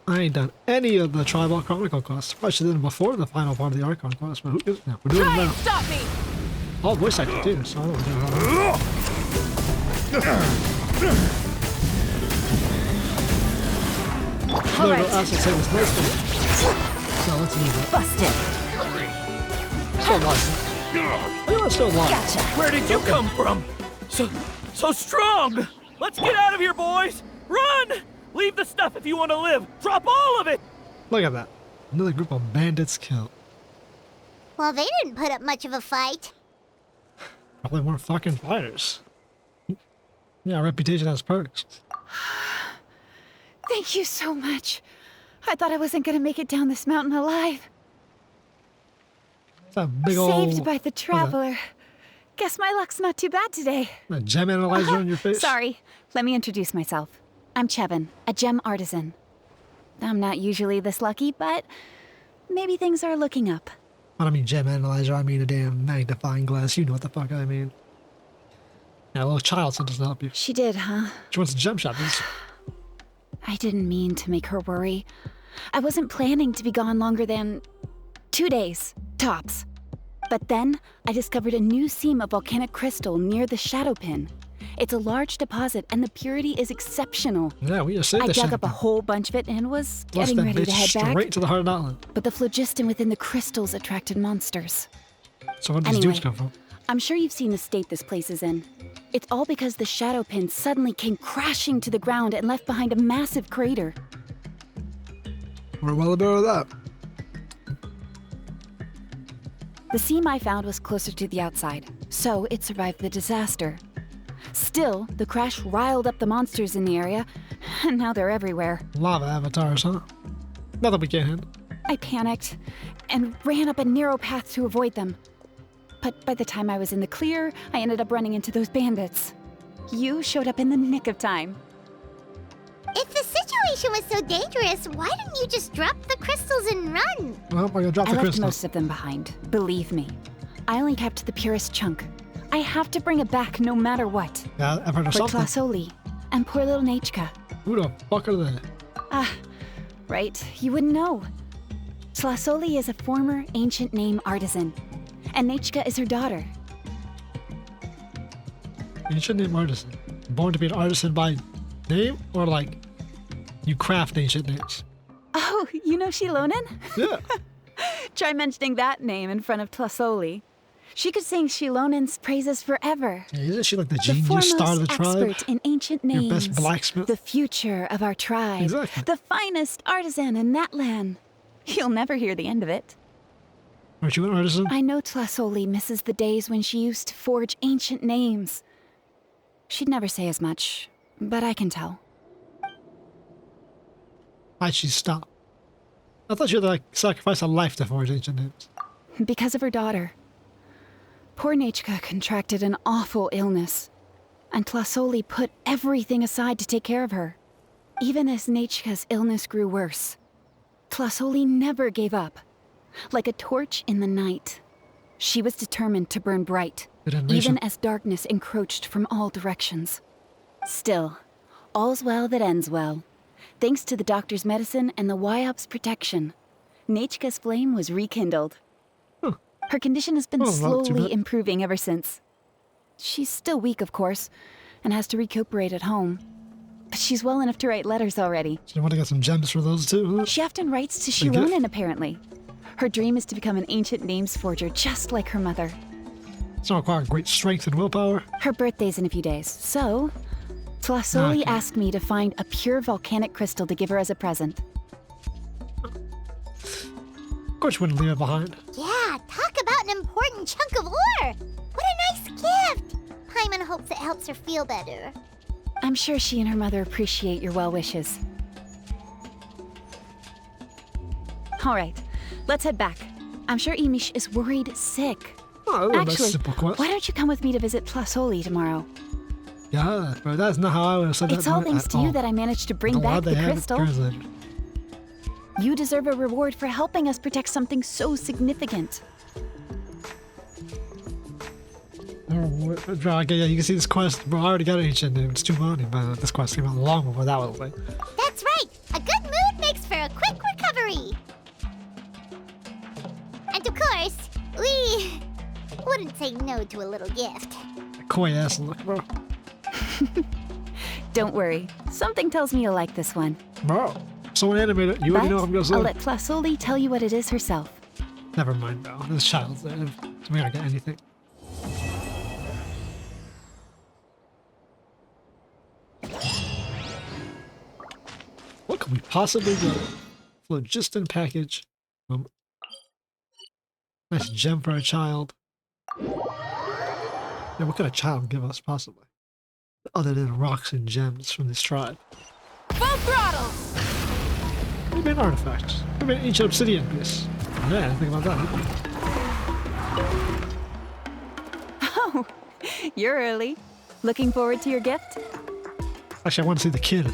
I ain't done any of the Tribal Chronicle quests. Probably should have done them before the final part of the Archon quest, but who gives now? We're doing them now. Stop me! All voice acting too, so I don't know. All right. Acid save was nice one. So let's move it. Busted. Still alive. Anyone still alive? Gotcha. Where did you come from? So strong! Let's get out of here, boys! Run! Leave the stuff if you want to live! Drop all of it! Look at that. Another group of bandits killed. Well, they didn't put up much of a fight. Probably more fucking fighters. Yeah, reputation has perks. Thank you so much. I thought I wasn't gonna make it down this mountain alive. It's a big old... Saved by the traveler. Guess my luck's not too bad today. A gem analyzer on your face? Sorry. Let me introduce myself. I'm Chevin, a gem artisan. I'm not usually this lucky, but maybe things are looking up. I don't mean gem analyzer, I mean a damn magnifying glass. You know what the fuck I mean. Yeah, a little child sent us to help you. She did, huh? She wants a gem shop. I didn't mean to make her worry. I wasn't planning to be gone longer than 2 days, tops. But then, I discovered a new seam of volcanic crystal near the Shadow Pin. It's a large deposit, and the purity is exceptional. Yeah, we just saved I the dug up a Shadow whole bunch of it and was Pin. getting Lost that ready to bitch head back. straight to the heart of Outland. But the phlogiston within the crystals attracted monsters. So where did these Anyway. dudes come from? I'm sure you've seen the state this place is in. It's all because the Shadow Pin suddenly came crashing to the ground and left behind a massive crater. We're well aware of that. The seam I found was closer to the outside, so it survived the disaster. Still, the crash riled up the monsters in the area, and now they're everywhere. Lava avatars, huh? Nothing we can't handle. I panicked and ran up a narrow path to avoid them. But by the time I was in the clear, I ended up running into those bandits. You showed up in the nick of time. If the situation was so dangerous, why didn't you just drop the crystals and run? Well, we're gonna drop I the left crystal. most of them behind, believe me. I only kept the purest chunk. I have to bring it back no matter what. Yeah, I've heard of For something. Tlasoli and poor little Nachka. Who the fuck are they? Right, you wouldn't know. Tlasoli is a former ancient name artisan, and Nachka is her daughter. Ancient name artisan. Born to be an artisan by name, or like you craft ancient names? Oh, you know Xilonen? Yeah. Try mentioning that name in front of Tlasoli. She could sing Xilonen's praises forever. Yeah, isn't she like the The genius foremost star of the tribe? expert in ancient Your names. best blacksmith? The future of our tribe. Exactly. The finest artisan in that land. You'll never hear the end of it. Aren't you an artisan? I know Tlasoli misses the days when she used to forge ancient names. She'd never say as much, but I can tell. Why'd she stop? I thought you had to like sacrifice a life to forge ancient names. Because of her daughter. Poor Nachka contracted an awful illness, and Tlasoli put everything aside to take care of her. Even as Nachka's illness grew worse, Tlasoli never gave up. Like a torch in the night, she was determined to burn bright, even as darkness encroached from all directions. Still, all's well that ends well. Thanks to the doctor's medicine and the Wyop's protection, Nachka's flame was rekindled. Her condition has been Oh, not too slowly bad. improving ever since. She's still weak, of course, and has to recuperate at home. But she's well enough to write letters already. So you want to get some gems for those too? Huh? She often writes to Pretty good. Xilonen, apparently. Her dream is to become an ancient names forger, just like her mother. It's not require great strength and willpower. Her birthday's in a few days, so Tlasoli Okay. asked me to find a pure volcanic crystal to give her as a present. Of course you wouldn't leave it behind. Yeah, talk about an important chunk of ore. What a nice gift. Paimon hopes it helps her feel better. I'm sure she and her mother appreciate your well wishes. All right, let's head back. I'm sure Imish is worried sick. Oh, that's a Actually, simple quest. why don't you come with me to visit Tlasoli tomorrow? Yeah, but that's not how I would have said It's that. all thanks to you that I managed to bring back the crystal. You deserve a reward for helping us protect something so significant. Okay, yeah, you can see this quest. Bro, I already got ancient name. It's too money, but this quest came out long before that was like. That's right. A good mood makes for a can't say no to a little gift. Coy ass look, bro. Don't worry. Something tells me you'll like this one. Bro, someone animated. You already know what I'm gonna say. I'll let Tlasoli tell you what it is herself. Never mind, bro. This child's there. We're not get anything. What could we possibly get? Phlogiston package. Nice gem for a child. Yeah, what could a child give us, possibly? Other than rocks and gems from this tribe. Full throttle! Maybe an artifact. Maybe an ancient obsidian piece. Yeah, I didn't think about that. Oh, you're early. Looking forward to your gift? Actually, I want to see the kid.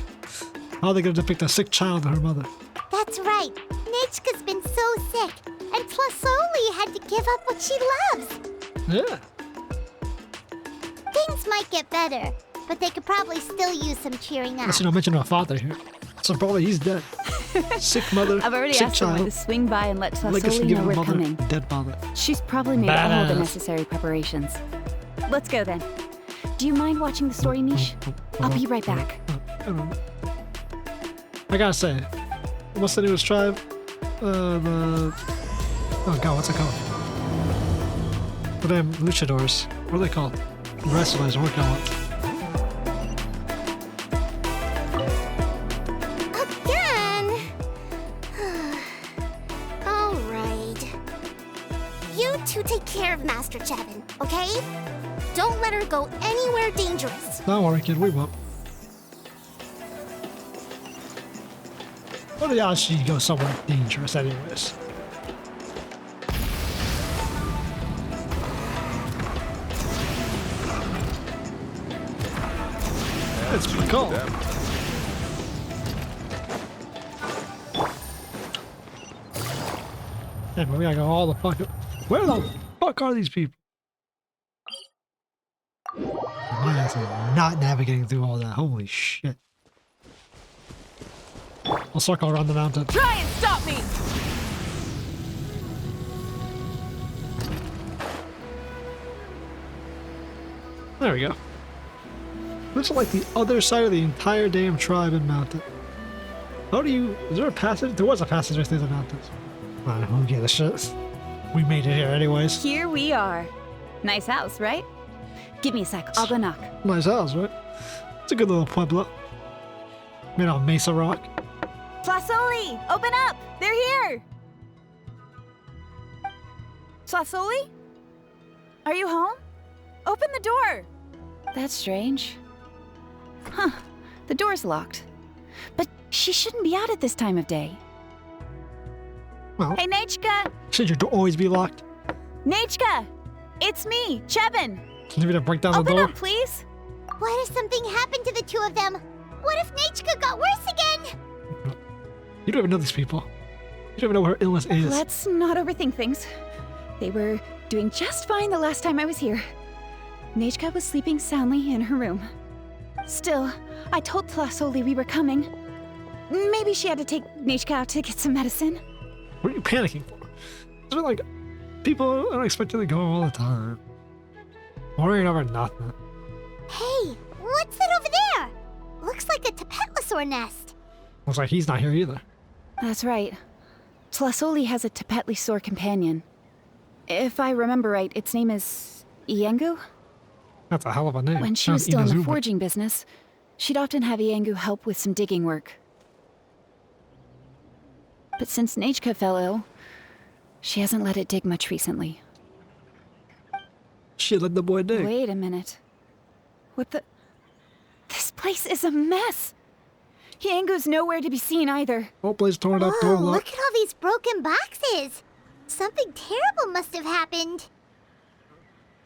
How are they going to depict a sick child and her mother? That's right. Nechka's been so sick, and Tlasoli had to give up what she loves. Yeah. Things might get better, but they could probably still use some cheering up. Unless you don't mention our father here. So probably he's dead. Sick mother, I've already sick asked someone to child. swing by and let Legacy Tlasoli know given we're mother, coming. dead father. She's probably made all the Badass. necessary preparations. Let's go then. Do you mind watching the story niche? I'll be right back. I gotta say, what's the newest tribe? Oh god, what's it called? The damn luchadors. What are they called? Wrestlers, what kind of Again? Alright. You two take care of Master Chevin, okay? Don't let her go anywhere dangerous. Don't worry, kid, we won't. What do y'all she go somewhere dangerous anyways? It's pretty cool. Yeah, but we gotta go all the fuck. Where the fuck are these people? My ass is not navigating through all that. Holy shit. I'll circle around the mountain. Try and stop me! There we go. Looks like the other side of the entire damn tribe and mountain. How do you... Is there a passage? There was a passage right through the mountains. I don't know, who gives a shit. We made it here anyways. Here we are. Nice house, right? Give me a sec. I'll go knock. Nice house, right? It's a good little pueblo. Made out of mesa rock. Tlasoli! Open up! They're here! Tlasoli? Are you home? Open the door! That's strange. Huh. The door's locked. But she shouldn't be out at this time of day. Well, Hey, Nechka! should your door always be locked? Nechka! It's me, Chevin! Maybe to break down Open the door? up, please! What if something happened to the two of them? What if Nechka got worse again? You don't even know these people. You don't even know what her illness is. Let's not overthink things. They were doing just fine the last time I was here. Nechka was sleeping soundly in her room. Still, I told Tlasoli we were coming. Maybe she had to take Nechka out to get some medicine. What are you panicking for? It's like people unexpectedly go all the time. Worrying over nothing. Hey, what's that over there? Looks like a Tepetli nest. Looks like he's not here either. That's right. Tlasoli has a Tepetli companion. If I remember right, its name is Iengu? That's a hell of a name. When she was still in the Inazuba. forging business, she'd often have Iengu help with some digging work. But since Nechka fell ill, she hasn't let it dig much recently. Shit, let the boy dig. Wait a minute. What the... This place is a mess! Iengu's nowhere to be seen either. Whole place torn up, door Whoa, locked. look at all these broken boxes. Something terrible must have happened.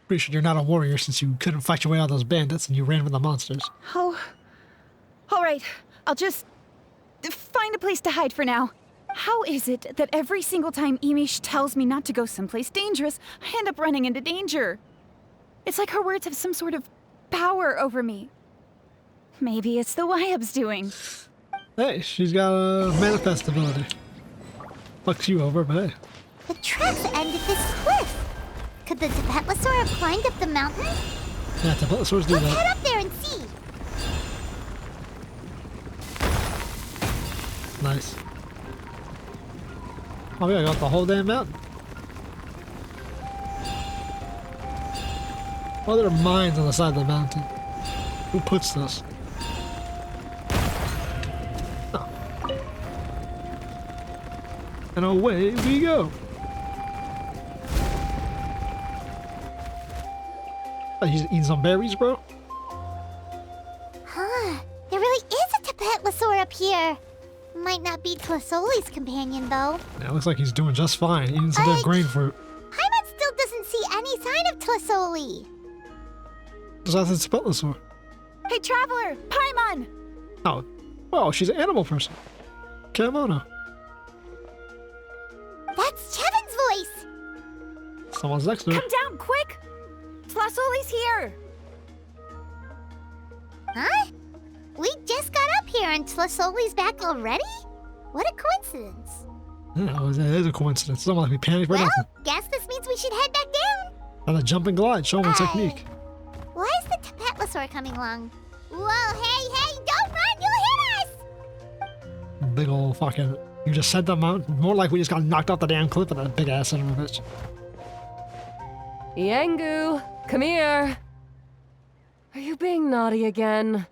Pretty sure you're not a warrior since you couldn't fight your way out of those bandits and you ran from the monsters. Oh... Alright, I'll just... find a place to hide for now. How is it that every single time Imish tells me not to go someplace dangerous, I end up running into danger? It's like her words have some sort of power over me. Maybe it's the Wyab's doing. Hey, she's got a manifest ability. Fucks you over, but hey. The tracks end at this cliff. Could the Tepetli have climbed up the mountain? Yeah, Tepetli do Let's that. head up there and see. Nice. Oh yeah, I got the whole damn mountain. Oh, there are mines on the side of the mountain. Who puts this? Oh. And away we go. Oh, he's eating some berries, bro? Huh. There really is a Tepetli up here. Might not be Tlasoli's companion, though. Yeah, looks like he's doing just fine, eating some damn grain fruit. Paimon still doesn't see any sign of Tlasoli. Besides the Tepetli. Hey, Traveler! Paimon! Oh, well, she's an animal person. Kimono. That's Chevin's voice. Someone's next to her. Come down, quick! Tlasoli's here! Huh? We just got up here and Tlasoli's back already? What a coincidence. Yeah, well, that is a coincidence. It's almost like we panicked for Well, nothing. guess this means we should head back down. And a jump and glide, show them the Hey. technique. Why is the Tepetli coming along? Whoa, hey, don't run, you'll hit us! Big ol' fucking. You just sent them out. More like we just got knocked off the damn cliff with that big ass son of a bitch. Yangu, come here. Are you being naughty again?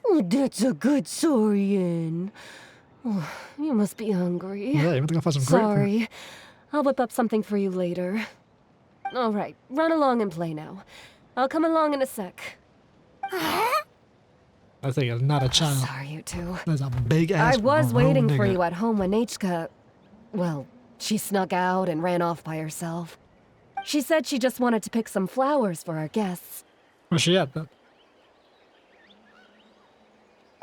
Oh, that's a good Saurian. Oh, you must be hungry. Yeah, you went to go find some grapefruit. Sorry. I'll whip up something for you later. All right, run along and play now. I'll come along in a sec. I think it's not a child. Sorry, you two. That's a big ass. I was maroon waiting for nigger. you at home when Nechka... Well, she snuck out and ran off by herself. She said she just wanted to pick some flowers for our guests. Where's she at then?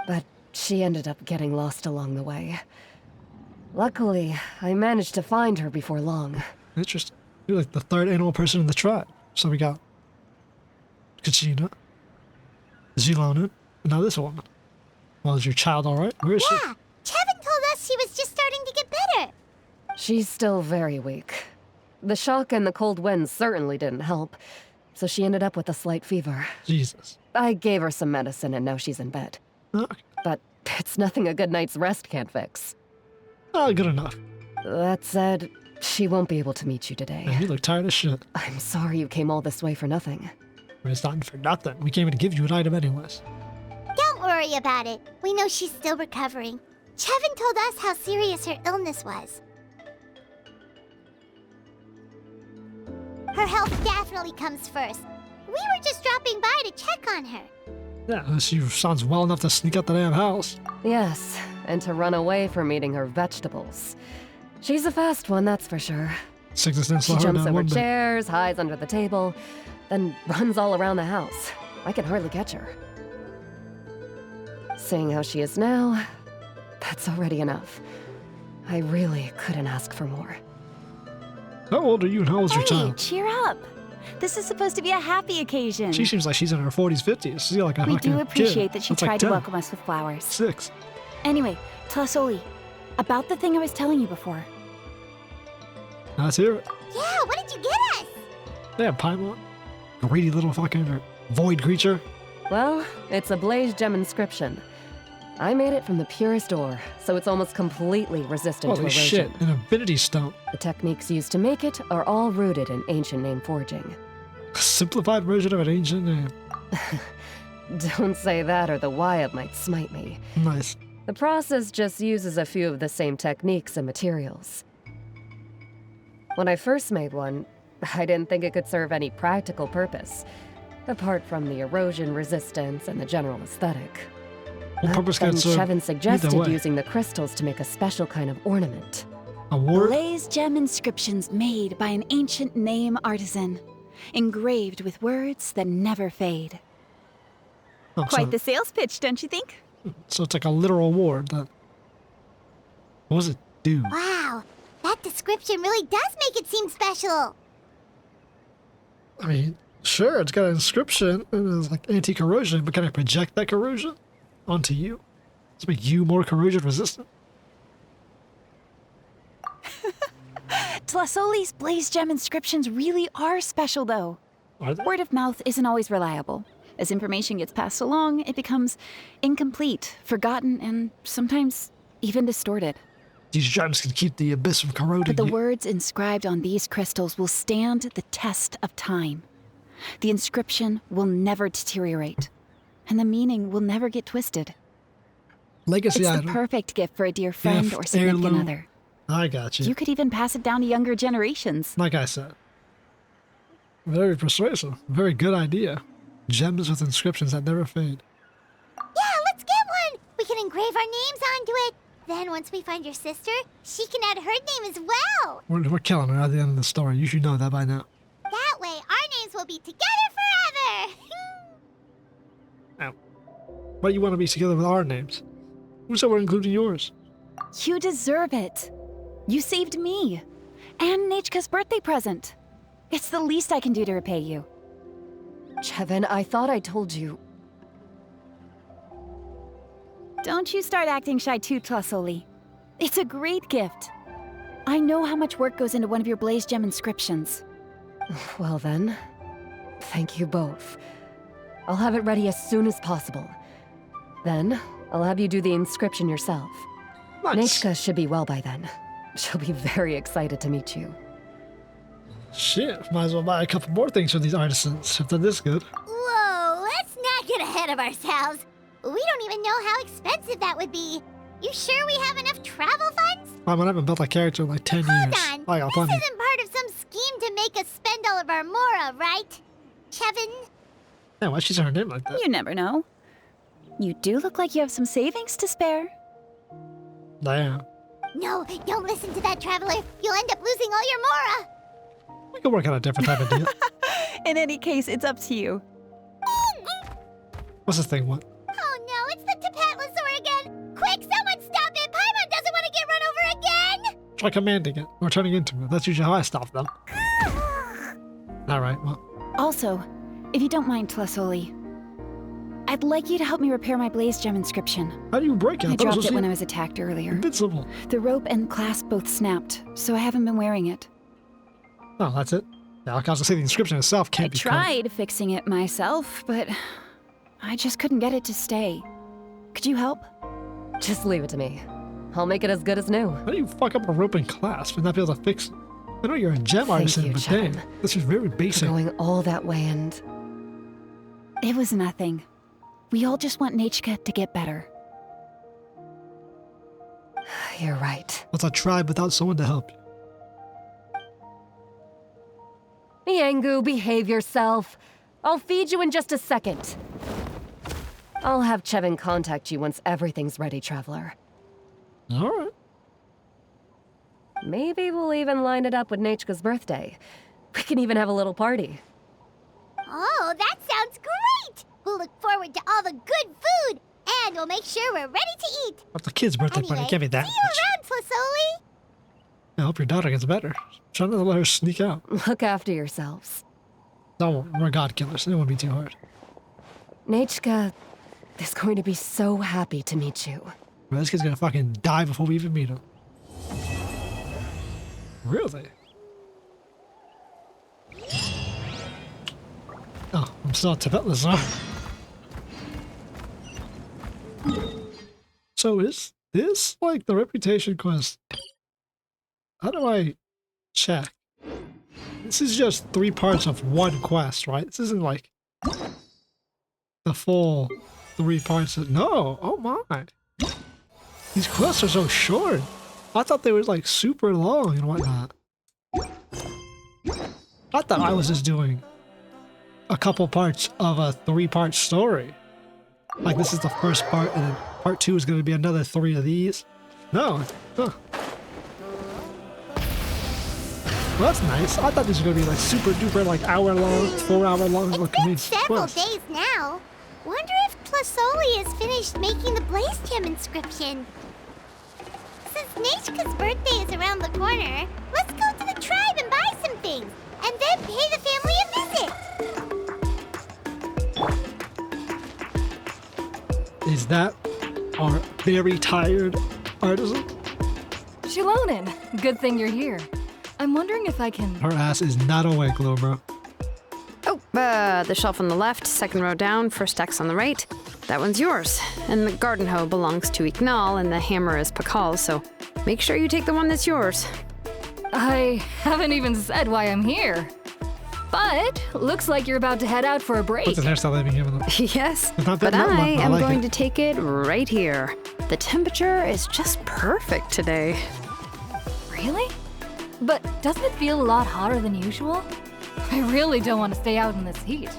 But she ended up getting lost along the way. Luckily, I managed to find her before long. Interesting. You're like the third animal person in the tribe. So we got Kachina, Xilonen, and now this woman. Well, is your child alright? Where is she? Yeah, Chevin told us she was just starting to get better. She's still very weak. The shock and the cold winds certainly didn't help, so she ended up with a slight fever. Jesus. I gave her some medicine and now she's in bed. Okay. But it's nothing a good night's rest can't fix. Oh, good enough. That said, she won't be able to meet you today. Man, you look tired as shit. I'm sorry you came all this way for nothing. We're starting for nothing. We came in to give you an item anyways. Don't worry about it. We know she's still recovering. Chevin told us how serious her illness was. Her health definitely comes first. We were just dropping by to check on her. Yeah, she sounds well enough to sneak out the damn house. Yes, and to run away from eating her vegetables. She's a fast one, that's for sure. Sickness didn't slow She her jumps down over one bit. chairs, hides under the table, then runs all around the house. I can hardly catch her. Seeing how she is now, that's already enough. I really couldn't ask for more. How old are you and how old's your Hey, child? cheer up! This is supposed to be a happy occasion. She seems like she's in her 40s, 50s. She's like a We fucking do appreciate kid. that she That's like tried to 10, welcome us with flowers. 6. Anyway, Tlasoli, about the thing I was telling you before. Let's hear it. Yeah, what did you get us? Damn, Paimon. Greedy little fucking void creature. Well, it's a blaze gem inscription. I made it from the purest ore, so it's almost completely resistant to Holy erosion. shit, an infinity stone. The techniques used to make it are all rooted in ancient name forging. A simplified version of an ancient name. Don't say that or the Wyatt might smite me. Nice. The process just uses a few of the same techniques and materials. When I first made one, I didn't think it could serve any practical purpose, apart from the erosion resistance and the general aesthetic. What purpose Then can it serve? Chevin suggested way. using the crystals to make a special kind of ornament. A ward? Blaze gem inscriptions made by an ancient name artisan, engraved with words that never fade. Oh, Quite so, the sales pitch, don't you think? so it's like a literal ward. That. What does it do? Wow, that description really does make it seem special. I mean, sure, it's got an inscription and it's like anti-corrosion, but can I project that corrosion onto you to make you more corrosion resistant? Tlasoli's blaze gem inscriptions really are special, though. Are they? Word of mouth isn't always reliable. As information gets passed along, it becomes incomplete, forgotten, and sometimes even distorted. These gems can keep the abyss from corroding. But the you. words inscribed on these crystals will stand the test of time. The inscription will never deteriorate, and the meaning will never get twisted. Legacy It's item. the perfect gift for a dear friend Gift, or significant heirloom. other. I got you. You could even pass it down to younger generations. Like I said. Very persuasive. Very good idea. Gems with inscriptions that never fade. Yeah, let's get one! We can engrave our names onto it. Then once we find your sister, she can add her name as well. We're killing her at the end of the story. You should know that by now. That way, our names will be together forever. Ow. Why do you want to be together with our names? Who said we're including yours? You deserve it. You saved me. And Nechka's birthday present. It's the least I can do to repay you. Chevin, I thought I told you. Don't you start acting shy too, Tlasoli. It's a great gift. I know how much work goes into one of your blaze gem inscriptions. Well then, thank you both. I'll have it ready as soon as possible. Then, I'll have you do the inscription yourself. Nice. Nechka should be well by then. She'll be very excited to meet you. Shit, might as well buy a couple more things from these artisans if they're this good. Whoa, let's not get ahead of ourselves. We don't even know how expensive that would be. You sure we have enough travel funds? I haven't built a character in like 10 Hold years. on. I got This plenty. isn't part of some scheme to make us spend all of our mora, right? Chevin? Yeah, why'd she say her name like that? You never know. You do look like you have some savings to spare. Damn. No, don't listen to that traveler. You'll end up losing all your mora. We can work out a different type of deal. In any case, it's up to you. What's this thing? What? Oh no, it's the Tepetli again. Quick, someone stop it. Paimon doesn't want to get run over again. Try commanding it or turning into it. That's usually how I stop them. Alright, well. Also, if you don't mind, Tlasoli, I'd like you to help me repair my blaze gem inscription. How do you break it? I thought dropped was it when I was attacked earlier. invincible. The rope and clasp both snapped, so I haven't been wearing it. Oh, that's it? Yeah, I was gonna say the inscription itself I can't be cut. tried fixing it myself, but I just couldn't get it to stay. Could you help? Just leave it to me. I'll make it as good as new. How do you fuck up a rope and clasp and not be able to fix it? I know you're a gem Thank artisan, you, but Chum. damn, this is very For basic. going all that way and... It was nothing. We all just want Nechka to get better. You're right. What's a tribe without someone to help you? Miangu, behave yourself. I'll feed you in just a second. I'll have Chevin contact you once everything's ready, Traveler. Alright. Maybe we'll even line it up with Nechka's birthday. We can even have a little party. Oh, that sounds great. We'll look forward to all the good food, and we'll make sure we're ready to eat. What's the kid's birthday Anyway, party? Can't be that see much. you around, Tlasoli. I hope your daughter gets better. Try not to let her sneak out. Look after yourselves. Don't worry, we're god killers. It won't be too hard. Nechka is going to be so happy to meet you. Well, this kid's gonna fucking die before we even meet him. Really? Oh, I'm still at Tepetli, huh? So is this like the reputation quest? How do I check? This is just 3 parts of one quest, right? This isn't like the full 3 parts of... No! Oh my! These quests are so short! I thought they were like super long and whatnot. I thought I was just doing a couple parts of a 3-part story. Like this is the first part and then part 2 is going to be another 3 of these. No. Huh. Well, that's nice. I thought this was going to be like super duper like hour long, 4 hour long. It's like been main several quest. days now. Wonder if Tlasoli has finished making the blaze gem inscription. Since Nechka's birthday is around the corner, let's go to the tribe and buy some things, and then pay the family a visit. Is that our very tired artisan? Xilonen, good thing you're here. I'm wondering if I can... Her ass is not awake, little bro. Oh, the shelf on the left, second row down, first X on the right. That one's yours. And the garden hoe belongs to Ignal, and the hammer is Pakal's, so make sure you take the one that's yours. I haven't even said why I'm here. But looks like you're about to head out for a break. What's the hairstyle they've been giving them? Yes, It's not but that I normal. am like going it. to take it right here. The temperature is just perfect today. Really? But doesn't it feel a lot hotter than usual? I really don't want to stay out in this heat.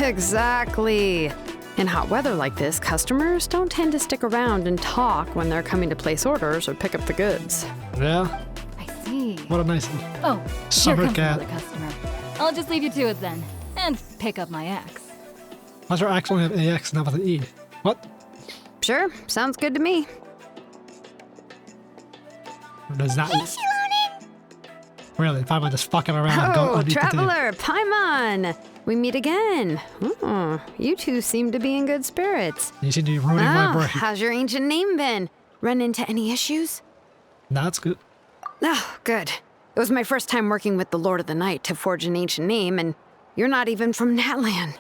Exactly. In hot weather like this, customers don't tend to stick around and talk when they're coming to place orders or pick up the goods. Yeah? I see. What a nice... Oh, Summer here comes cat. another customer. I'll just leave you to it then, and pick up my axe. Why's her axe only have AX, not with an E? What? Sure, sounds good to me. Does not... Hey, Xilonen! Really, if I'm just fucking around, go Oh, underneath the table. Traveler, Paimon! We meet again. Oh, you two seem to be in good spirits. You seem to be ruining my break. How's your ancient name been? Run into any issues? That's good. Oh, good. It was my first time working with the Lord of the Night to forge an ancient name, and you're not even from Natlan.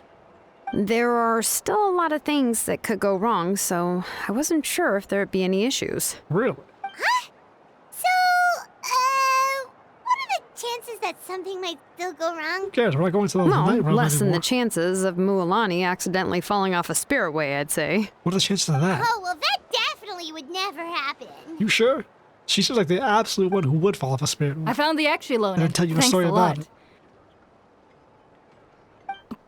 There are still a lot of things that could go wrong, so I wasn't sure if there'd be any issues. Really? So, what are the chances that something might still go wrong? Who cares? We're not going to the Well, night realm less than anymore. the chances of Mualani accidentally falling off a spirit way, I'd say. What are the chances of that? Oh, well, that definitely would never happen. You sure? She seems like the absolute one who would fall off a spirit. I found the axe, Xilonen. And I'll tell you a Thanks story a about lot. it.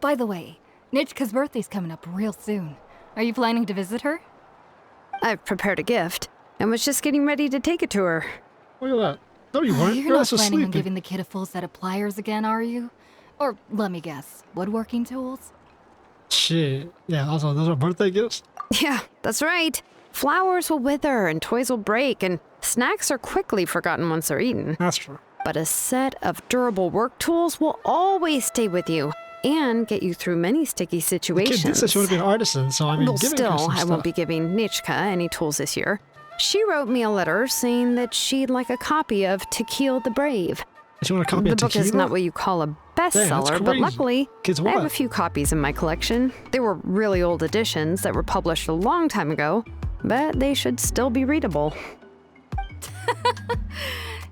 By the way, Nitchka's birthday's coming up real soon. Are you planning to visit her? I've prepared a gift and was just getting ready to take it to her. Look at that. No, you weren't. You're You're not also planning on sleeping. giving the kid a full set of pliers again, are you? Or, let me guess, woodworking tools? Shit. Yeah, also, those are birthday gifts? Yeah, that's right. Flowers will wither and toys will break, and snacks are quickly forgotten once they're eaten. That's true. But a set of durable work tools will always stay with you and get you through many sticky The kid situations. did say she would be an artisan, so I mean, Well, giving her still, some I stuff. won't be giving Nichka any tools this year. She wrote me a letter saying that she'd like a copy of Tequila the Brave. She want a copy The of book Tequila? is not what you call a that's bestseller, but crazy. luckily, Kids I have what? a few copies in my collection. They were really old editions that were published a long time ago, but they should still be readable.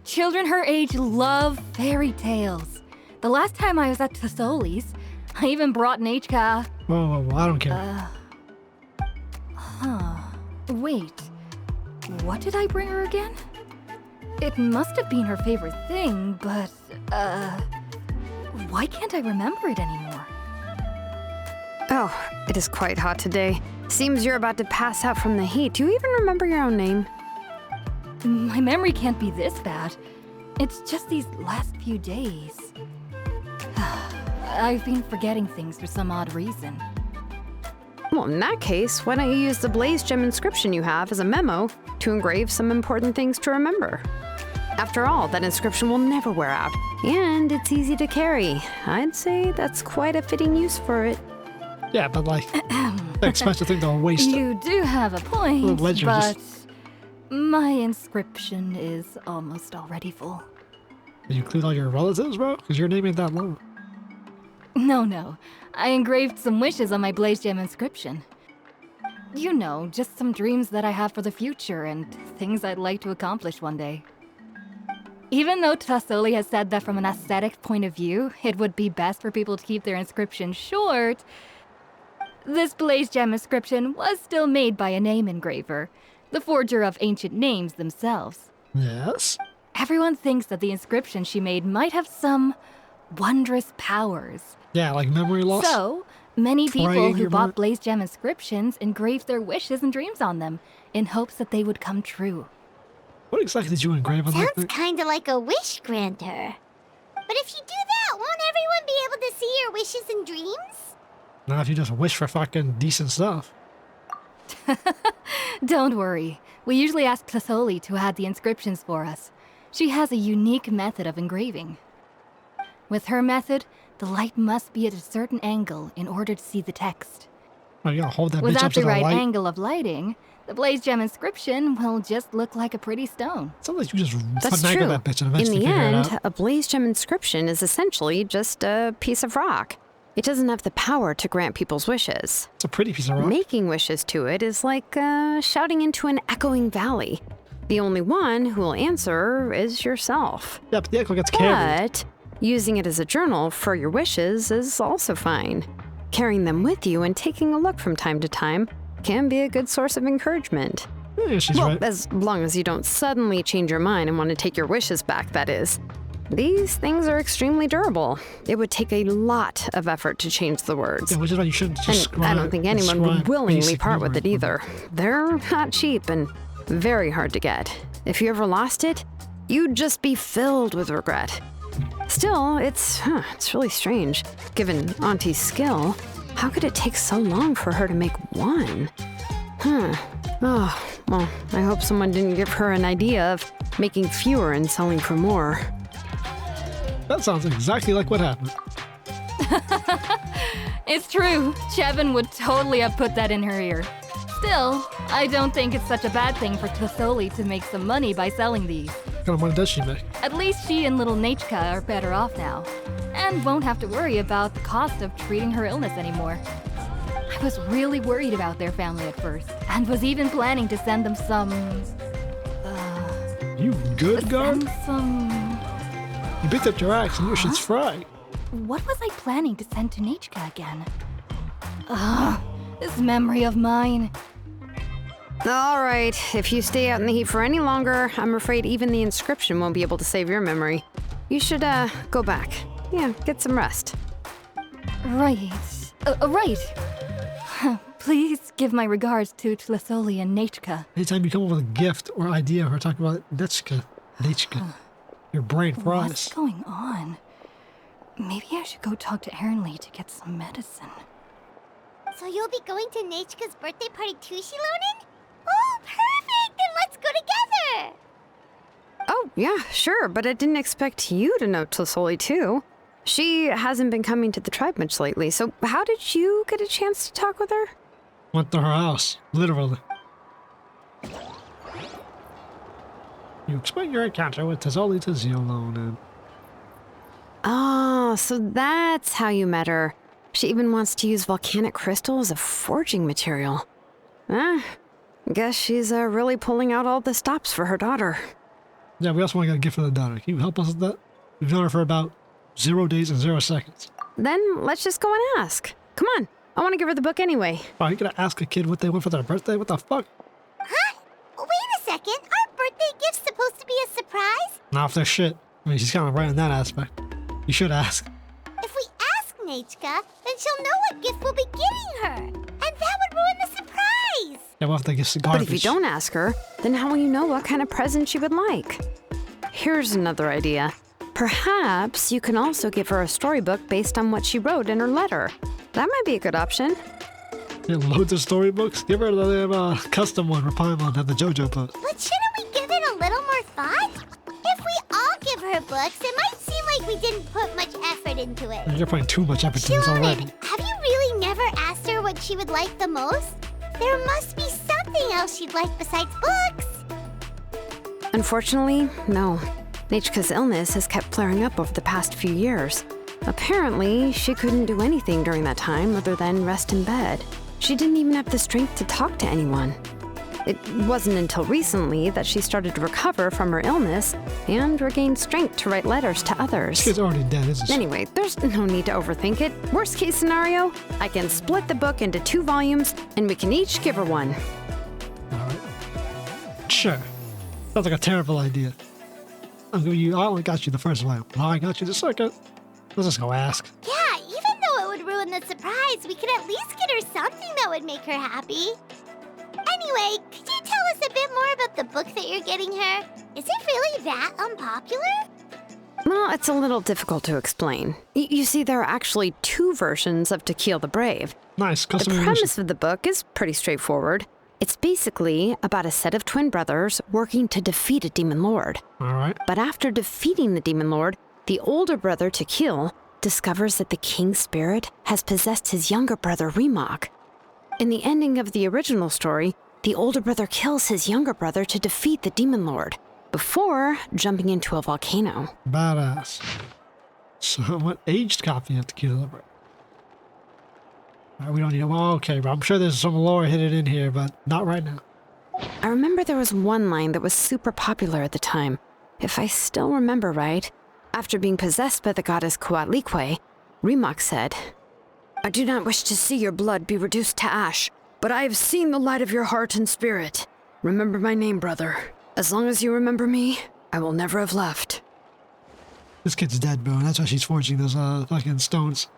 Children her age love fairy tales. The last time I was at Tasoli's, I even brought Nitchka. Whoa, I don't care. Wait, what did I bring her again? It must have been her favorite thing, but, why can't I remember it anymore? Oh, it is quite hot today. Seems you're about to pass out from the heat. Do you even remember your own name? My memory can't be this bad. It's just these last few days. I've been forgetting things for some odd reason. Well, in that case, why don't you use the Blaze Gem inscription you have as a memo to engrave some important things to remember? After all, that inscription will never wear out, and it's easy to carry. I'd say that's quite a fitting use for it. Yeah, but like, an expensive thing to waste. You do have a point, Little ledger but just- my inscription is almost already full. You include all your relatives, bro? Because your name ain't that low. No. I engraved some wishes on my Blaze Gem inscription. You know, just some dreams that I have for the future and things I'd like to accomplish one day. Even though Tasoli has said that from an aesthetic point of view, it would be best for people to keep their inscription short, this Blaze Gem inscription was still made by a name engraver, the forger of ancient names themselves. Yes? Everyone thinks that the inscription she made might have some wondrous powers. Yeah, like memory loss? So, many people Praying who your bought mind- Blaze Gem inscriptions engraved their wishes and dreams on them, in hopes that they would come true. What exactly did you engrave on that Sounds thing? kinda like a wish granter. But if you do that, won't everyone be able to see your wishes and dreams? Not if you just wish for fucking decent stuff. Don't worry, we usually ask Tasoli to add the inscriptions for us. She has a unique method of engraving. With her method, the light must be at a certain angle in order to see the text. Oh, you gotta hold that bitch Without up to the the right light. angle of lighting, the blaze gem inscription will just look like a pretty stone. Sounds like you just That's finagle true. that bitch and In eventually the figure it end, out. a blaze gem inscription is essentially just a piece of rock. It doesn't have the power to grant people's wishes. It's a pretty piece of rock. Making wishes to it is like shouting into an echoing valley. The only one who will answer is yourself. Yeah, but the echo gets carried. But using it as a journal for your wishes is also fine. Carrying them with you and taking a look from time to time can be a good source of encouragement. Yeah, she's Well, right. as long as you don't suddenly change your mind and want to take your wishes back, that is. These things are extremely durable. It would take a lot of effort to change the words. Yeah, which is why you shouldn't just And I don't think anyone would inscribe willingly basic part with it memory. either. They're not cheap and very hard to get. If you ever lost it, you'd just be filled with regret. Still, it's really strange. Given Auntie's skill, how could it take so long for her to make one? Oh, well, I hope someone didn't give her an idea of making fewer and selling for more. That sounds exactly like what happened. It's true. Chevin would totally have put that in her ear. Still, I don't think it's such a bad thing for Tlasoli to make some money by selling these. What kind of money does she make? At least she and little Nachka are better off now, and won't have to worry about the cost of treating her illness anymore. I was really worried about their family at first, and was even planning to send them some... You good, guard? send some... You picked up your axe and your shit's fried. What was I planning to send to Nachka again? Ugh, this memory of mine. All right, if you stay out in the heat for any longer, I'm afraid even the inscription won't be able to save your memory. You should, go back. Yeah, get some rest. Right. Right. Please give my regards to Tlasoli and Nachka. Anytime you come up with a gift or idea of her talking about Nechka, your brain fries. What's going on? Maybe I should go talk to Aaron Lee to get some medicine. So you'll be going to Nachka's birthday party too, Xilonen? Oh, perfect! Then let's go together! Oh, yeah, sure, but I didn't expect you to know Tlasoli too. She hasn't been coming to the tribe much lately, so how did you get a chance to talk with her? Went to her house, literally. You explain your encounter with Tazoli to Xilonen. Oh, so that's how you met her. She even wants to use volcanic crystal as a forging material. Guess she's really pulling out all the stops for her daughter. Yeah, we also want to get a gift for the daughter. Can you help us with that? We've known her for about 0 days and 0 seconds. Then let's just go and ask. Come on, I want to give her the book anyway. Wow, you gonna ask a kid what they want for their birthday? What the fuck? Huh? Wait a second. Our birthday gift's supposed to be a surprise? Nah, if they're shit. I mean, she's kind of right in that aspect. You should ask. If we ask Nachka, then she'll know what gift we'll be getting her. And that would ruin the surprise! Yeah, well, if they give But garbage. if you don't ask her, then how will you know what kind of present she would like? Here's another idea. Perhaps you can also give her a storybook based on what she wrote in her letter. That might be a good option. Yeah, loads of storybooks. Give her the custom one for Paimon and the JoJo post. But shouldn't we give it a little more thought? If we all give her books, it might seem like we didn't put much effort into it. You're putting too much effort into this already. Xilonen, have you really never asked her what she would like the most? There must be something else she'd like besides books. Unfortunately, no. Nachka's illness has kept flaring up over the past few years. Apparently, she couldn't do anything during that time other than rest in bed. She didn't even have the strength to talk to anyone. It wasn't until recently that she started to recover from her illness and regained strength to write letters to This others. kid's already dead, isn't she? Anyway, there's no need to overthink it. Worst case scenario, I can split the book into 2 volumes and we can each give her one. Alright. Sure. Sounds like a terrible idea. I only got you the first volume. Now I got you the second. Let's just go ask. Yeah, even though it would ruin the surprise, we could at least get her something that would make her happy. Anyway, could you tell us a bit more about the book that you're getting her? Is it really that unpopular? Well, it's a little difficult to explain. You see, there are actually 2 versions of To Kill the Brave. Nice, The custom premise edition. of the book is pretty straightforward. It's basically about a set of twin brothers working to defeat a demon lord. Alright. But after defeating the demon lord, the older brother, Tekil, discovers that the king's spirit has possessed his younger brother, Remog. In the ending of the original story, the older brother kills his younger brother to defeat the Demon Lord, before jumping into a volcano. Badass. So what aged copy of Tequila Libre? We don't need them. Oh, okay, but I'm sure there's some lore hidden in here, but not right now. I remember there was one line that was super popular at the time. If I still remember right, after being possessed by the goddess Coatlicue, Rimac said, "I do not wish to see your blood be reduced to ash, but I have seen the light of your heart and spirit. Remember my name, brother. As long as you remember me, I will never have left." This kid's dead, bro, and that's why she's forging those fucking stones.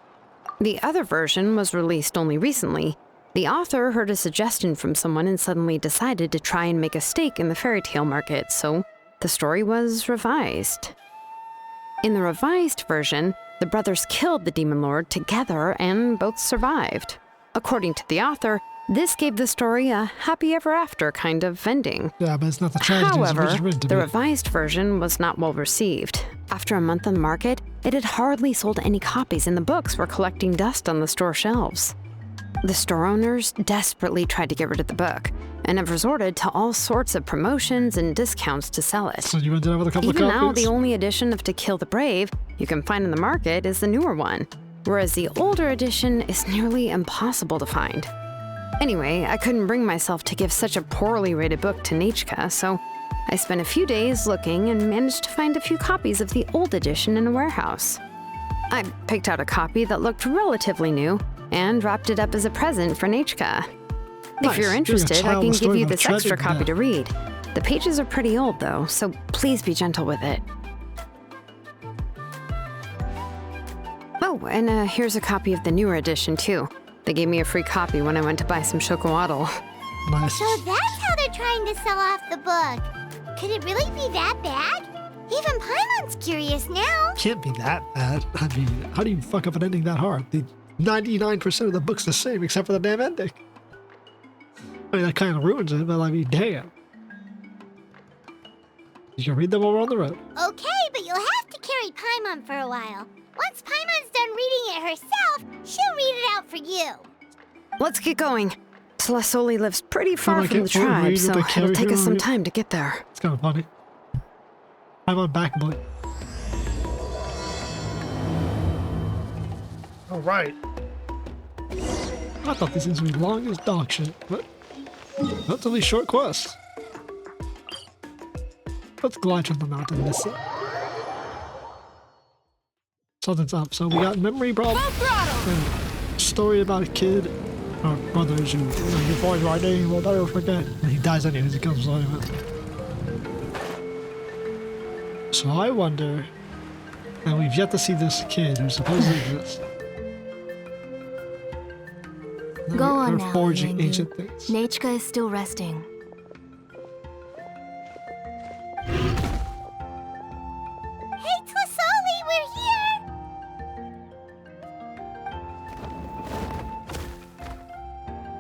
The other version was released only recently. The author heard a suggestion from someone and suddenly decided to try and make a stake in the fairy tale market, so the story was revised. In the revised version, the brothers killed the Demon Lord together and both survived. According to the author, this gave the story a happy ever after kind of ending. Yeah, but it's not the tragedy. However, it's written to the be. revised version was not well received. After a month on the market, it had hardly sold any copies and the books were collecting dust on the store shelves. The store owners desperately tried to get rid of the book and have resorted to all sorts of promotions and discounts to sell it. So you ended up with a couple Even of now, copies? the only edition of To Kill the Brave you can find in the market is the newer one, whereas the older edition is nearly impossible to find. Anyway, I couldn't bring myself to give such a poorly rated book to Nechka, so I spent a few days looking and managed to find a few copies of the old edition in a warehouse. I picked out a copy that looked relatively new and wrapped it up as a present for Nechka. Nice. If you're Doing a interested, I can childless give story you about this tragic extra copy death. to read. The pages are pretty old though, so please be gentle with it. Oh, and here's a copy of the newer edition too. They gave me a free copy when I went to buy some chocolatl. Nice. So that's how they're trying to sell off the book. Could it really be that bad? Even Paimon's curious now. Can't be that bad. I mean, how do you fuck up an ending that hard? The 99% of the book's the same except for the damn ending. I mean, that kind of ruins it, but I mean, damn. You can read them while we're on the road. Okay, but you'll have to carry Paimon for a while. Once Paimon's done reading it herself, she'll read it out for you. Let's get going. Tlasoli lives pretty far I from the can't read tribe, with so the it'll take us carrier. some time to get there. It's kind of funny. I'm on back, boy. All right. I thought this was gonna be long as dog shit, but relatively short quest. Let's glide from the mountain this way. Something's up. So we got memory problem. And story about a kid or brothers who, you find my name, will never forget. And he dies anyways, he comes anyway. So I wonder, and we've yet to see this kid who supposedly exists. Go on They're now, forging Yangu. ancient things. Nechka is still resting. Hey, Tlasoli, we're here!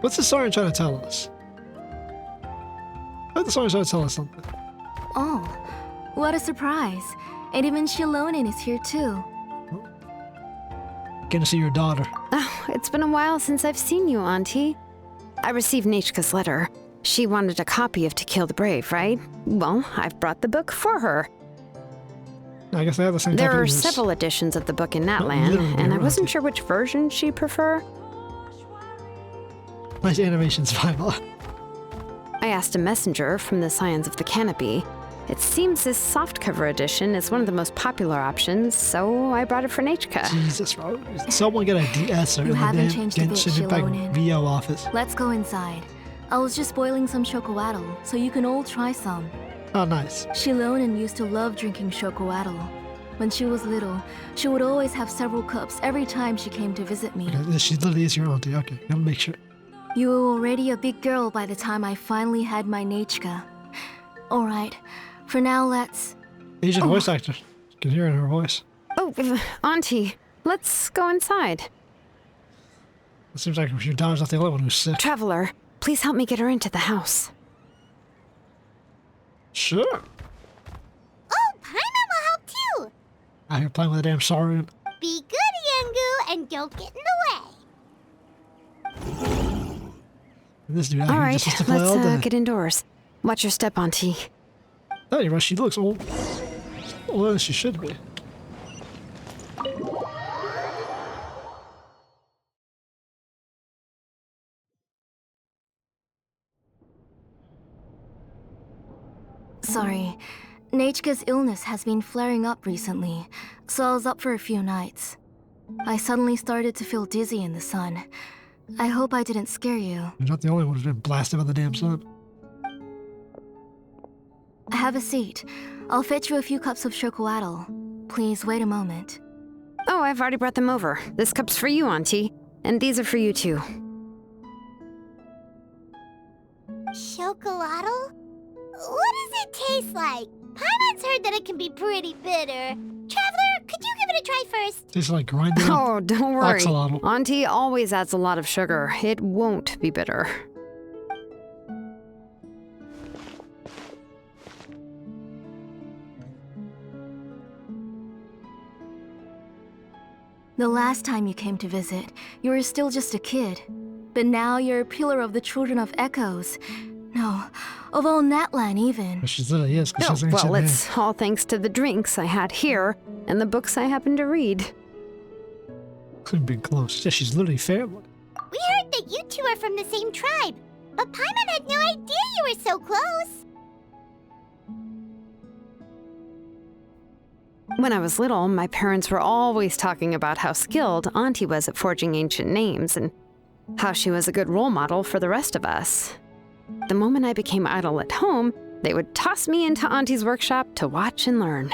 What's the story trying to tell us? What's the story trying to tell us something? Oh, what a surprise. And even Xilonen is here too. Getting to see your daughter. Oh, it's been a while since I've seen you, Auntie. I received Nechka's letter. She wanted a copy of To Kill the Brave, right? Well, I've brought the book for her. I guess they have the same There type are of several editions of the book in Natlan, literally and I right. wasn't sure which version she'd prefer. nice animations Bible. I asked a messenger from the Scions of the Canopy. It seems this softcover edition is one of the most popular options, so I brought it for Nechka. Jesus, bro. Someone get a DS or You in the haven't damn changed a bit, Genshin Impact Xilonen. VO office. Let's go inside. I was just boiling some chocolatl, so you can all try some. Oh, nice. Xilonen used to love drinking chocolatl. When she was little, she would always have several cups every time she came to visit me. Okay, she literally is your auntie. Okay, I'll make sure. You were already a big girl by the time I finally had my Nechka. Alright, for now let's... Asian voice actor. You can hear it in her voice. Oh, Auntie, let's go inside. It seems like your daughter's not the only one who's sick. Traveler, please help me get her into the house. Sure. Oh, Paimon will help too! Out here playing with a damn saurian. Be good, Yangu, and don't get in the way. And this dude out All here right, just wants to play all let's day. get indoors. Watch your step, Auntie. Anyway, she looks old. Older than she should be. Sorry. Nechka's illness has been flaring up recently, so I was up for a few nights. I suddenly started to feel dizzy in the sun. I hope I didn't scare you. You're not the only one who's been blasted by the damn sun. Have a seat. I'll fetch you a few cups of chocolatl. Please wait a moment. Oh, I've already brought them over. This cup's for you, Auntie. And these are for you, too. Chocolatl? What does it taste like? Paimon's heard that it can be pretty bitter. Traveler, could you give it a try first? Tastes like grinding up Oh, don't worry. axolotl. Auntie always adds a lot of sugar. It won't be bitter. The last time you came to visit, you were still just a kid. But now you're a pillar of the Children of Echoes. No, of all Natlan even. But she literally is, because Oh, she's an ancient well, name. it's all thanks to the drinks I had here and the books I happen to read. Couldn't be close. Yeah, she's literally family. We heard that you two are from the same tribe, but Paimon had no idea you were so close. When I was little, my parents were always talking about how skilled Auntie was at forging ancient names and how she was a good role model for the rest of us. The moment I became idle at home, they would toss me into Auntie's workshop to watch and learn.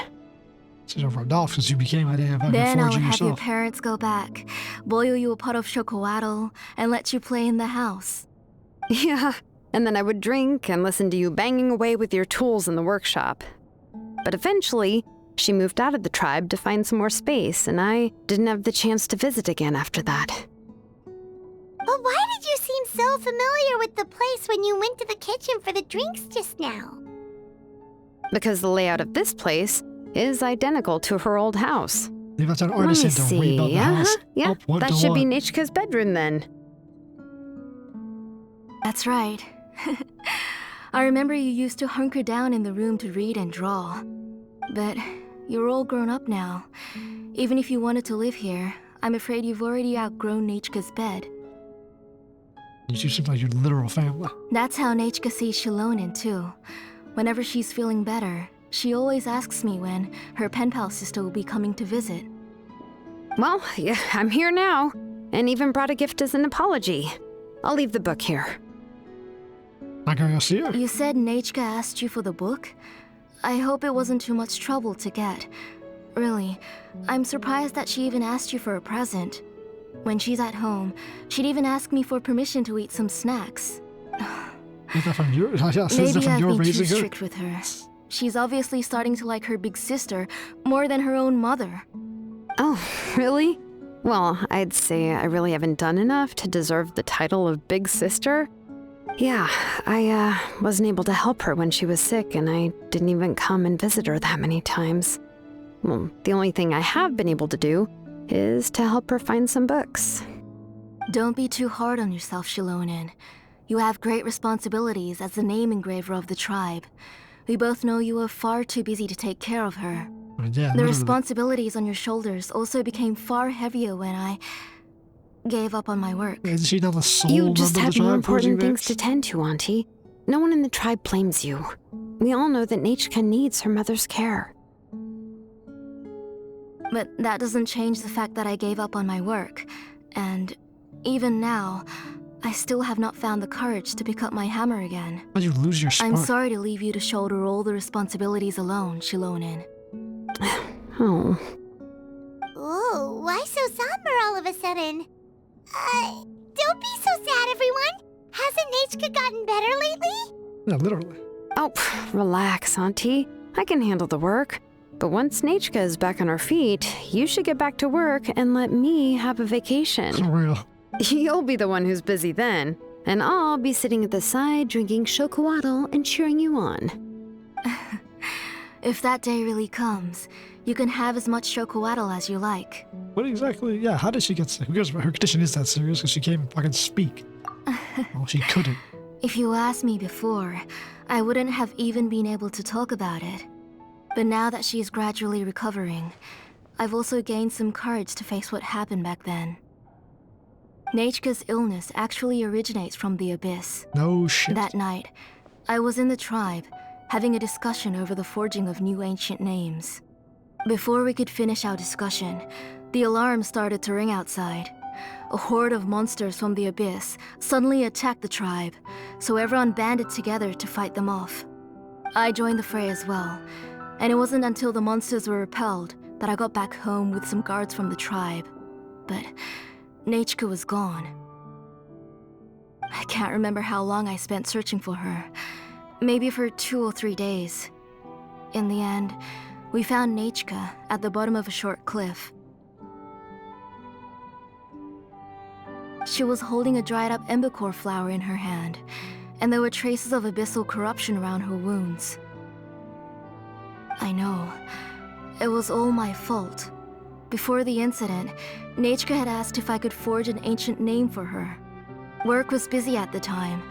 She's rubbed off since you became a damn fucking Then I would forging have your yourself. parents go back, boil you a pot of chocolatl, and let you play in the house. Yeah, and then I would drink and listen to you banging away with your tools in the workshop. But eventually, she moved out of the tribe to find some more space, and I didn't have the chance to visit again after that. But why did you seem so familiar with the place when you went to the kitchen for the drinks just now? Because the layout of this place is identical to her old house. They've got an Let me artist in to see. rebuild the house. Yeah, Up one that to should be one. Nechka's bedroom then. That's right. I remember you used to hunker down in the room to read and draw. But you're all grown up now. Even if you wanted to live here, I'm afraid you've already outgrown Nechka's bed. You two seem like your literal family. That's how Nechka sees Xilonen too. Whenever she's feeling better, she always asks me when her pen pal sister will be coming to visit. Well, yeah, I'm here now, and even brought a gift as an apology. I'll leave the book here. Not gonna go see her. You said Nechka asked you for the book? I hope it wasn't too much trouble to get. Really, I'm surprised that she even asked you for a present. When she's at home, she'd even ask me for permission to eat some snacks. Is that from your, is that Maybe from I've your been too raising her? strict with her. She's obviously starting to like her big sister more than her own mother. Oh, really? Well, I'd say I really haven't done enough to deserve the title of Big Sister. Yeah, I wasn't able to help her when she was sick, and I didn't even come and visit her that many times. Well, the only thing I have been able to do is to help her find some books. Don't be too hard on yourself, Xilonen. You have great responsibilities as the name engraver of the tribe. We both know you are far too busy to take care of her. Yeah, The literally. responsibilities on your shoulders also became far heavier when I gave up on my work. Isn't she now the sole You member just of the have more tribe forging important things names? to tend to, Auntie. No one in the tribe blames you. We all know that Nechka needs her mother's care. But that doesn't change the fact that I gave up on my work. And even now, I still have not found the courage to pick up my hammer again. Why'd you lose your spark? I'm sorry to leave you to shoulder all the responsibilities alone, Xilonen. Oh. Ooh, why so somber all of a sudden? Don't be so sad, everyone. Hasn't Nechka gotten better lately? Yeah, literally. Oh, relax, Auntie. I can handle the work. But once Nechka is back on her feet, you should get back to work and let me have a vacation. For real. You'll be the one who's busy then, and I'll be sitting at the side drinking chocolatl and cheering you on. If that day really comes, you can have as much chocolatl as you like. What exactly? Yeah, how did she get sick? Who cares about her condition is that serious? Because she can't fucking speak. Well, she couldn't. If you asked me before, I wouldn't have even been able to talk about it. But now that she is gradually recovering, I've also gained some courage to face what happened back then. Nechka's illness actually originates from the Abyss. No shit. That night, I was in the tribe, having a discussion over the forging of new ancient names. Before we could finish our discussion, the alarm started to ring outside. A horde of monsters from the Abyss suddenly attacked the tribe, so everyone banded together to fight them off. I joined the fray as well, and it wasn't until the monsters were repelled that I got back home with some guards from the tribe. But Nechka was gone. I can't remember how long I spent searching for her. Maybe for 2 or 3 days. In the end, we found Nechka at the bottom of a short cliff. She was holding a dried-up embercore flower in her hand, and there were traces of abyssal corruption around her wounds. I know. It was all my fault. Before the incident, Nechka had asked if I could forge an ancient name for her. Work was busy at the time,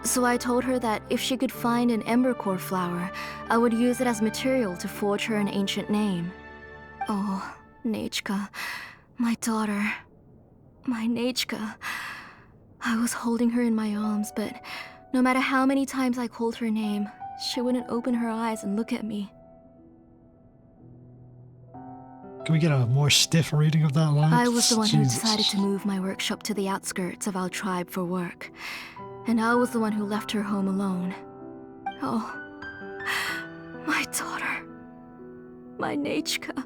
so I told her that if she could find an embercore flower, I would use it as material to forge her an ancient name. Oh, Nechka, my daughter. My Nechka. I was holding her in my arms, but no matter how many times I called her name, she wouldn't open her eyes and look at me. Can we get a more stiff reading of that line? I was the one who Jesus. decided to move my workshop to the outskirts of our tribe for work. And I was the one who left her home alone. Oh, my daughter. My Nechka.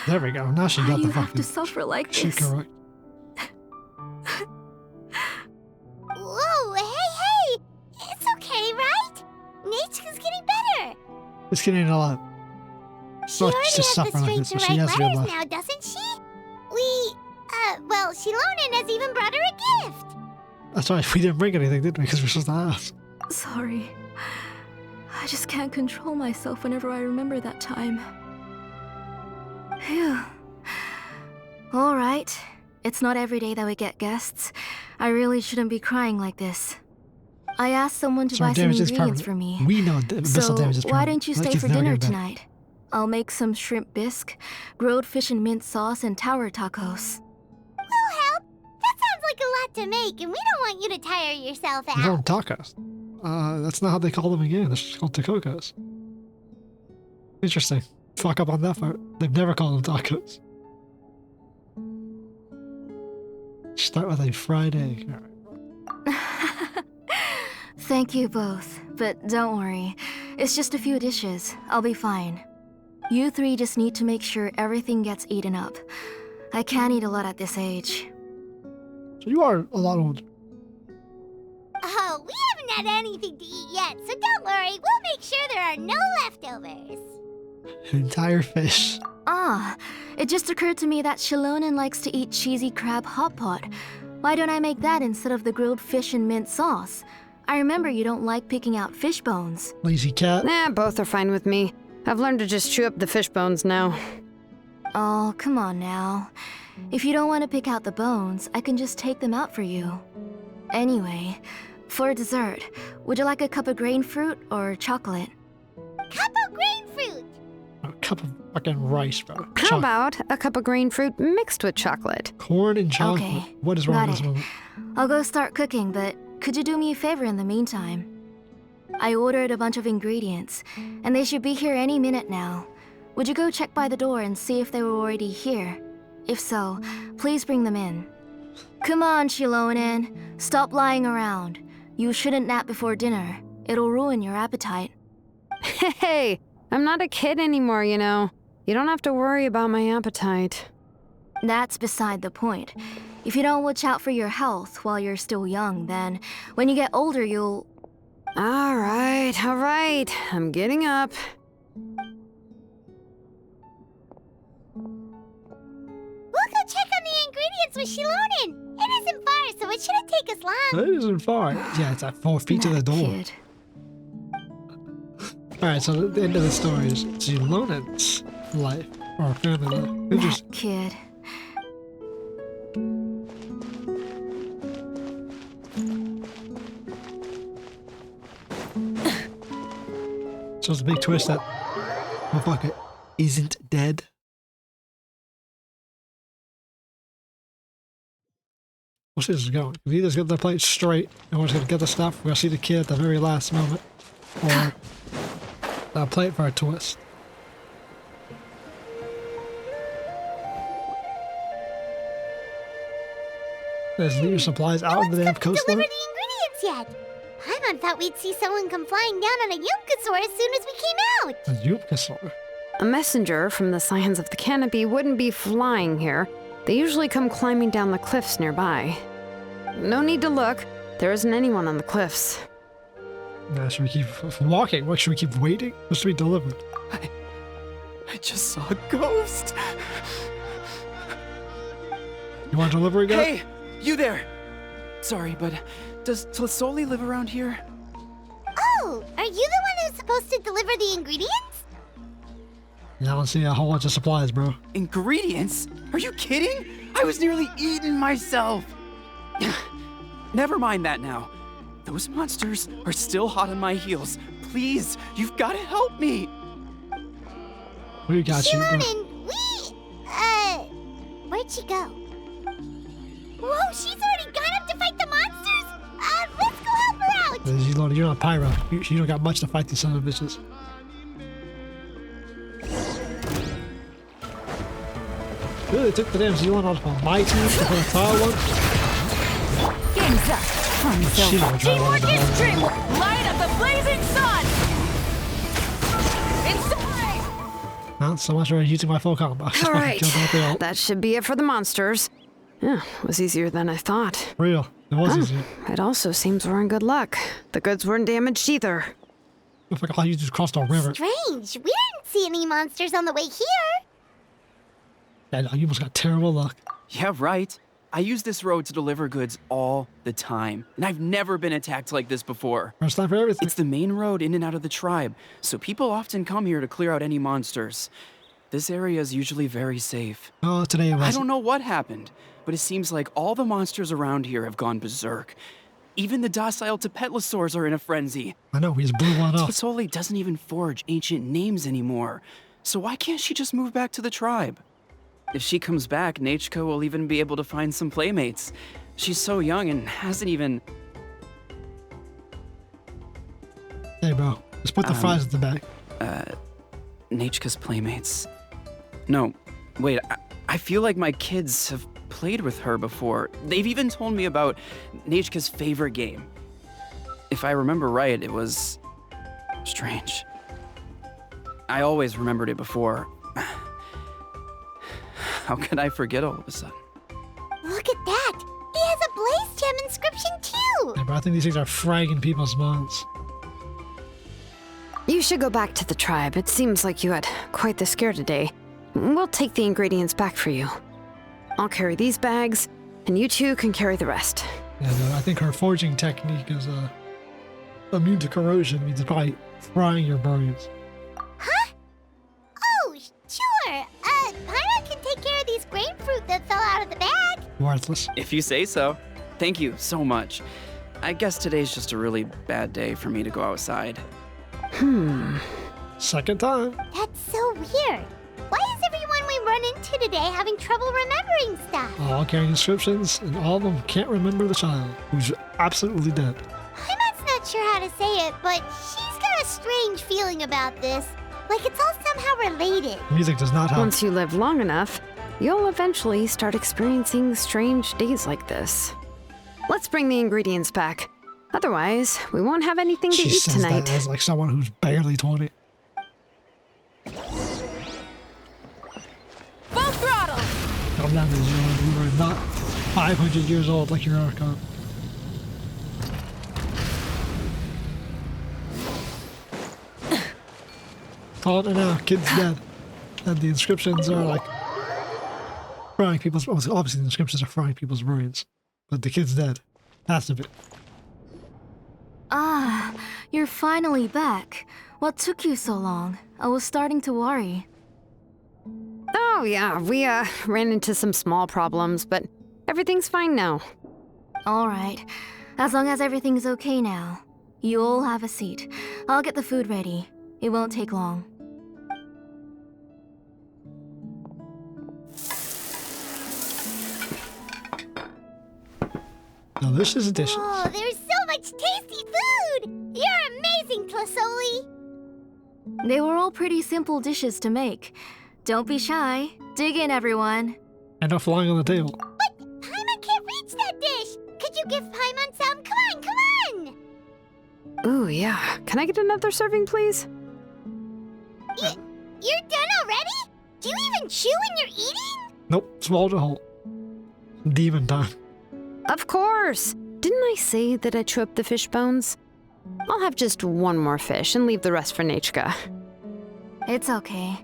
There we go. Now she Why got do the you have fucking to suffer like shit this? correct. Whoa, hey! It's okay, right? Nechka's getting better. It's getting a lot. She Not already just has the suffering like strength this, to but she write has real letters life. now, doesn't she? Well, Xilonen has even brought her a gift. That's right, we didn't bring anything, did we? Because we're supposed to ask. Sorry. I just can't control myself whenever I remember that time. Phew. Alright. It's not every day that we get guests. I really shouldn't be crying like this. I asked someone to So buy our some damage is ingredients permanent. for me. We know that abyssal So damage is permanent. why don't you That stay kid's for never dinner getting better. tonight? I'll make some shrimp bisque, grilled fish and mint sauce, and tower tacos. We'll help. That sounds like a lot to make, and we don't want you to tire yourself They're out. called tacos. That's not how they call them again. They're just called tacocos. Interesting. Fuck up on that part. They've never called them tacos. Start with a fried egg. All right. Thank you both, but don't worry. It's just a few dishes. I'll be fine. You three just need to make sure everything gets eaten up. I can't eat a lot at this age. So you are a lot older. Oh, we haven't had anything to eat yet, so don't worry. We'll make sure there are no leftovers. An entire fish. Ah, it just occurred to me that Xilonen likes to eat cheesy crab hot pot. Why don't I make that instead of the grilled fish and mint sauce? I remember you don't like picking out fish bones. Lazy cat. Nah, both are fine with me. I've learned to just chew up the fish bones now. Oh, come on now. If you don't want to pick out the bones, I can just take them out for you. Anyway, for dessert, would you like a cup of grain fruit or chocolate? Cup of grain fruit. A cup of fucking rice, bro. How about a cup of green fruit mixed with chocolate? Corn and chocolate. Okay, What is wrong got with this it. moment? I'll go start cooking, but could you do me a favor in the meantime? I ordered a bunch of ingredients, and they should be here any minute now. Would you go check by the door and see if they were already here? If so, please bring them in. Come on, Xilonen. Stop lying around. You shouldn't nap before dinner. It'll ruin your appetite. Hey, I'm not a kid anymore, you know. You don't have to worry about my appetite. That's beside the point. If you don't watch out for your health while you're still young, then when you get older, you'll... All right. I'm getting up. We'll go check on the ingredients with Xilonen. It isn't far, so it shouldn't take us long. That isn't far. Yeah, it's at 4 feet to the That door. kid. Alright, so the end of the story is Xilonen's life, or family life. Interesting. That kid. So it's a big twist that motherfucker isn't dead. We'll see this is going. If either get the plate straight and we're just gonna get the stuff, we're gonna see the kid at the very last moment. Or I'll play it for a twist. There's leave your supplies out in the damn coastline. Deliver the ingredients yet. Paimon thought we'd see someone come flying down on a Yumkasaur as soon as we came out. A Yumkasaur? A messenger from the Scions of the Canopy wouldn't be flying here. They usually come climbing down the cliffs nearby. No need to look. There isn't anyone on the cliffs. Should we keep walking? What, should we keep waiting? What should be delivered? I just saw a ghost. You want delivery guy? Hey, you there. Sorry, but does Tlasoli live around here? Oh, are you the one who's supposed to deliver the ingredients? Yeah, I don't see a whole bunch of supplies, bro. Ingredients? Are you kidding? I was nearly eating myself. Never mind that now. Those monsters are still hot on my heels. Please, you've got to help me. We got you, bro. Xilonen, where'd she go? Whoa, she's already gone up to fight the monsters? Let's go help her out! Xilonen, you're not Pyro. You don't got much to fight these son of bitches. Really took the damn Xilonen out of my team for the tile one? Game's up. Fun She don't try Teamwork to is dreamwork. Light up the blazing sun. Inside. Not so much for using my full combo. Just All fucking right, killed them with the ult. that should be it for the monsters. Yeah, it was easier than I thought. Real. It was easy. It also seems we're in good luck. The goods weren't damaged either. Looks like all you just crossed a river. Strange, we didn't see any monsters on the way here. Yeah, no, you almost got terrible luck. Yeah, right. I use this road to deliver goods all the time, and I've never been attacked like this before. First time for everything. It's the main road in and out of the tribe, so people often come here to clear out any monsters. This area is usually very safe. Oh, today it was. I don't know what happened, but it seems like all the monsters around here have gone berserk. Even the docile Tepetli are in a frenzy. I know, we just blew one up. Tlasoli doesn't even forge ancient names anymore, so why can't she just move back to the tribe? If she comes back, Nechka will even be able to find some playmates. She's so young and hasn't even... Hey, bro. Just put the fries in the bag. Nechka's playmates. No, wait, I feel like my kids have played with her before. They've even told me about Nechka's favorite game. If I remember right, it was... strange. I always remembered it before. How could I forget all of a sudden? Look at that! He has a Blaze Gem inscription too! Yeah, bro, I think these things are fragging people's minds. You should go back to the tribe. It seems like you had quite the scare today. We'll take the ingredients back for you. I'll carry these bags, and you two can carry the rest. Yeah, no, I think her forging technique is immune to corrosion. Means it's probably frying your brains. Huh? Oh, sure. Pyra can take care of these grapefruit that fell out of the bag. Worthless. If you say so. Thank you so much. I guess today's just a really bad day for me to go outside. Second time. That's so weird. Why is everyone we run into today having trouble remembering stuff? All carrying inscriptions, and all of them can't remember the child, who's absolutely dead. Paimon's not sure how to say it, but she's got a strange feeling about this. Like it's all somehow related. Music does not help. Once you live long enough, you'll eventually start experiencing strange days like this. Let's bring the ingredients back. Otherwise, we won't have anything to She eat says tonight. that as like someone who's barely 20. Full throttle. Calm down, you were not 500 years old like your Archon. Call it now, kid's dead. And the inscriptions are like frying people's... Obviously the inscriptions are frying people's brains. But the kid's dead. Has to be. Ah, you're finally back. What took you so long? I was starting to worry. Oh yeah, we ran into some small problems, but everything's fine now. All right. As long as everything's okay now. You all have a seat. I'll get the food ready. It won't take long. Delicious dishes. Oh, there's so much tasty food! You're amazing, Tlasoli! They were all pretty simple dishes to make. Don't be shy. Dig in, everyone. And they're flying on the table. But Paimon can't reach that dish! Could you give Paimon some? Come on! Ooh, yeah. Can I get another serving, please? You're done already? Do you even chew when you're eating? Nope, swallowed it whole. Demon time. Of course! Didn't I say that I chew up the fish bones? I'll have just one more fish and leave the rest for Nechka. It's okay.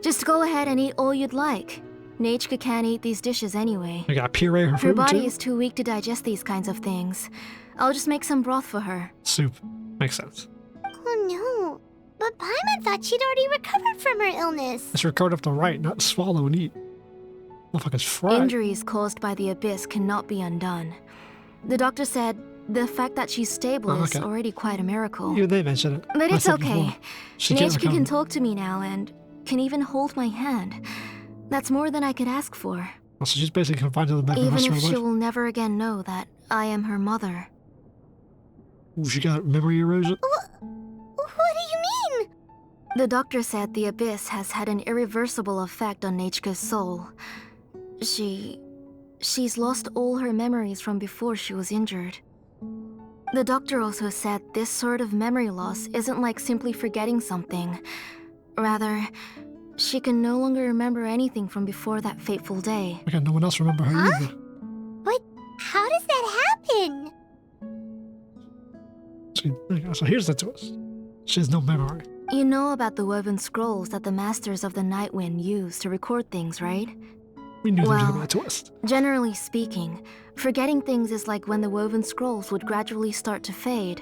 Just go ahead and eat all you'd like. Nechka can't eat these dishes anyway. We got puree her Her food body too. is too weak to digest these kinds of things. I'll just make some broth for her. Soup. Makes sense. Oh no. But Paimon thought she'd already recovered from her illness. It's recovered up to right, not swallow and eat. Motherfucker's fried. Injuries caused by the abyss cannot be undone. The doctor said the fact that she's stable Oh, is okay. already quite a miracle. Even they mentioned it. But I it's said okay. before. She can't Nechka recover. can talk to me now and can even hold my hand. That's more than I could ask for. So she's basically confined to the bed for the Even rest of if her she life. will never again know that I am her mother. Ooh, she got memory erosion. What do you mean? The doctor said the abyss has had an irreversible effect on Nechka's soul. She's lost all her memories from before she was injured. The doctor also said this sort of memory loss isn't like simply forgetting something. Rather, she can no longer remember anything from before that fateful day. Okay, no one else remember her either. But how does that happen? So here's the twist. She has no memory. You know about the woven scrolls that the Masters of the Night Wind use to record things, right? We knew there was Well, gonna be a twist. Generally speaking, forgetting things is like when the woven scrolls would gradually start to fade.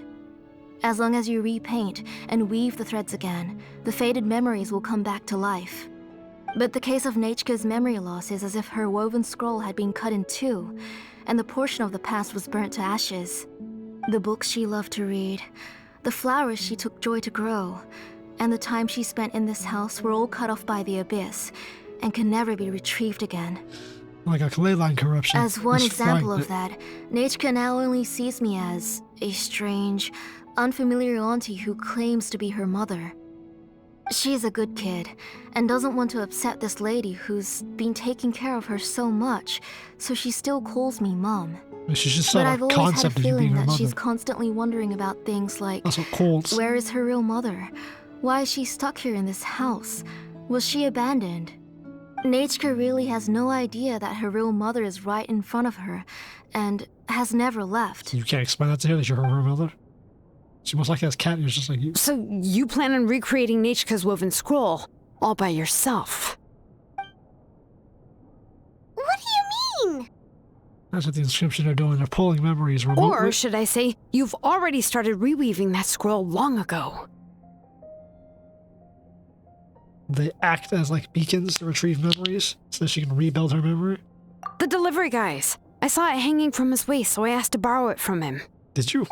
As long as you repaint and weave the threads again, the faded memories will come back to life. But the case of Nechka's memory loss is as if her woven scroll had been cut in two, and the portion of the past was burnt to ashes. The books she loved to read, the flowers she took joy to grow, and the time she spent in this house were all cut off by the abyss, and can never be retrieved again. Like a clay line corruption. As one Just example frying of that, Nechka now only sees me as a strange, unfamiliar auntie who claims to be her mother. She's a good kid, and doesn't want to upset this lady who's been taking care of her so much, so she still calls me Mom. it. She's just But saw I've the always had a concept of you being feeling her that mother. she's constantly wondering about things like, That's what colds. where is her real mother? Why is she stuck here in this house? Was she abandoned? Nechka really has no idea that her real mother is right in front of her, and has never left. You can't explain that to her that you're her mother. She most likely has cat ears just like you. So you plan on recreating Nechka's woven scroll all by yourself? What do you mean? That's what the inscription are doing. They're pulling memories remotely. Or should I say, you've already started reweaving that scroll long ago. They act as like beacons to retrieve memories so that she can rebuild her memory. The delivery guys. I saw it hanging from his waist, so I asked to borrow it from him. Did you?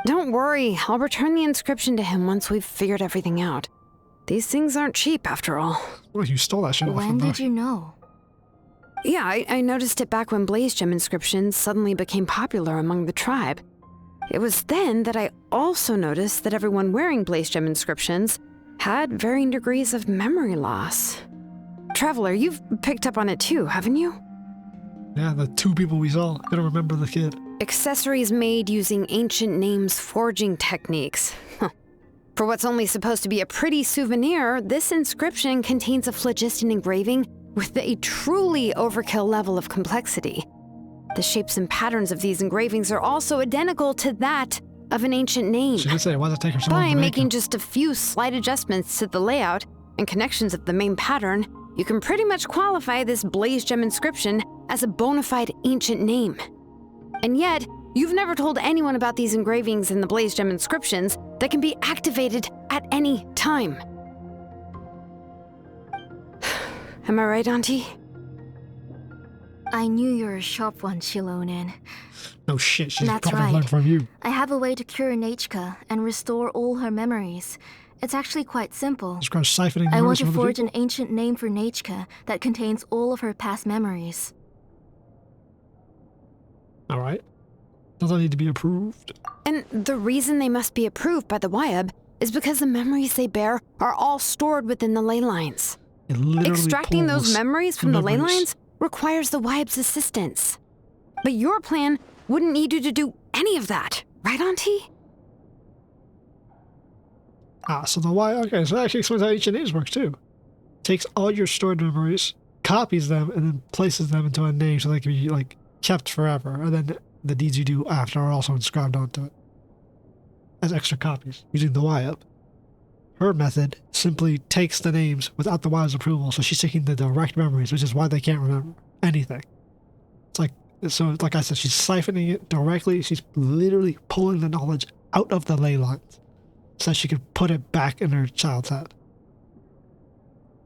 Don't worry, I'll return the inscription to him once we've figured everything out. These things aren't cheap, after all. Well, you stole that shit off When from her. did you know? Yeah, I noticed it back when Blaze Gem inscriptions suddenly became popular among the tribe. It was then that I also noticed that everyone wearing Blaze Gem inscriptions had varying degrees of memory loss. Traveler, you've picked up on it too, haven't you? Yeah, the two people we saw. Couldn't remember the kid. Accessories made using ancient names forging techniques. Huh. For what's only supposed to be a pretty souvenir, this inscription contains a phlogiston engraving with a truly overkill level of complexity. The shapes and patterns of these engravings are also identical to that of an ancient name. She did say, why does it take her so long By to make making them? just a few slight adjustments to the layout and connections of the main pattern, you can pretty much qualify this Blaze Gem inscription as a bona fide ancient name. And yet, you've never told anyone about these engravings in the Blaze Gem inscriptions that can be activated at any time. Am I right, Auntie? I knew you're a sharp one, Xilonen. No shit, she's That's probably right. learned from you. I have a way to cure Nechka and restore all her memories. It's actually quite simple. Just kind of siphoning I want memories to from other forge people. an ancient name for Nechka that contains all of her past memories. Alright. Doesn't need to be approved. And the reason they must be approved by the Wyab is because the memories they bear are all stored within the ley lines. It literally Extracting those pulls memories from the ley memories. lines requires the Wyab's assistance. But your plan wouldn't need you to do any of that, right, Auntie? So the why? Okay, so that actually explains how ancient names works too. Takes all your stored memories, copies them, and then places them into a name so they can be like kept forever. And then the deeds you do after are also inscribed onto it as extra copies using the YUP. Her method simply takes the names without the YUP's approval, so she's taking the direct memories, which is why they can't remember anything. Like I said, she's siphoning it directly. She's literally pulling the knowledge out of the ley lines so she could put it back in her child's head.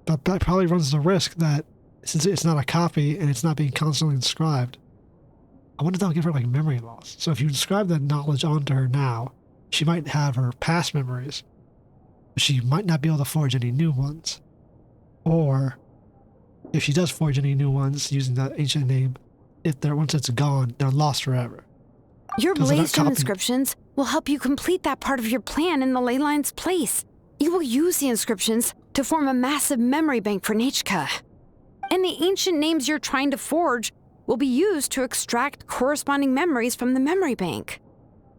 But that probably runs the risk that since it's not a copy and it's not being constantly inscribed, I wonder if that'll give her like memory loss. So if you inscribe that knowledge onto her now, she might have her past memories, but she might not be able to forge any new ones. Or if she does forge any new ones using that ancient name, once it's gone, they're lost forever. Your 'Cause they're not blaze gem copied. inscriptions will help you complete that part of your plan in the ley line's place. You will use the inscriptions to form a massive memory bank for Nechka. And the ancient names you're trying to forge will be used to extract corresponding memories from the memory bank.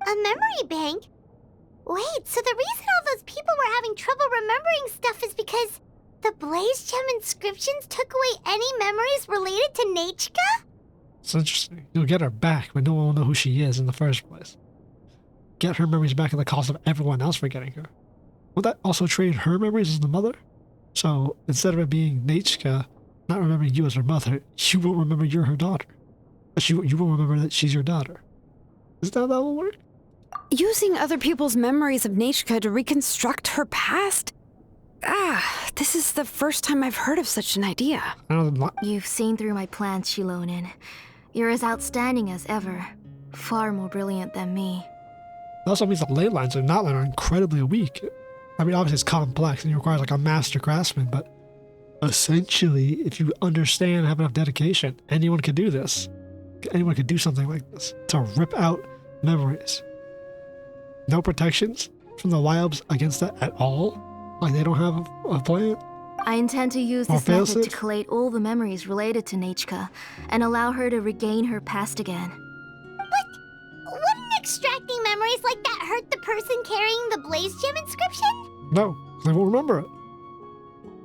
A memory bank? Wait, so the reason all those people were having trouble remembering stuff is because the Blaze Gem inscriptions took away any memories related to Nechka? It's interesting. You'll get her back, but no one will know who she is in the first place. Get her memories back at the cost of everyone else forgetting her. Will that also trade her memories as the mother? So instead of it being Nechka not remembering you as her mother, you won't remember you're her daughter. But you won't remember that she's your daughter. Is that how that will work? Using other people's memories of Nechka to reconstruct her past? This is the first time I've heard of such an idea. I don't know. You've seen through my plans, Xilonen. You're as outstanding as ever. Far more brilliant than me. That also means the ley lines are incredibly weak. I mean, obviously it's complex and it requires like a master craftsman, but essentially, if you understand and have enough dedication, anyone could do this. Anyone could do something like this to rip out memories. No protections from the Wyobs against that at all? Like they don't have a plan? I intend to use Or this method to fail-safe? collate all the memories related to Nechka and allow her to regain her past again. Wouldn't extracting memories like that hurt the person carrying the Blaze Gem inscription? No, they won't remember it.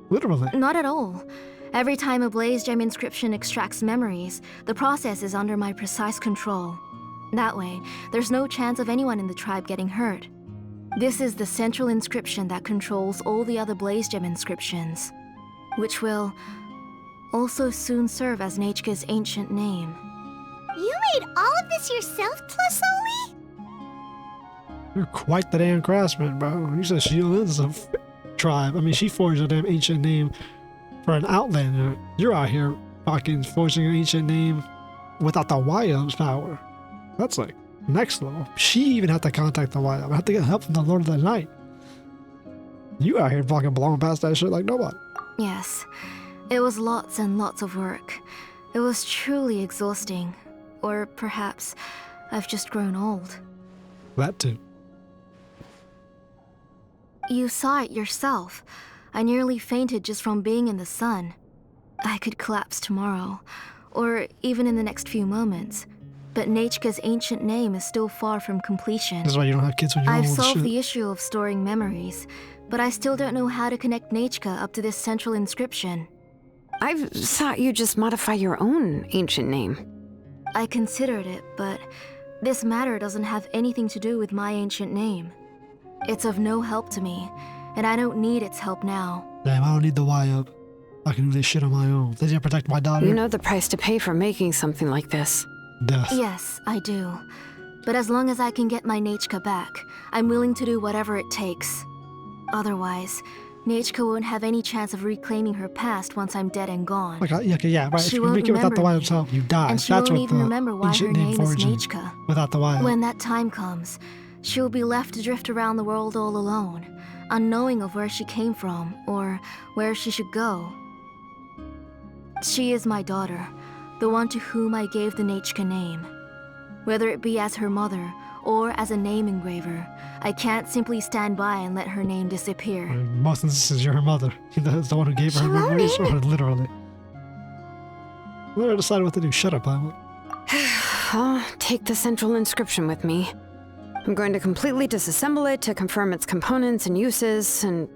Literally. Not at all. Every time a Blaze Gem inscription extracts memories, the process is under my precise control. That way, there's no chance of anyone in the tribe getting hurt. This is the central inscription that controls all the other Blaze Gem inscriptions, which will also soon serve as Nechka's ancient name. You made all of this yourself, Tlasoli? You're quite the damn craftsman, bro. You said Xilonen's a tribe. I mean, she forged a damn ancient name for an outlander. You're out here fucking forging an ancient name without the Wyob's power. That's like next level. She even had to contact the Wyob. I had to get help from the Lord of the Night. You out here fucking blowing past that shit like nobody. Yes, it was lots and lots of work. It was truly exhausting. Or perhaps I've just grown old. That too. You saw it yourself. I nearly fainted just from being in the sun. I could collapse tomorrow, or even in the next few moments. But Nechka's ancient name is still far from completion. That's why you don't have kids when you're I've old solved shit. the issue of storing memories, but I still don't know how to connect Nechka up to this central inscription. I've thought you just modify your own ancient name. I considered it, but this matter doesn't have anything to do with my ancient name. It's of no help to me, and I don't need its help now. Damn, I don't need the Wyob. I can do this shit on my own. They didn't protect my daughter. You know the price to pay for making something like this. Death. Yes, I do. But as long as I can get my Nechka back, I'm willing to do whatever it takes. Otherwise, Nechka won't have any chance of reclaiming her past once I'm dead and gone. Okay, yeah, right. If She you won't make it without the remember wild me, itself, you die. and she That's won't what even the remember why ancient her name name is foraging Nechka. without the wild. When that time comes, she will be left to drift around the world all alone, unknowing of where she came from or where she should go. She is my daughter, the one to whom I gave the Nechka name. Whether it be as her mother or as a name engraver, I can't simply stand by and let her name disappear. In most instances, you're her mother. That's the one who gave her memories, or literally. Laura decided what to do. Shut up, Pamela. I'll take the central inscription with me. I'm going to completely disassemble it to confirm its components and uses, and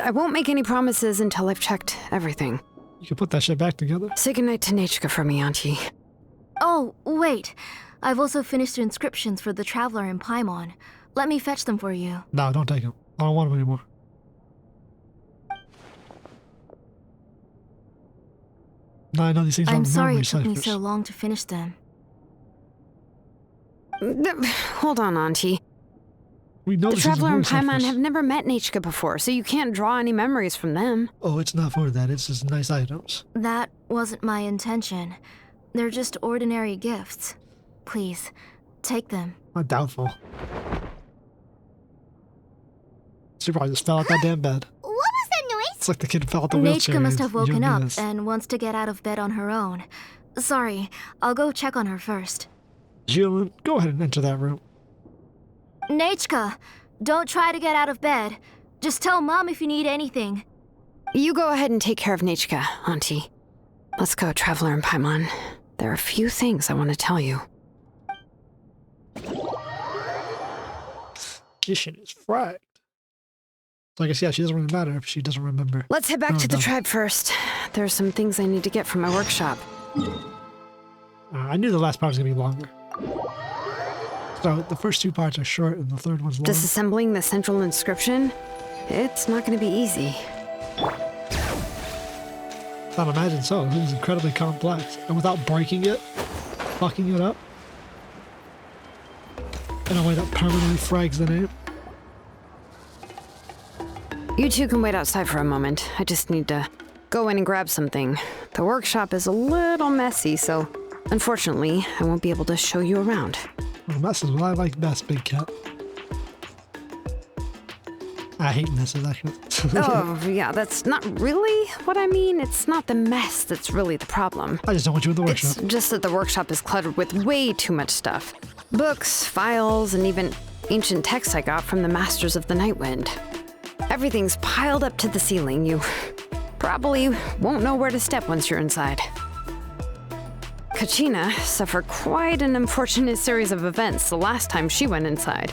I won't make any promises until I've checked everything. You can put that shit back together. Say goodnight to Nechka for me, Auntie. Oh, wait. I've also finished the inscriptions for the Traveler in Paimon. Let me fetch them for you. No, don't take them. I don't want them anymore. No, I know these things I'm aren't sorry memory it took me ciphers. so long to finish them. Hold on, Auntie. We know The these things are Traveler and memory Paimon ciphers. have never met Nechka before, so you can't draw any memories from them. Oh, it's not for that. It's just nice items. That wasn't my intention. They're just ordinary gifts. Please, take them. Not doubtful. She probably just fell out that damn bed. What was that noise? It's like the kid fell out the wheelchair. Nechka must have You woken do up this. and wants to get out of bed on her own. Sorry, I'll go check on her first. Xilonen, go ahead and enter that room. Nechka, don't try to get out of bed. Just tell Mom if you need anything. You go ahead and take care of Nechka, Auntie. Let's go, Traveler and Paimon. There are a few things I want to tell you. This shit is fragged. So I guess, yeah, she doesn't really matter if she doesn't remember. Let's head back Oh, to the no. tribe first. There are some things I need to get from my workshop. I knew the last part was going to be longer. So the first two parts are short and the third one's long. Disassembling the central inscription? It's not going to be easy. I'd imagine so. This is incredibly complex. And without breaking it, fucking it up, in a way that permanently frags the name. You two can wait outside for a moment. I just need to go in and grab something. The workshop is a little messy, so unfortunately, I won't be able to show you around. Well, messes what I like best, big cat. I hate messes, actually. Oh, yeah, that's not really what I mean. It's not the mess that's really the problem. I just don't want you in the It's workshop. just that the workshop is cluttered with way too much stuff. Books, files, and even ancient texts I got from the Masters of the Nightwind. Everything's piled up to the ceiling. You probably won't know where to step once you're inside. Kachina suffered quite an unfortunate series of events the last time she went inside.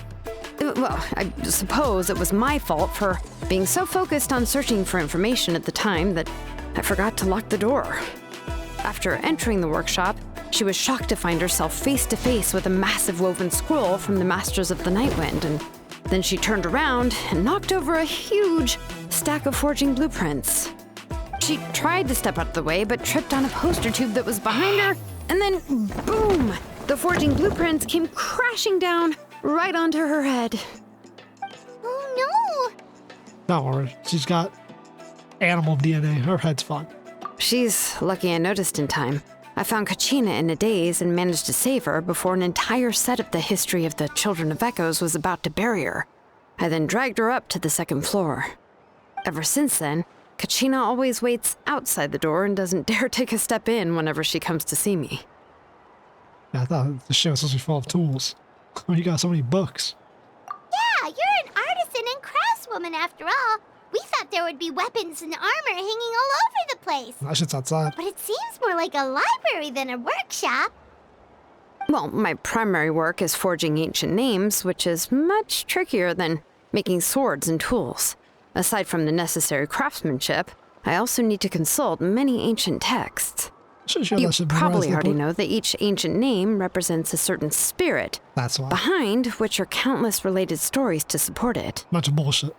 Well, I suppose it was my fault for being so focused on searching for information at the time that I forgot to lock the door. After entering the workshop, she was shocked to find herself face to face with a massive woven scroll from the Masters of the Nightwind, and then she turned around and knocked over a huge stack of forging blueprints. She tried to step out of the way, but tripped on a poster tube that was behind her, and then boom! The forging blueprints came crashing down right onto her head. Oh Don't worry. She's got animal DNA. Her head's fine. She's lucky I noticed in time. I found Kachina in a daze and managed to save her before an entire set of the history of the Children of Echoes was about to bury her. I then dragged her up to the second floor. Ever since then, Kachina always waits outside the door and doesn't dare take a step in whenever she comes to see me. Yeah, I thought the shit was supposed to be full of tools. Oh, you got so many books. yeah, you're an artisan and craftswoman after all. We thought there would be weapons and armor hanging all over the place. That shit's outside. But it seems more like a library than a workshop. Well, my primary work is forging ancient names, which is much trickier than making swords and tools. Aside from the necessary craftsmanship, I also need to consult many ancient texts. Sure, You that should probably memorize the already book. know that each ancient name represents a certain spirit, That's why. behind which are countless related stories to support it. Bunch of bullshit.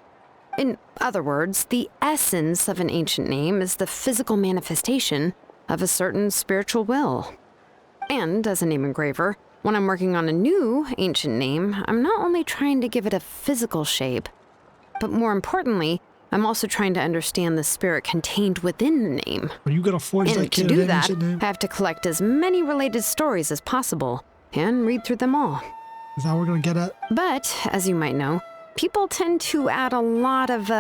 In other words, the essence of an ancient name is the physical manifestation of a certain spiritual will. And as a name engraver, when I'm working on a new ancient name, I'm not only trying to give it a physical shape, but more importantly, I'm also trying to understand the spirit contained within the name. Are you gonna forge that And to kid do an that, ancient name? I have to collect as many related stories as possible and read through them all. Is that what we're gonna get at? But, as you might know, people tend to add a lot of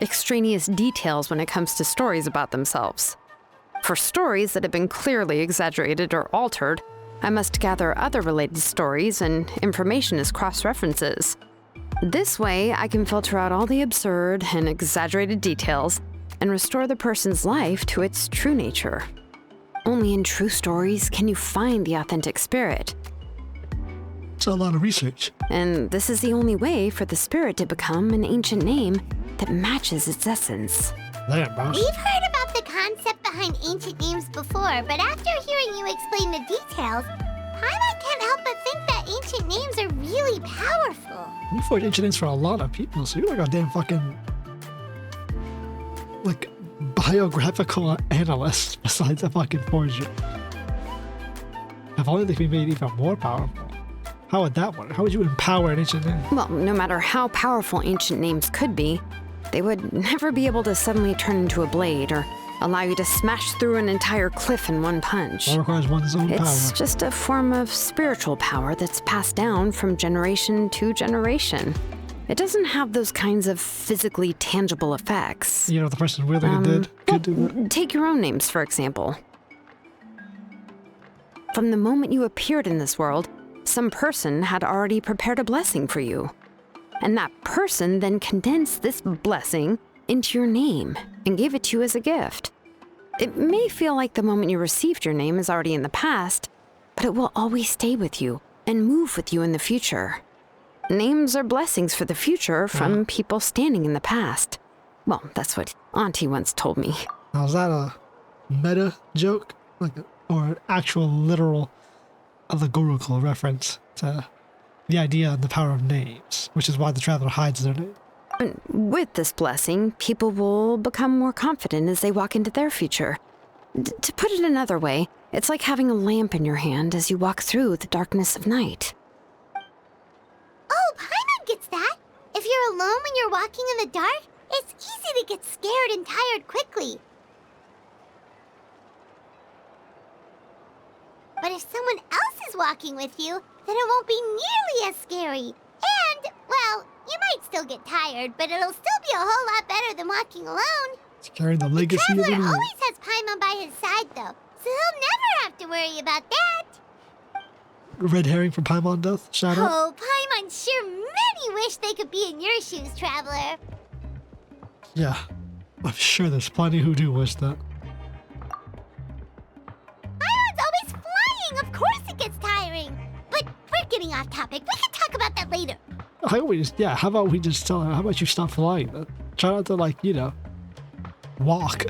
extraneous details when it comes to stories about themselves. For stories that have been clearly exaggerated or altered, I must gather other related stories and information as cross-references. This way, I can filter out all the absurd and exaggerated details and restore the person's life to its true nature. Only in true stories can you find the authentic spirit. It's a lot of research. And this is the only way for the spirit to become an ancient name that matches its essence. Damn, bro. We've heard about the concept behind ancient names before, but after hearing you explain the details, Paimon can't help but think that ancient names are really powerful. You forge ancient names for a lot of people, so you're like a damn fucking like biographical analyst besides a fucking forger. If only they could be made even more powerful. How would that work? How would you empower an ancient name? Well, no matter how powerful ancient names could be, they would never be able to suddenly turn into a blade or allow you to smash through an entire cliff in one punch. All requires one's own It's power. just a form of spiritual power that's passed down from generation to generation. It doesn't have those kinds of physically tangible effects. You know, the person wielding it could do that. Take your own names, for example. From the moment you appeared in this world, some person had already prepared a blessing for you. And that person then condensed this blessing into your name and gave it to you as a gift. It may feel like the moment you received your name is already in the past, but it will always stay with you and move with you in the future. Names are blessings for the future from people standing in the past. Well, that's what Auntie once told me. Now, is that a meta joke? Or an actual literal allegorical reference to the idea and the power of names, which is why the traveler hides their name? And with this blessing, people will become more confident as they walk into their future. To put it another way, it's like having a lamp in your hand as you walk through the darkness of night. Oh, Paimon gets that. If you're alone when you're walking in the dark, it's easy to get scared and tired quickly. But if someone else is walking with you, then it won't be nearly as scary. And, well, you might still get tired, but it'll still be a whole lot better than walking alone. It's carrying the legacy of the Traveler name. always has Paimon by his side, though, so he'll never have to worry about that. Red herring from Paimon Death. Shout out. Oh, Paimon sure many wish they could be in your shoes, Traveler. Yeah, I'm sure there's plenty who do wish that. Paimon's always flying. Of course it gets tiring. But we're getting off topic. We can talk about that later. How about we just, how about we just tell her, how about you stop flying then? Try not to, walk.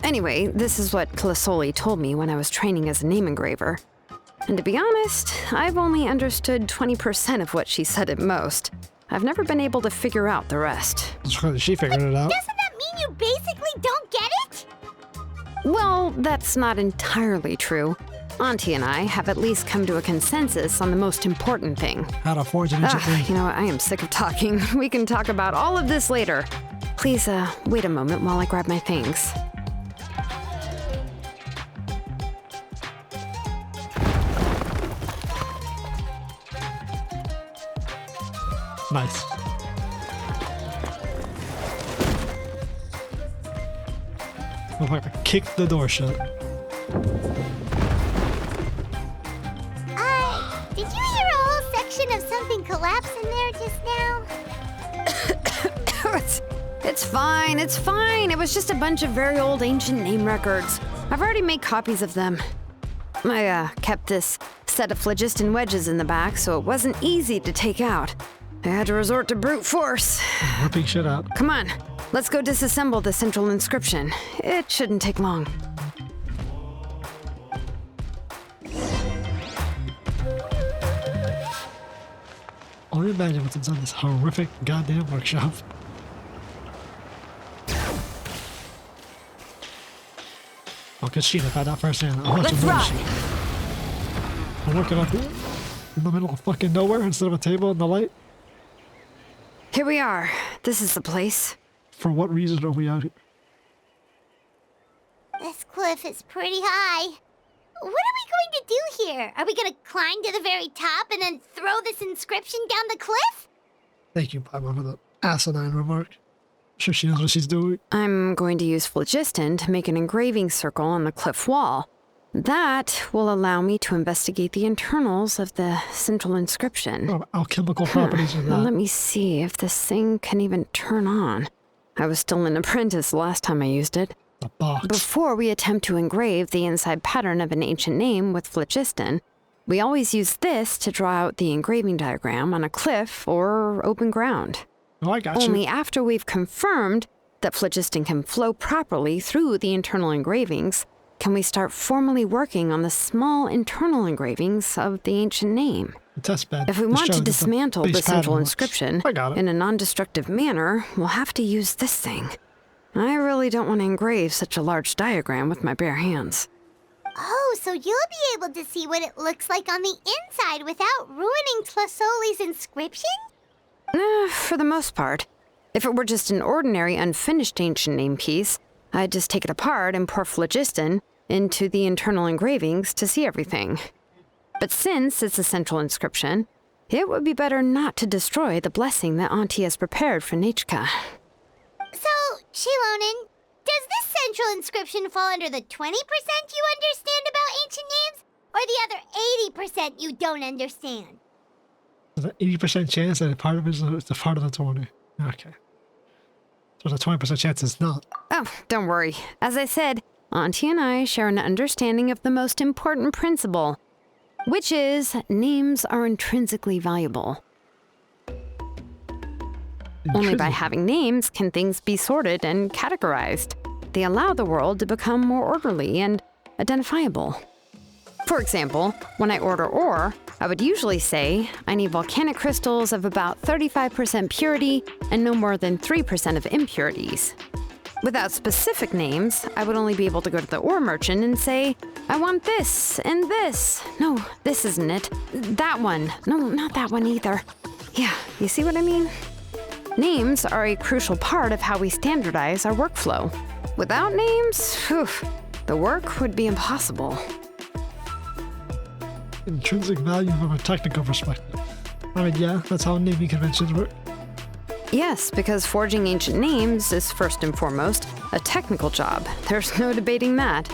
Anyway, this is what Clasoli told me when I was training as a name engraver. And to be honest, I've only understood 20% of what she said at most. I've never been able to figure out the rest. She figured it out. Doesn't that mean you basically don't get it? Well, that's not entirely true. Auntie and I have at least come to a consensus on the most important thing. How to forge an ancient name. You know what? I am sick of talking. We can talk about all of this later. Please, wait a moment while I grab my things. Nice. Look like I kicked the door shut. Did you hear a whole section of something collapse in there just now? It's fine, it's fine. It was just a bunch of very old ancient name records. I've already made copies of them. I kept this set of phlogiston wedges in the back, so it wasn't easy to take out. I had to resort to brute force. Ripping shit out. Come on, let's go disassemble the central inscription. It shouldn't take long. Only imagine what's inside this horrific goddamn workshop. I'll get Sheena find out firsthand. Let's rock! I'm working up here in the middle of fucking nowhere instead of a table and the light. Here we are. This is the place. For what reason are we out here? This cliff is pretty high. What are we going to do here? Are we going to climb to the very top and then throw this inscription down the cliff? Thank you, Paimon, for the asinine remark. I'm sure she knows what she's doing. I'm going to use phlogiston to make an engraving circle on the cliff wall. That will allow me to investigate the internals of the central inscription. What alchemical properties are Well, that? let me see if this thing can even turn on. I was still an apprentice the last time I used it. The box. Before we attempt to engrave the inside pattern of an ancient name with phlogiston, we always use this to draw out the engraving diagram on a cliff or open ground. Oh, I got Only you. after we've confirmed that phlogiston can flow properly through the internal engravings can we start formally working on the small internal engravings of the ancient name. The test bed. If we to want show to that the dismantle base the central pattern works. inscription I got it. in a non-destructive manner, we'll have to use this thing. I really don't want to engrave such a large diagram with my bare hands. Oh, so you'll be able to see what it looks like on the inside without ruining Tlasoli's inscription? For the most part. If it were just an ordinary unfinished ancient name piece, I'd just take it apart and pour phlogiston into the internal engravings to see everything. But since it's a central inscription, it would be better not to destroy the blessing that Auntie has prepared for Nechka. So, Xilonen, does this central inscription fall under the 20% you understand about ancient names, or the other 80% you don't understand? There's an 80% chance that a part of it is a part of the 20. Okay. So the 20% chance is not. Oh, don't worry. As I said, Auntie and I share an understanding of the most important principle, which is names are intrinsically valuable. Only by having names can things be sorted and categorized. They allow the world to become more orderly and identifiable. For example, when I order ore, I would usually say I need volcanic crystals of about 35% purity and no more than 3% of impurities. Without specific names, I would only be able to go to the ore merchant and say, I want this and this. No, this isn't it. That one. No, not that one either. Yeah, you see what I mean? Names are a crucial part of how we standardize our workflow. Without names, whew, the work would be impossible. Intrinsic value from a technical perspective. I mean, yeah, that's how naming conventions work. Yes, because forging ancient names is first and foremost a technical job. There's no debating that.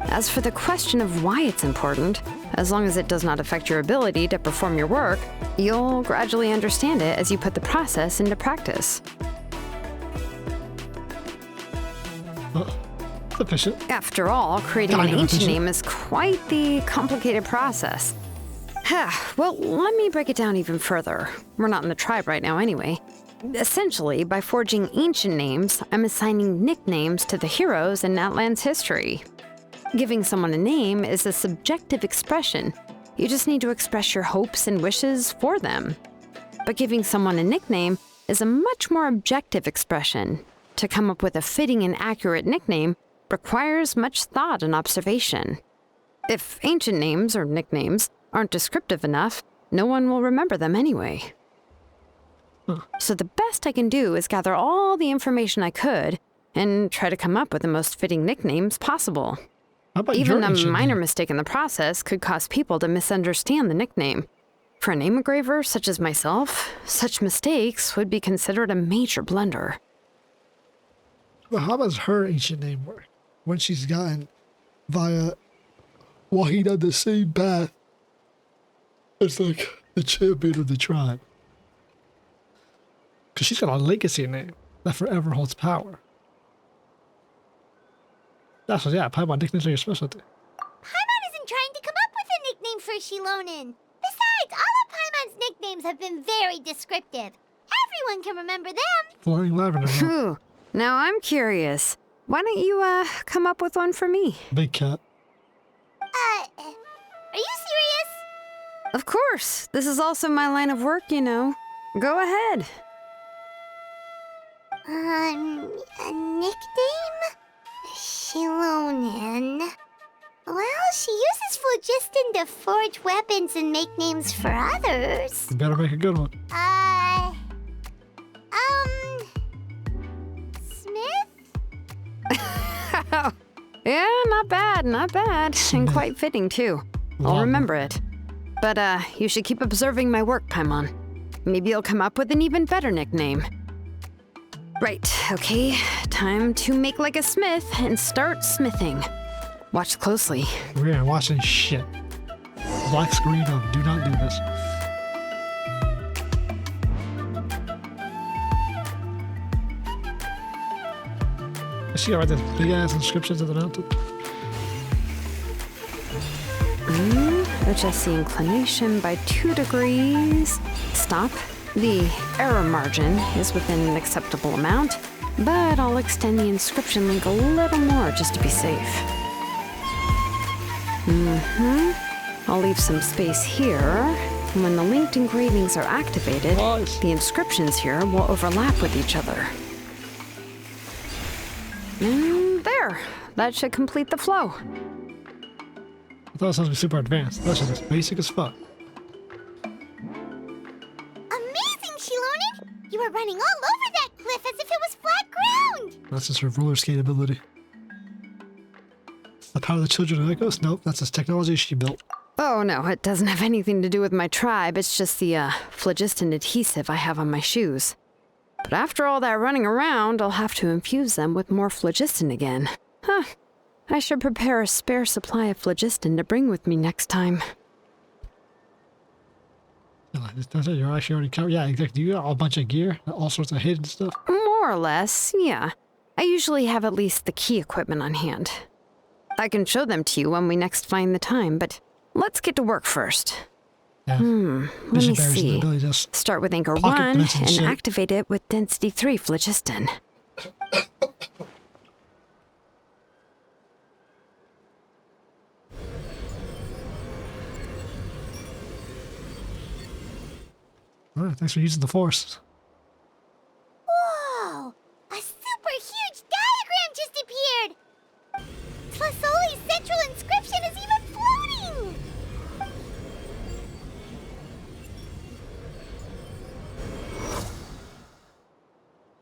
As for the question of why it's important, as long as it does not affect your ability to perform your work, you'll gradually understand it as you put the process into practice. Sufficient. After all, creating an ancient name is quite the complicated process. Well, let me break it down even further. We're not in the tribe right now anyway. Essentially, by forging ancient names, I'm assigning nicknames to the heroes in Outland's history. Giving someone a name is a subjective expression. You just need to express your hopes and wishes for them. But giving someone a nickname is a much more objective expression. To come up with a fitting and accurate nickname requires much thought and observation. If ancient names or nicknames aren't descriptive enough, no one will remember them anyway. So the best I can do is gather all the information I could and try to come up with the most fitting nicknames possible. How about Even your a ancient minor name? mistake in the process could cause people to misunderstand the nickname. For a name engraver such as myself, such mistakes would be considered a major blunder. But how does her ancient name work? When she's gotten via walking down the same path as like the champion of the tribe. Because she's got a legacy name that forever holds power. That's what, yeah, Paimon nicknames are your specialty. Paimon isn't trying to come up with a nickname for Xilonen. Besides, all of Paimon's nicknames have been very descriptive. Everyone can remember them. Flying lavender. huh? Phew. Now I'm curious. Why don't you, come up with one for me? Big cat. Are you serious? Of course. This is also my line of work, you know. Go ahead. A nickname? Xilonen. Well, she uses phlogiston to forge weapons and make names for others. You better make a good one. not bad, not bad. And quite fitting, too. I'll remember it. But, you should keep observing my work, Paimon. Maybe you'll come up with an even better nickname. Right, okay. Time to make like a smith and start smithing. Watch closely. We're watching shit. Black screen of do not do this. I see I write this big ass inscription to the mountain. Adjust the inclination by 2 degrees. Stop. The error margin is within an acceptable amount, but I'll extend the inscription link a little more just to be safe. I'll leave some space here. And when the linked engravings are activated, the inscriptions here will overlap with each other. And there. That should complete the flow. I thought it was supposed to be super advanced. That's just basic as fuck. Amazing, Xilonen! You were running all over that cliff as if it was flat ground! That's just her roller skate ability. The power of the children of Echoes? Nope, that's just technology she built. Oh no, it doesn't have anything to do with my tribe. It's just the phlogiston adhesive I have on my shoes. But after all that running around, I'll have to infuse them with more phlogiston again. Huh. I should prepare a spare supply of phlogiston to bring with me next time. You're actually already covered. Yeah, exactly. You got a bunch of gear, all sorts of hidden stuff. More or less, yeah. I usually have at least the key equipment on hand. I can show them to you when we next find the time, but let's get to work first. Yeah. Let me see. Start with Anchor 1 and activate it with Density 3 phlogiston. Alright, thanks for using the Force. Whoa! A super huge diagram just appeared! Tlasoli's central inscription is even floating!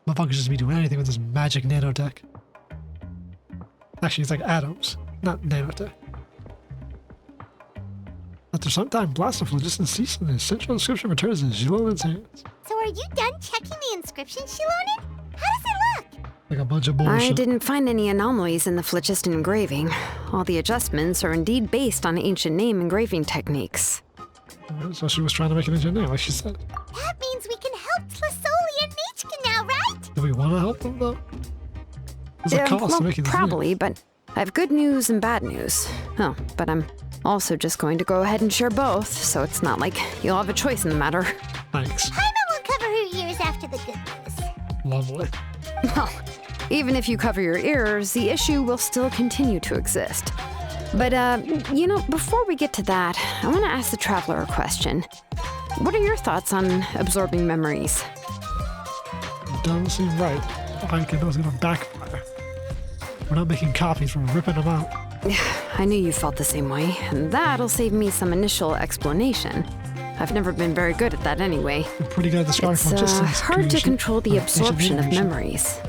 Motherfuckers just be doing anything with this magic nanotech. Actually, it's like atoms, not nanotech. After some time, blast of phlogiston ceases and the central inscription returns in Xilonen's hands. So are you done checking the inscription, Xilonen? How does it look? Like a bunch of bullshit. I didn't find any anomalies in the phlogiston engraving. All the adjustments are indeed based on ancient name engraving techniques. So she was trying to make an engineer, like she said. That means we can help Tlasoli and Nichka now, right? Do we want to help them, though? There's a cost to making this probably, but I have good news and bad news. Oh, but I'm also just going to go ahead and share both, so it's not like you'll have a choice in the matter. Thanks. Paimon will cover her ears after the good news. Lovely. Well, even if you cover your ears, the issue will still continue to exist. But, before we get to that, I want to ask the Traveler a question. What are your thoughts on absorbing memories? It doesn't seem right. I think it's going to backfire. We're not making copies, we're ripping them out. I knew you felt the same way, and that'll save me some initial explanation. I've never been very good at that anyway. You're pretty good at describing It's hard to control the absorption of memory. memories.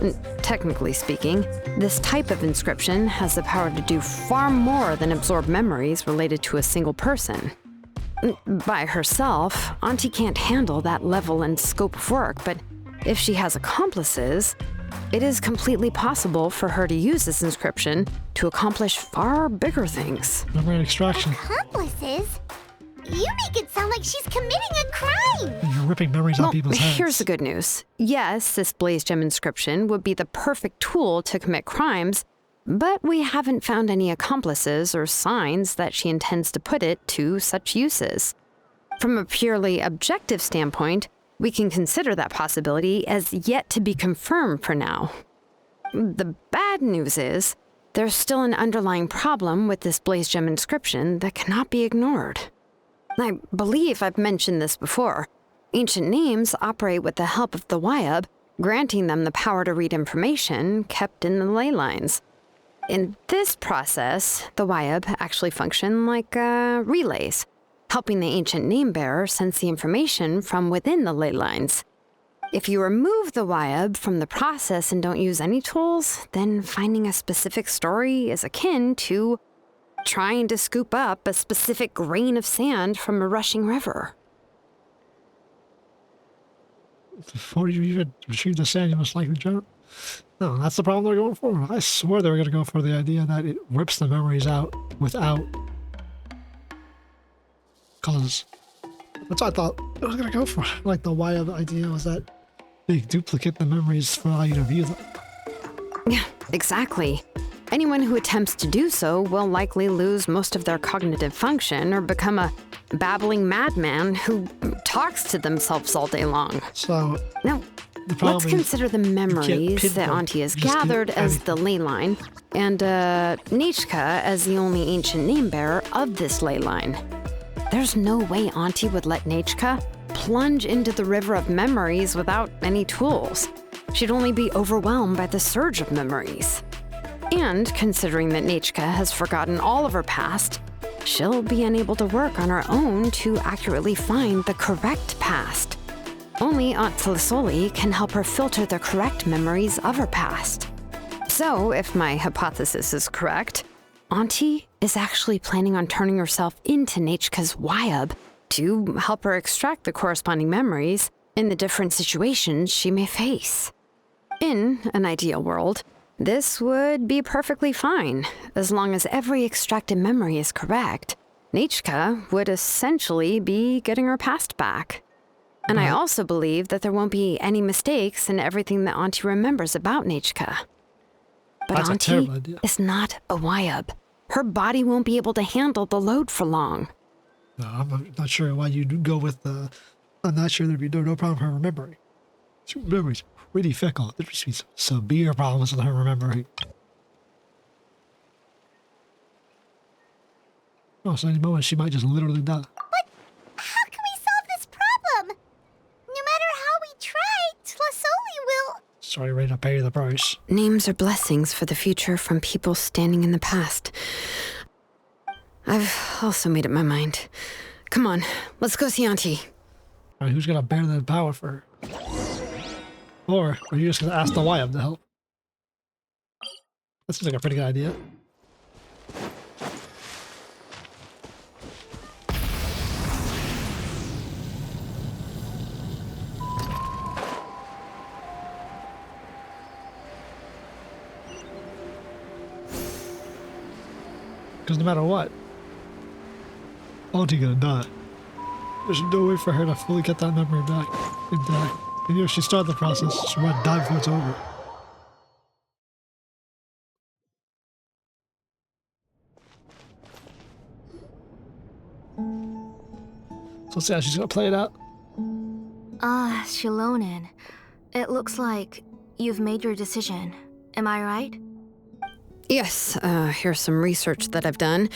Technically speaking, this type of inscription has the power to do far more than absorb memories related to a single person. By herself, Auntie can't handle that level and scope of work, but if she has accomplices, it is completely possible for her to use this inscription to accomplish far bigger things. Memory extraction. Accomplices? You make it sound like she's committing a crime! You're ripping memories out of people's heads. Here's the good news. Yes, this Blaze Gem inscription would be the perfect tool to commit crimes, but we haven't found any accomplices or signs that she intends to put it to such uses. From a purely objective standpoint, we can consider that possibility as yet to be confirmed for now. The bad news is, there's still an underlying problem with this Blaze Gem inscription that cannot be ignored. I believe I've mentioned this before. Ancient names operate with the help of the Wyab, granting them the power to read information kept in the ley lines. In this process, the Wyab actually function like relays, helping the ancient name bearer sense the information from within the ley lines. If you remove the YUB from the process and don't use any tools, then finding a specific story is akin to trying to scoop up a specific grain of sand from a rushing river. Before you even retrieve the sand, you must likely jump. No, that's the problem they're going for. I swear they were going to go for the idea that it rips the memories out without... Because that's what I thought it was going to go for. Like the why of the idea was that they duplicate the memories for how you to view them. Yeah, exactly. Anyone who attempts to do so will likely lose most of their cognitive function or become a babbling madman who talks to themselves all day long. So... Now, let's consider the memories that Auntie has gathered as the ley line, and Nechka as the only ancient name bearer of this ley line. There's no way Auntie would let Nechka plunge into the river of memories without any tools. She'd only be overwhelmed by the surge of memories. And considering that Nechka has forgotten all of her past, she'll be unable to work on her own to accurately find the correct past. Only Aunt Tlasoli can help her filter the correct memories of her past. So, if my hypothesis is correct, Auntie is actually planning on turning herself into Nechka's YUB to help her extract the corresponding memories in the different situations she may face. In an ideal world, this would be perfectly fine. As long as every extracted memory is correct, Nechka would essentially be getting her past back. And I also believe that there won't be any mistakes in everything that Auntie remembers about Nechka. But That's Auntie is not a YUB. Her body won't be able to handle the load for long. No, I'm not sure why you'd go with the... I'm not sure there'd be no problem with her remembering. Her memory's pretty fickle. There'd just be some severe problems with her remembering. Oh, so any moment she might just literally die. But how can we solve this problem? No matter how we try, Tlasoli will... Sorry, ready to pay the price. Names are blessings for the future from people standing in the past. I've also made up my mind. Come on, let's go see Auntie. All right, who's gonna bear the power for her? Or are you just gonna ask the YUB to help? That seems like a pretty good idea. Because no matter what, Auntie gonna die. There's no way for her to fully get that memory back and die. And if she started the process, she might die before it's over. So let's see how she's gonna play it out. Ah, Xilonen. It looks like you've made your decision. Am I right? Yes, here's some research that I've done.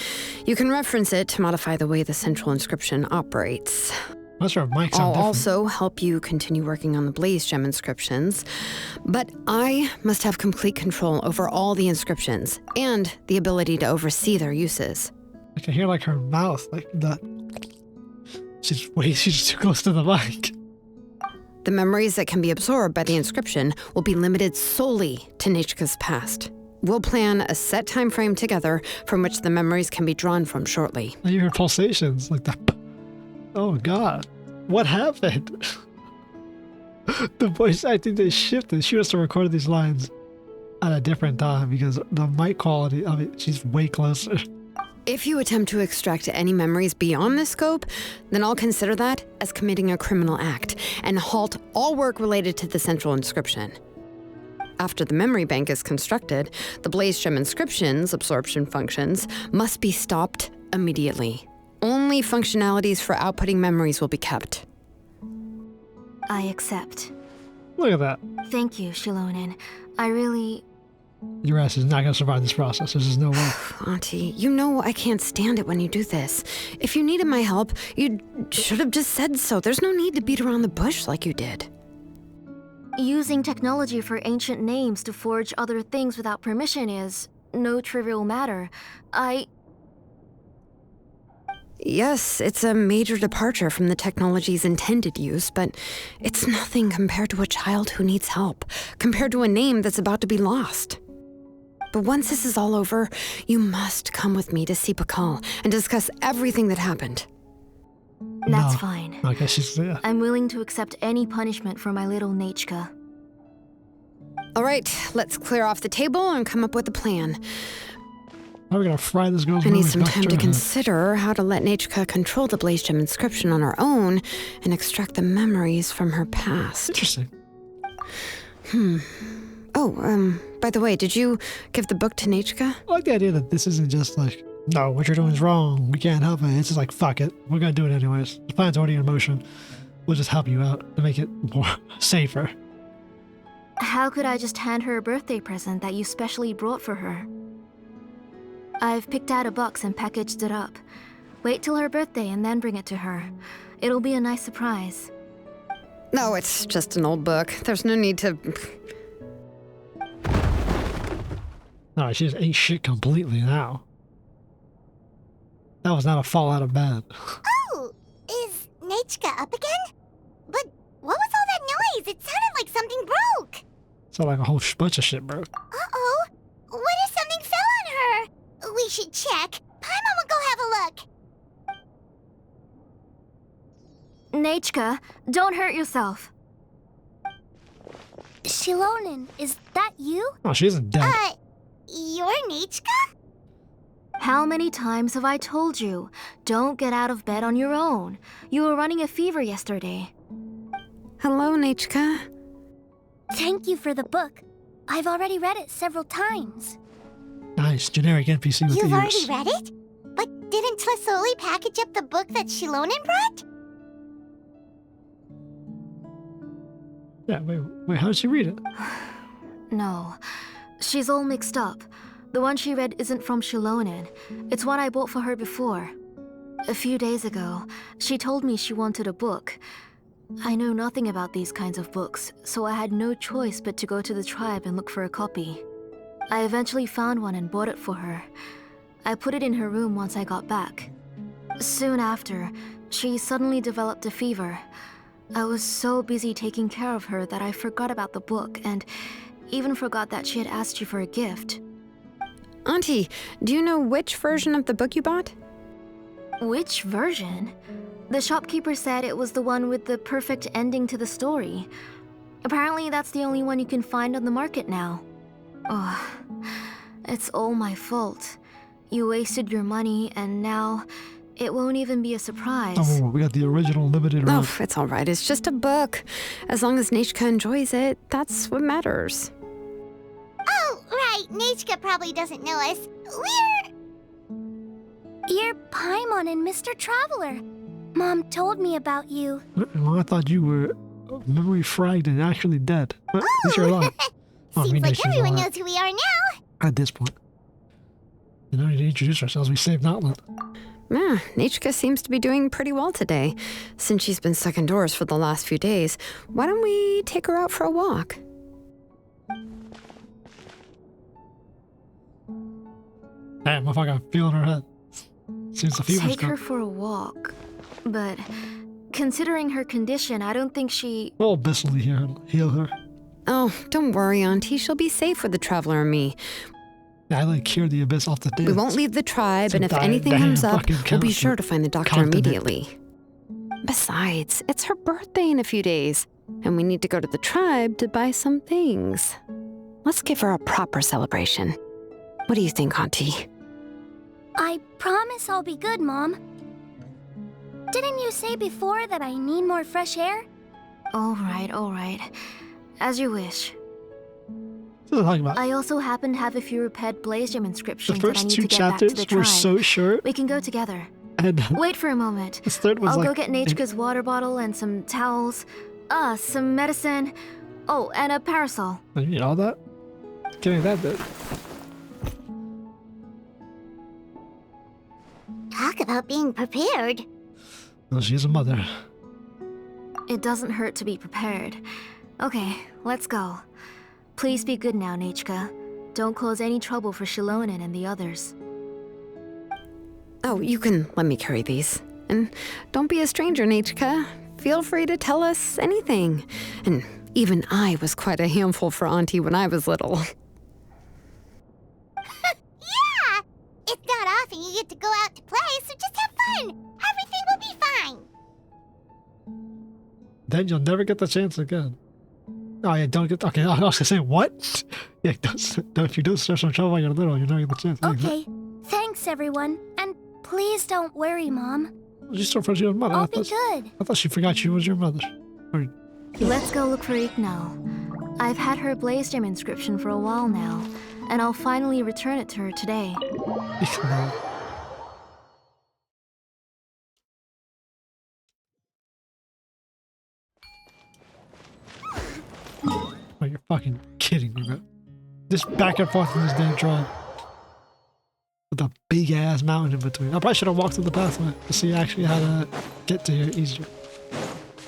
You can reference it to modify the way the central inscription operates. That's right, Mike's I'll also help you continue working on the Blaze Gem inscriptions, but I must have complete control over all the inscriptions and the ability to oversee their uses. I can hear like her mouth, like that. She's too close to the mic. The memories that can be absorbed by the inscription will be limited solely to Nechka's past. We'll plan a set time frame together from which the memories can be drawn from shortly. I hear pulsations like that. Oh god, what happened? The voice acting, they shifted. She must have recorded these lines at a different time because the mic quality of it, she's way closer. If you attempt to extract any memories beyond this scope, then I'll consider that as committing a criminal act and halt all work related to the central inscription. After the memory bank is constructed, the Blaze Gem inscription's absorption functions must be stopped immediately. Only functionalities for outputting memories will be kept. I accept. Look at that. Thank you, Xilonen. I really... Your ass is not going to survive this process. There's just no way. Auntie, you know I can't stand it when you do this. If you needed my help, you should have just said so. There's no need to beat around the bush like you did. Using technology for ancient names to forge other things without permission is no trivial matter. Yes, it's a major departure from the technology's intended use, but it's nothing compared to a child who needs help, compared to a name that's about to be lost. But once this is all over, you must come with me to see Pakal and discuss everything that happened. That's No. fine. I guess she's there. I'm willing to accept any punishment for my little Nechka. All right, let's clear off the table and come up with a plan. How are we gonna fry this girl's I need memories some back time to to her head? consider how to let Nechka control the Blaze Gem inscription on her own and extract the memories from her past. Interesting. Oh, by the way, did you give the book to Nechka? I like the idea that this isn't just like, no, what you're doing is wrong. We can't help it. It's just like, fuck it. We're gonna do it anyways. The plan's already in motion. We'll just help you out to make it more safer. How could I just hand her a birthday present that you specially brought for her? I've picked out a box and packaged it up. Wait till her birthday and then bring it to her. It'll be a nice surprise. No, it's just an old book. There's no need to... No, she just ate shit completely now. That was not a fall out of bed. Oh, is Nechka up again? But what was all that noise? It sounded like something broke. So like a whole bunch of shit broke. Uh-oh. What if something fell on her? We should check. Paimon will go have a look. Nechka, don't hurt yourself. Xilonen, is that you? Oh, she isn't dead. You're Nechka? How many times have I told you? Don't get out of bed on your own. You were running a fever yesterday. Hello, Nechka. Thank you for the book. I've already read it several times. Nice, generic NPC with You've ears. already read it? But didn't Tlasoli package up the book that Xilonen brought? Yeah, wait, how did she read it? No, she's all mixed up. The one she read isn't from Xilonen. It's one I bought for her before. A few days ago, she told me she wanted a book. I know nothing about these kinds of books, so I had no choice but to go to the tribe and look for a copy. I eventually found one and bought it for her. I put it in her room once I got back. Soon after, she suddenly developed a fever. I was so busy taking care of her that I forgot about the book and even forgot that she had asked you for a gift. Auntie, do you know which version of the book you bought? Which version? The shopkeeper said it was the one with the perfect ending to the story. Apparently that's the only one you can find on the market now. Oh, it's all my fault. You wasted your money and now it won't even be a surprise. Oh, we got the original limited run. Oh, it's all right. It's just a book. As long as Nechka enjoys it, that's what matters. Oh, right. Nechka probably doesn't know us. You're Paimon and Mr. Traveler. Mom told me about you. Well, I thought you were memory fragged and actually dead. But at least you're alive. Oh, Seems we know like she's everyone alive knows who we are now. at this point. We don't need to introduce ourselves. We saved Outlet. Yeah, Nechka seems to be doing pretty well today. Since she's been stuck indoors for the last few days, why don't we take her out for a walk? Damn, I fucking feeling her head. Seems the fever's Take her gone. for a walk. But considering her condition, I don't think she... We'll abyssally heal her. Oh, don't worry, Auntie. She'll be safe with the Traveler and me. Yeah, I like cure the abyss off the dead. We won't leave the tribe, It's and a if anything damn comes up, fucking we'll be continent. sure to find the doctor Continent. immediately. Besides, it's her birthday in a few days, and we need to go to the tribe to buy some things. Let's give her a proper celebration. What do you think, Auntie? I promise I'll be good, Mom. Didn't you say before that I need more fresh air? All right. As you wish. What are you talking about? I also happen to have a few repaired Blaze Gem The inscriptions that I first need two to get back to the chapters tribe. were so short, We can go together. and Wait for a moment. this third was I'll like... go get Nechka's water bottle and some towels. Some medicine. Oh, and a parasol. You need all that? Give me that bit. Talk about being prepared. Well, she's a mother. It doesn't hurt to be prepared. Okay, let's go. Please be good now, Nechka. Don't cause any trouble for Xilonen and the others. Oh, you can let me carry these. And don't be a stranger, Nechka. Feel free to tell us anything. And even I was quite a handful for Auntie when I was little. Yeah! It's not often you get to go out to play, so just have fun. Everything will be fine. Then you'll never get the chance again. Oh yeah, don't get. Okay, I was gonna say what? Yeah, if you don't start some trouble when you're little, you're never get the chance. Okay, thanks everyone. And please don't worry, Mom. She's still friends with your mother. I'll be good. I thought she forgot she was your mother. Or, Let's go look for Ignal. I've had her Blaze Gem inscription for a while now, and I'll finally return it to her today. Oh, you're fucking kidding me, bro. Just back and forth in this damn drive. With a big ass mountain in between. I probably should have walked through the pathway to see actually how to get to here easier.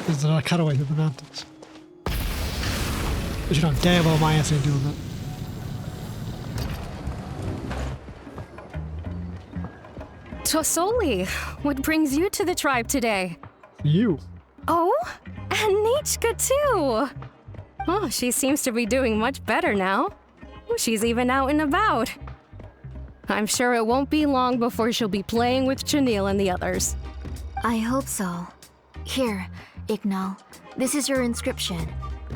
There's a cutaway through the mountains. But you know damn well my ass ain't doing that. Tosoli, what brings you to the tribe today? You. Oh, and Nechka too. Oh, she seems to be doing much better now. She's even out and about. I'm sure it won't be long before she'll be playing with Chanil and the others. I hope so. Here, Ignal. This is your inscription.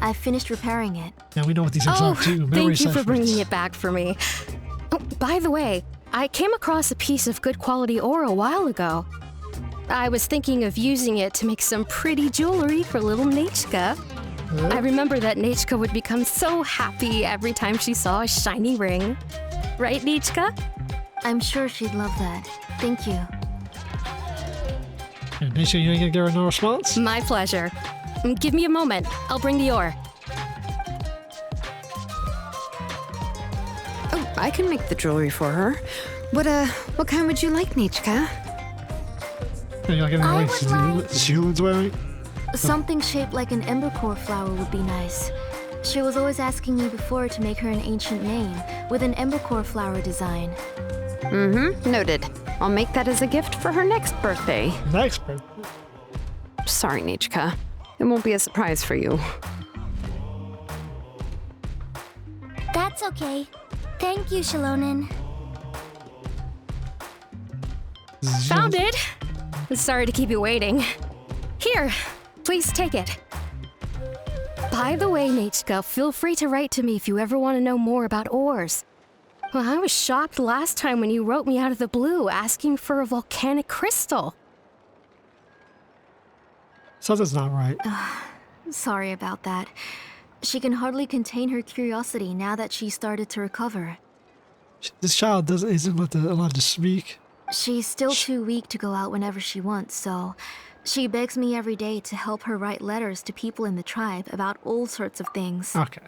I've finished repairing it. Yeah, we know what these things are too. Memory thank you for ciphers. bringing it back for me. Oh, by the way, I came across a piece of good quality ore a while ago. I was thinking of using it to make some pretty jewelry for little Nechka. I remember that Nechka would become so happy every time she saw a shiny ring. Right, Nechka? I'm sure she'd love that. Thank you. Yeah, make sure you ain't gonna give her no response? My pleasure. Give me a moment. I'll bring the ore. Oh, I can make the jewelry for her. What kind would you like, Nechka? Yeah, you're like any like Xilolen's wearing? Something shaped like an embercore flower would be nice. She was always asking me before to make her an ancient name with an embercore flower design. Mm-hmm, noted. I'll make that as a gift for her next birthday. Next birthday? Sorry, Nechka. It won't be a surprise for you. That's okay. Thank you, Xilonen. Found it! Sorry to keep you waiting. Here, please take it. By the way, Nechka, feel free to write to me if you ever want to know more about ores. Well, I was shocked last time when you wrote me out of the blue asking for a volcanic crystal. Something's not right. Sorry about that. She can hardly contain her curiosity now that she started to recover. This child isn't allowed to speak. She's still too weak to go out whenever she wants, so she begs me every day to help her write letters to people in the tribe about all sorts of things. Okay.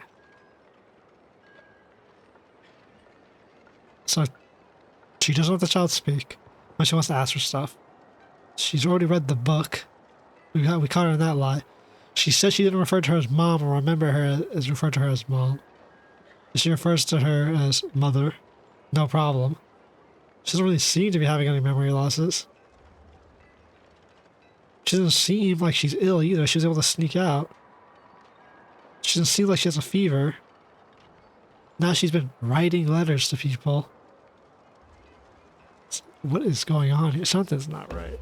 So, she doesn't let the child speak when she wants to ask for stuff. She's already read the book. We caught her in that lie. She said she didn't refer to her as mom or remember her as referred to her as mom. She refers to her as mother. No problem. She doesn't really seem to be having any memory losses. She doesn't seem like she's ill either. She was able to sneak out. She doesn't seem like she has a fever. Now she's been writing letters to people. What is going on here? Something's not right.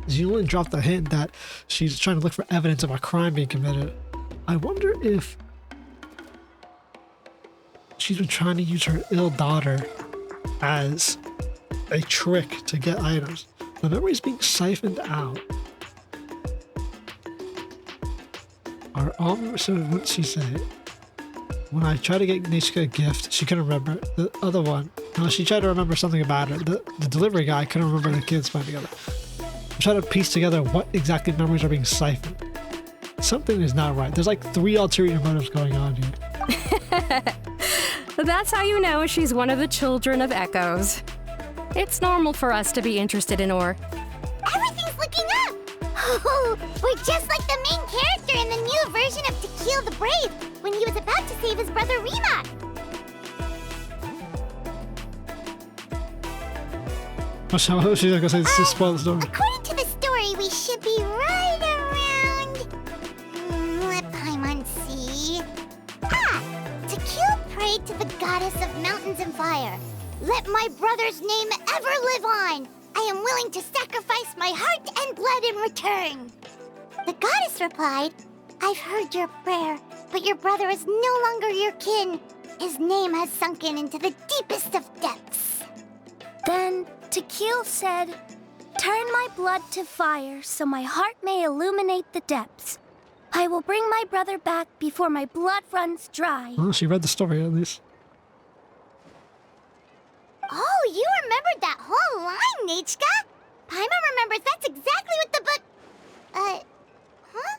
Xilonen dropped the hint that she's trying to look for evidence of a crime being committed. I wonder if she's been trying to use her ill daughter as a trick to get items. The memory is being siphoned out. Are all memories, so what did she say? When I tried to get Nechka a gift, she couldn't remember. The other one, no, she tried to remember something about it. The delivery guy couldn't remember the kids playing together. I'm trying to piece together what exactly memories are being siphoned. Something is not right. There's like 3 ulterior motives going on here. That's how you know she's one of the children of Echoes. It's normal for us to be interested in ore. Everything's looking up! Oh, we're just like the main character in the new version of To Kill the Brave, when he was about to save his brother Rima. She's not gonna say this is spoil the story. According to the story, we should be right around... let Paimon see... Tequil prayed to the goddess of mountains and fire. Let my brother's name ever live on. I am willing to sacrifice my heart and blood in return. The goddess replied, I've heard your prayer, but your brother is no longer your kin. His name has sunken into the deepest of depths. Then Tequil said, turn my blood to fire so my heart may illuminate the depths. I will bring my brother back before my blood runs dry. Well, she read the story at least. Oh, you remembered that whole line, Nechka? Paimon remembers that's exactly what the book... huh?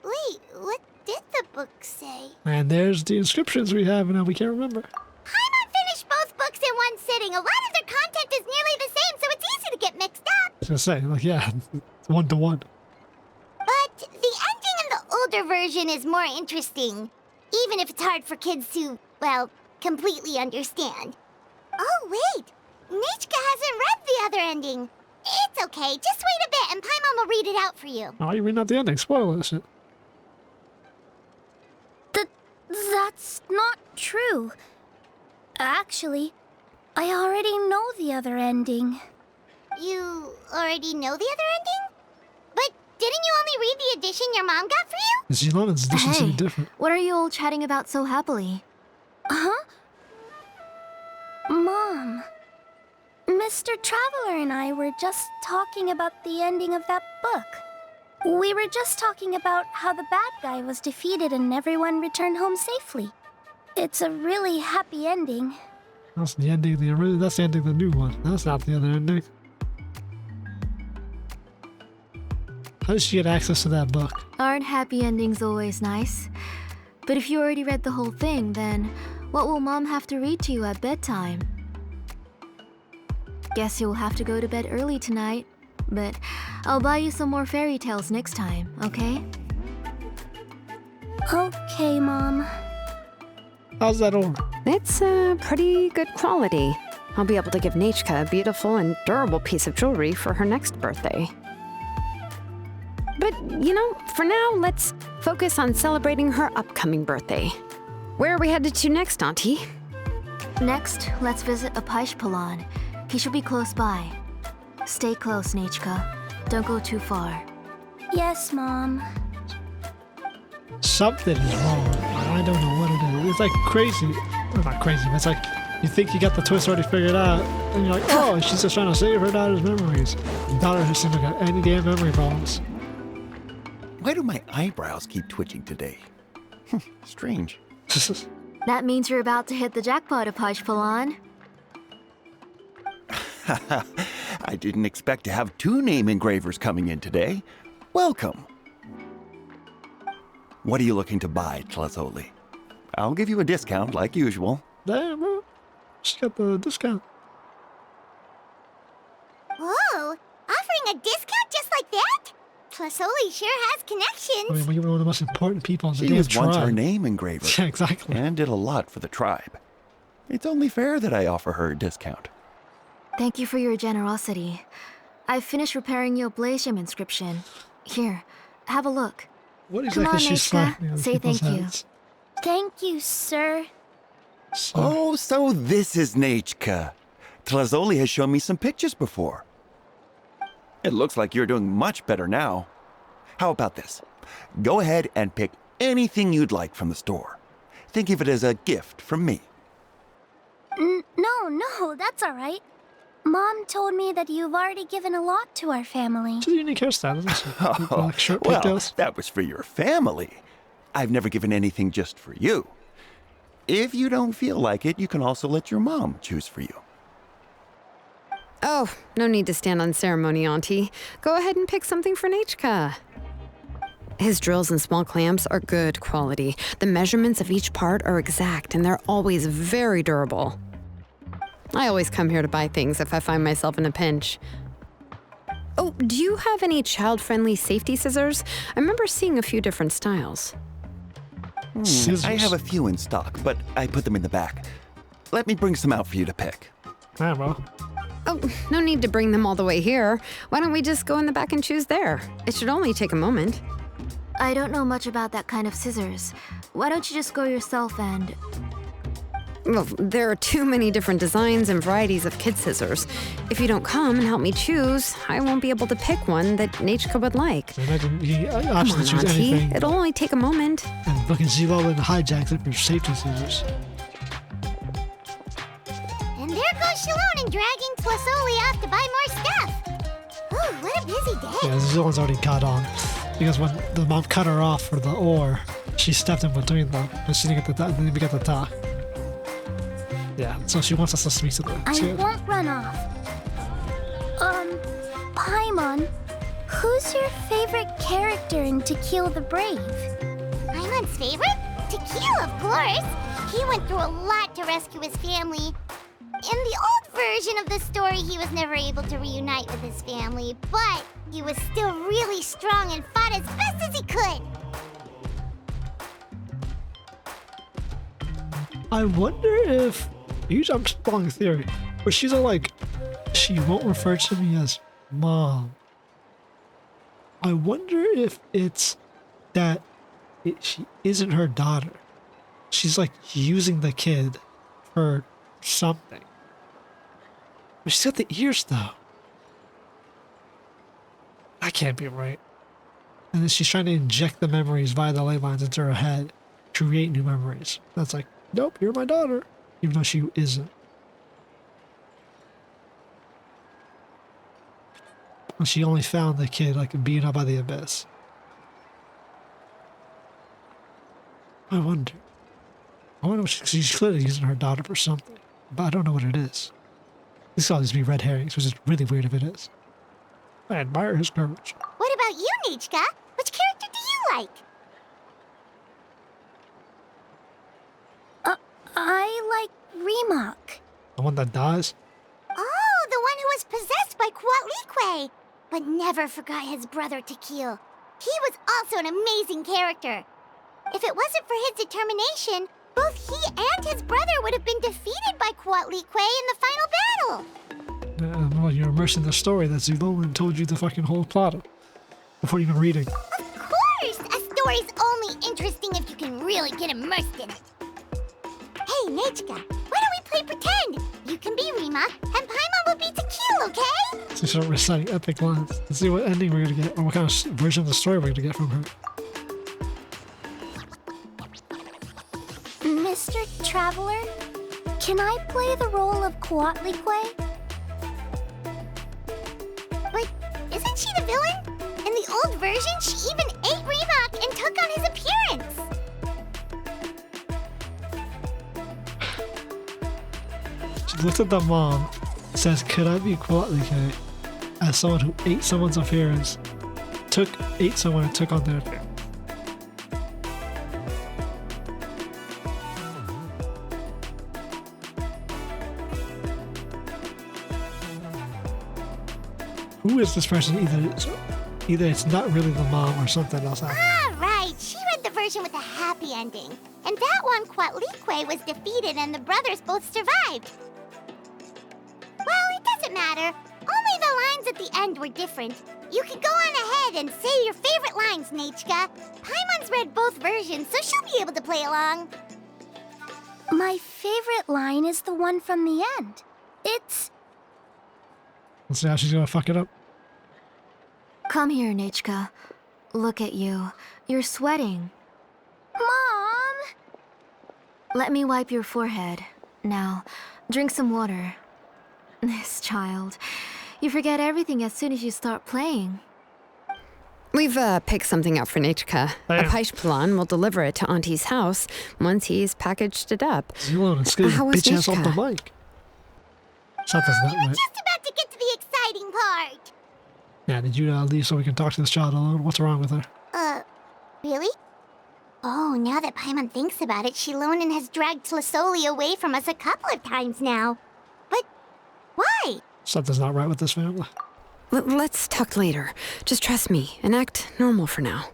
Wait, what did the book say? And there's the inscriptions we have now. We can't remember. Paimon finished both books in one sitting. A lot of their content is nearly the same, so it's easy to get mixed up. I was gonna say, like, yeah, it's 1-to-1. But the ending in the older version is more interesting, even if it's hard for kids to, well, completely understand. Oh, wait! Nechka hasn't read the other ending. It's okay, just wait a bit and Paimon will read it out for you. Oh, you read out the ending. Spoil that shit. That's not true. Actually, I already know the other ending. You already know the other ending? But didn't you only read the edition your mom got for you? The Xilonen's edition Hey, seems different. what are you all chatting about so happily? Huh? Mom, Mr. Traveler and I were just talking about the ending of that book. We were just talking about how the bad guy was defeated and everyone returned home safely. It's a really happy ending. That's the ending of the original. That's the ending of the new one. That's not the other ending. How did she get access to that book? Aren't happy endings always nice? But if you already read the whole thing, then what will Mom have to read to you at bedtime? Guess you'll have to go to bed early tonight, but I'll buy you some more fairy tales next time, okay? Okay, Mom. How's that over? It's pretty good quality. I'll be able to give Nechka a beautiful and durable piece of jewelry for her next birthday. But, you know, for now, let's focus on celebrating her upcoming birthday. Where are we headed to next, Auntie? Next, let's visit Apaish. He should be close by. Stay close, Nechka. Don't go too far. Yes, Mom. Something is wrong. I don't know what it is. It's like crazy. Well, not crazy, but it's like you think you got the twist already figured out, and you're like, oh, she's just trying to save her daughter's memories. The daughter just seems to got any damn memory problems. Why do my eyebrows keep twitching today? Strange. That means you're about to hit the jackpot, Apaish. I didn't expect to have 2 name engravers coming in today. Welcome. What are you looking to buy, Tlazoli? I'll give you a discount like usual. Damn, bro. She got the discount. Whoa, offering a discount just like that? Tlazoli sure has connections. I mean, we were one of the most important people in the She damn was tribe. once our name engraver. Yeah, exactly. And did a lot for the tribe. It's only fair that I offer her a discount. Thank you for your generosity. I've finished repairing your Blaze Gem inscription. Here, have a look. What Come exactly on, she's Nechka. slapping on Say people's thank you. heads? Thank you, sir. So, Oh, so this is Nechka. Tlazoli has shown me some pictures before. It looks like you're doing much better now. How about this? Go ahead and pick anything you'd like from the store. Think of it as a gift from me. No, that's all right. Mom told me that you've already given a lot to our family. it's a unique hairstyle, isn't it? Oh, Like short well, pigtails. that was for your family. I've never given anything just for you. If you don't feel like it, you can also let your mom choose for you. Oh, no need to stand on ceremony, Auntie. Go ahead and pick something for Nechka. His drills and small clamps are good quality. The measurements of each part are exact, and they're always very durable. I always come here to buy things if I find myself in a pinch. Oh, do you have any child-friendly safety scissors? I remember seeing a few different styles. Scissors. I have a few in stock, but I put them in the back. Let me bring some out for you to pick. Ah, bro. Oh, no need to bring them all the way here. Why don't we just go in the back and choose there? It should only take a moment. I don't know much about that kind of scissors. Why don't you just go yourself and... Well, there are too many different designs and varieties of kid scissors. If you don't come and help me choose, I won't be able to pick one that Nachka would like. So imagine he Come actually on, choose Auntie. anything. It'll only take a moment. And fucking Xilonen hijacks it for safety scissors. And there goes Xilonen dragging Tlasoli off to buy more stuff. Ooh, what a busy day. Yeah, Xilonen's already caught on. Because when the mom cut her off for the ore, she stepped in between them. And she didn't get the and then we got the talk. Yeah, so she wants us to speak to them. I won't run off. Paimon, who's your favorite character in To Kill the Brave? Paimon's favorite? Tequila, of course. He went through a lot to rescue his family. In the old version of the story, he was never able to reunite with his family, but he was still really strong and fought as best as he could. I wonder if... I'm just following a theory. But she's all like, she won't refer to me as mom. I wonder if it's that she isn't her daughter. She's like using the kid for something. But she's got the ears though. That can't be right. And then she's trying to inject the memories via the ley lines into her head, create new memories. That's like, nope, you're my daughter. Even though she isn't. And she only found the kid like being up by the abyss. I wonder if she's clearly using her daughter for something. But I don't know what it is. This could all just be red herrings, which is really weird if it is. I admire his courage. What about you, Nichka? Which character do you like? I like Remak. The one that dies? Oh, the one who was possessed by Quatlique, but never forgot his brother Tequil. He was also an amazing character. If it wasn't for his determination, both he and his brother would have been defeated by Quatlique in the final battle. Well, you're immersed in the story that Xilonen told you the fucking whole plot of before even reading. Of course! A story's only interesting if you can really get immersed in it. Hey, Nichka, why don't we play pretend? You can be Remak, and Paimon will be Tequil, okay? So you start reciting epic lines. Let's see what ending we're gonna get, or what kind of version of the story we're gonna get from her. Mr. Traveler, can I play the role of Quatlique? But isn't she the villain? In the old version, she even ate Remak and took on his appearance. She looks at the mom, says, "Could I be Quatlique?" As someone who ate someone's appearance, ate someone and took on their appearance. Who is this person? Either it's not really the mom or something else happened. Ah, right. She read the version with a happy ending. And that one, Quatlique was defeated and the brothers both survived. Well, it doesn't matter. Only the lines at the end were different. You can go on ahead and say your favorite lines, Nichka. Paimon's read both versions, so she'll be able to play along. My favorite line is the one from the end. It's... Let's see how she's gonna fuck it up. Come here, Nichka. Look at you. You're sweating. Mom! Let me wipe your forehead. Now, drink some water. This child. You forget everything as soon as you start playing. We've picked something up for Nachka. A Paishpalan will deliver it to Auntie's house once he's packaged it up. Xilonen, get How was bitch ass off the Nichka? mic. Something's not We were right. just about to get to the exciting part. Yeah, did you leave so we can talk to this child alone? What's wrong with her? Really? Oh, now that Paimon thinks about it, Xilonen has dragged Tlasoli away from us a couple of times now. But why? Something's not right with this family. Let's talk later. Just trust me and act normal for now.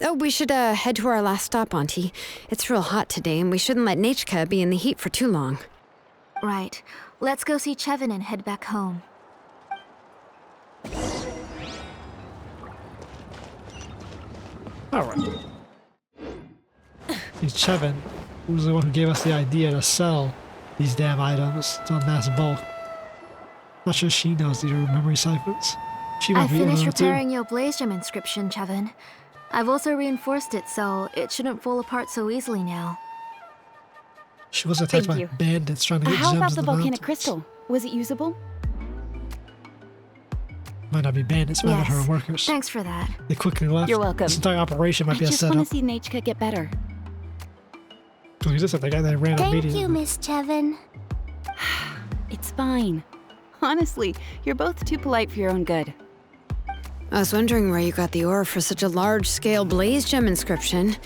Oh, we should head to our last stop, Auntie. It's real hot today, and we shouldn't let Nachka be in the heat for too long. Right. Let's go see Chevin and head back home. Alright. He's Chevin, who's the one who gave us the idea to sell these damn items to mass bulk. Not sure she knows these are memory ciphers. She I might be in finished on it too. repairing your Blaze Gem inscription, Chevin. I've also reinforced it so it shouldn't fall apart so easily now. She was attacked by Thank you. bandits trying to get How gems about in the the volcanic mountains. crystal? Was it usable? Might not be bandits, might not Yes. her workers. Thanks for that. They quickly left. You're welcome. This entire operation might I be a just want to setup. see Nechka get better. Because this is the guy that ran Thank immediately. you, Miss Chevin. It's fine. Honestly, you're both too polite for your own good. I was wondering where you got the ore for such a large-scale blaze gem inscription.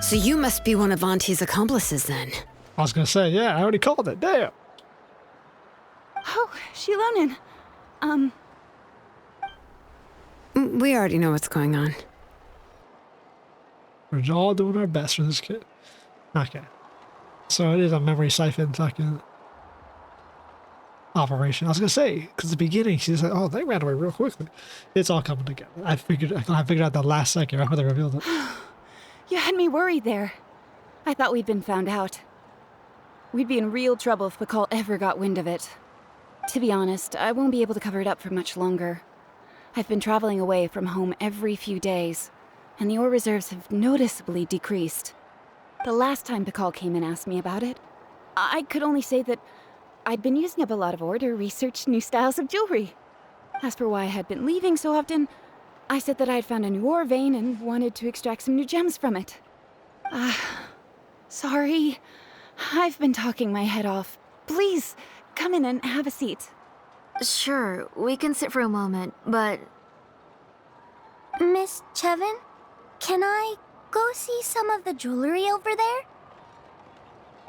So you must be one of Auntie's accomplices then. I was gonna say, yeah, I already called it. Damn. Oh, Xilonen. We already know what's going on. We're all doing our best for this kid. Okay. So it is a memory siphon fucking operation. I was gonna say, because at the beginning she said, "Oh, they ran away real quickly." It's all coming together. I figured out the last second after they revealed it. You had me worried there. I thought we'd been found out. We'd be in real trouble if Bakal ever got wind of it. To be honest, I won't be able to cover it up for much longer. I've been traveling away from home every few days, and the ore reserves have noticeably decreased. The last time Bakal came and asked me about it, I could only say that I'd been using up a lot of ore to research new styles of jewelry. As for why I had been leaving so often, I said that I had found a new ore vein and wanted to extract some new gems from it. Sorry. I've been talking my head off. Please, come in and have a seat. Sure, we can sit for a moment, but Miss Chevin, can I go see some of the jewelry over there?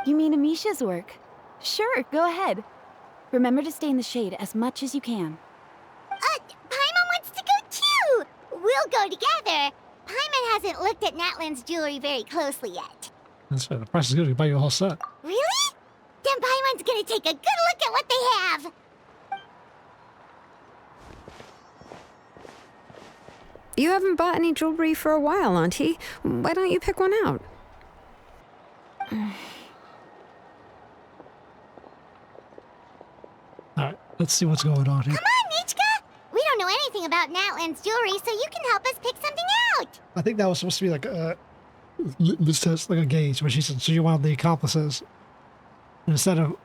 You mean Amisha's work? Sure, go ahead. Remember to stay in the shade as much as you can. Paimon wants to go too! We'll go together. Paimon hasn't looked at Natlan's jewelry very closely yet. That's right. The price is good. We buy you a whole set. Really? Then Paimon's gonna take a good look at what they have. You haven't bought any jewelry for a while, Auntie. Why don't you pick one out? Alright, let's see what's going on here. Come on, Nichka! We don't know anything about Natlan's jewelry, so you can help us pick something out. I think that was supposed to be like a litmus test, like a gauge, where she said, so you're one of the accomplices. And instead of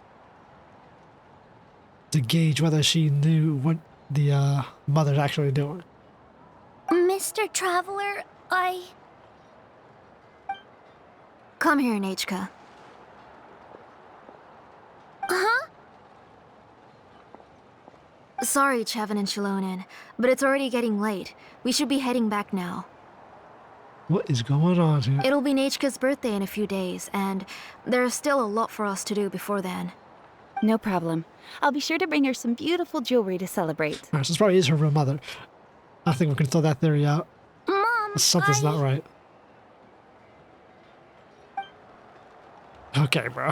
to gauge whether she knew what the mother's actually doing. Mr. Traveler, come here, Nechka. Huh? Sorry, Chevin and Xilonen, but it's already getting late. We should be heading back now. What is going on here? It'll be Nechka's birthday in a few days, and there's still a lot for us to do before then. No problem. I'll be sure to bring her some beautiful jewelry to celebrate. Alright, so this probably is her real mother. I think we can throw that theory out. Mom, Something's not right. Okay, bro.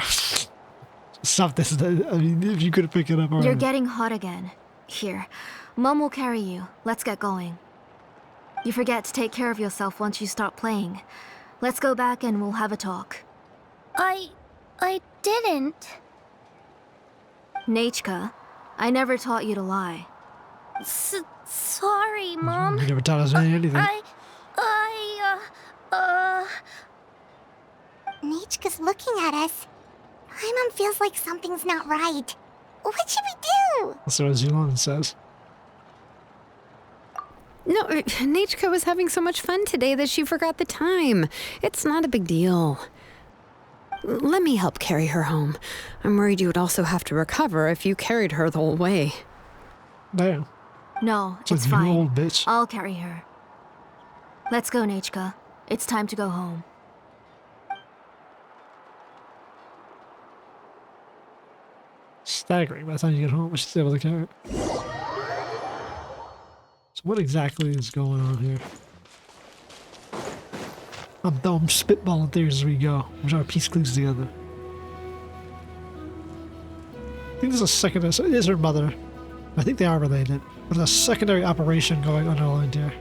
Something's. I mean, if you could pick it up already. You're getting hot again. Here, Mom will carry you. Let's get going. You forget to take care of yourself once you start playing. Let's go back and we'll have a talk. I didn't. Nechka, I never taught you to lie. Sorry, Mom. You never taught us anything. Nichka's looking at us. Paimon feels like something's not right. What should we do? That's what Xilonen says. No, Nechka was having so much fun today that she forgot the time. It's not a big deal. Let me help carry her home. I'm worried you would also have to recover if you carried her the whole way. Damn. No, It's it's like you fine. old bitch. I'll carry her. Let's go, Nechka. It's time to go home. Staggering by the time you get home, she's able to carry it. So what exactly is going on here? I'm spitballing theories as we go. I'm trying to piece clues together. think there's a secondary. It is her mother. I think they are related. But there's a secondary operation going underlined here.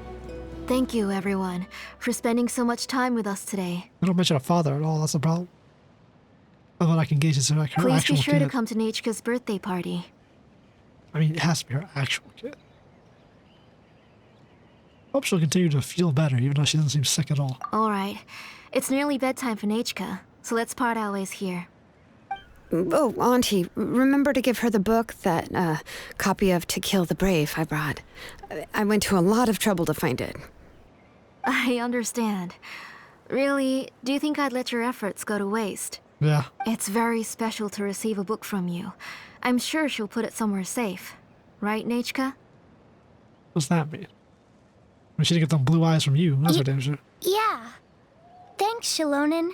Thank you, everyone, for spending so much time with us today. They don't mention a father at all. That's the problem. Other than I can gauge it's like her Please actual be sure kid. to come to Nechka's birthday party. I mean, it has to be her actual kid. Hope she'll continue to feel better, even though she doesn't seem sick at all. All right. It's nearly bedtime for Nechka, so let's part our ways here. Oh, Auntie, remember to give her the book, that copy of To Kill the Brave I brought. I went to a lot of trouble to find it. I understand. Really, do you think I'd let your efforts go to waste? Yeah. It's very special to receive a book from you. I'm sure she'll put it somewhere safe. Right, Nechka? What's that mean? We should get them blue eyes from you. That's for damn sure. Yeah. Thanks, Xilonen.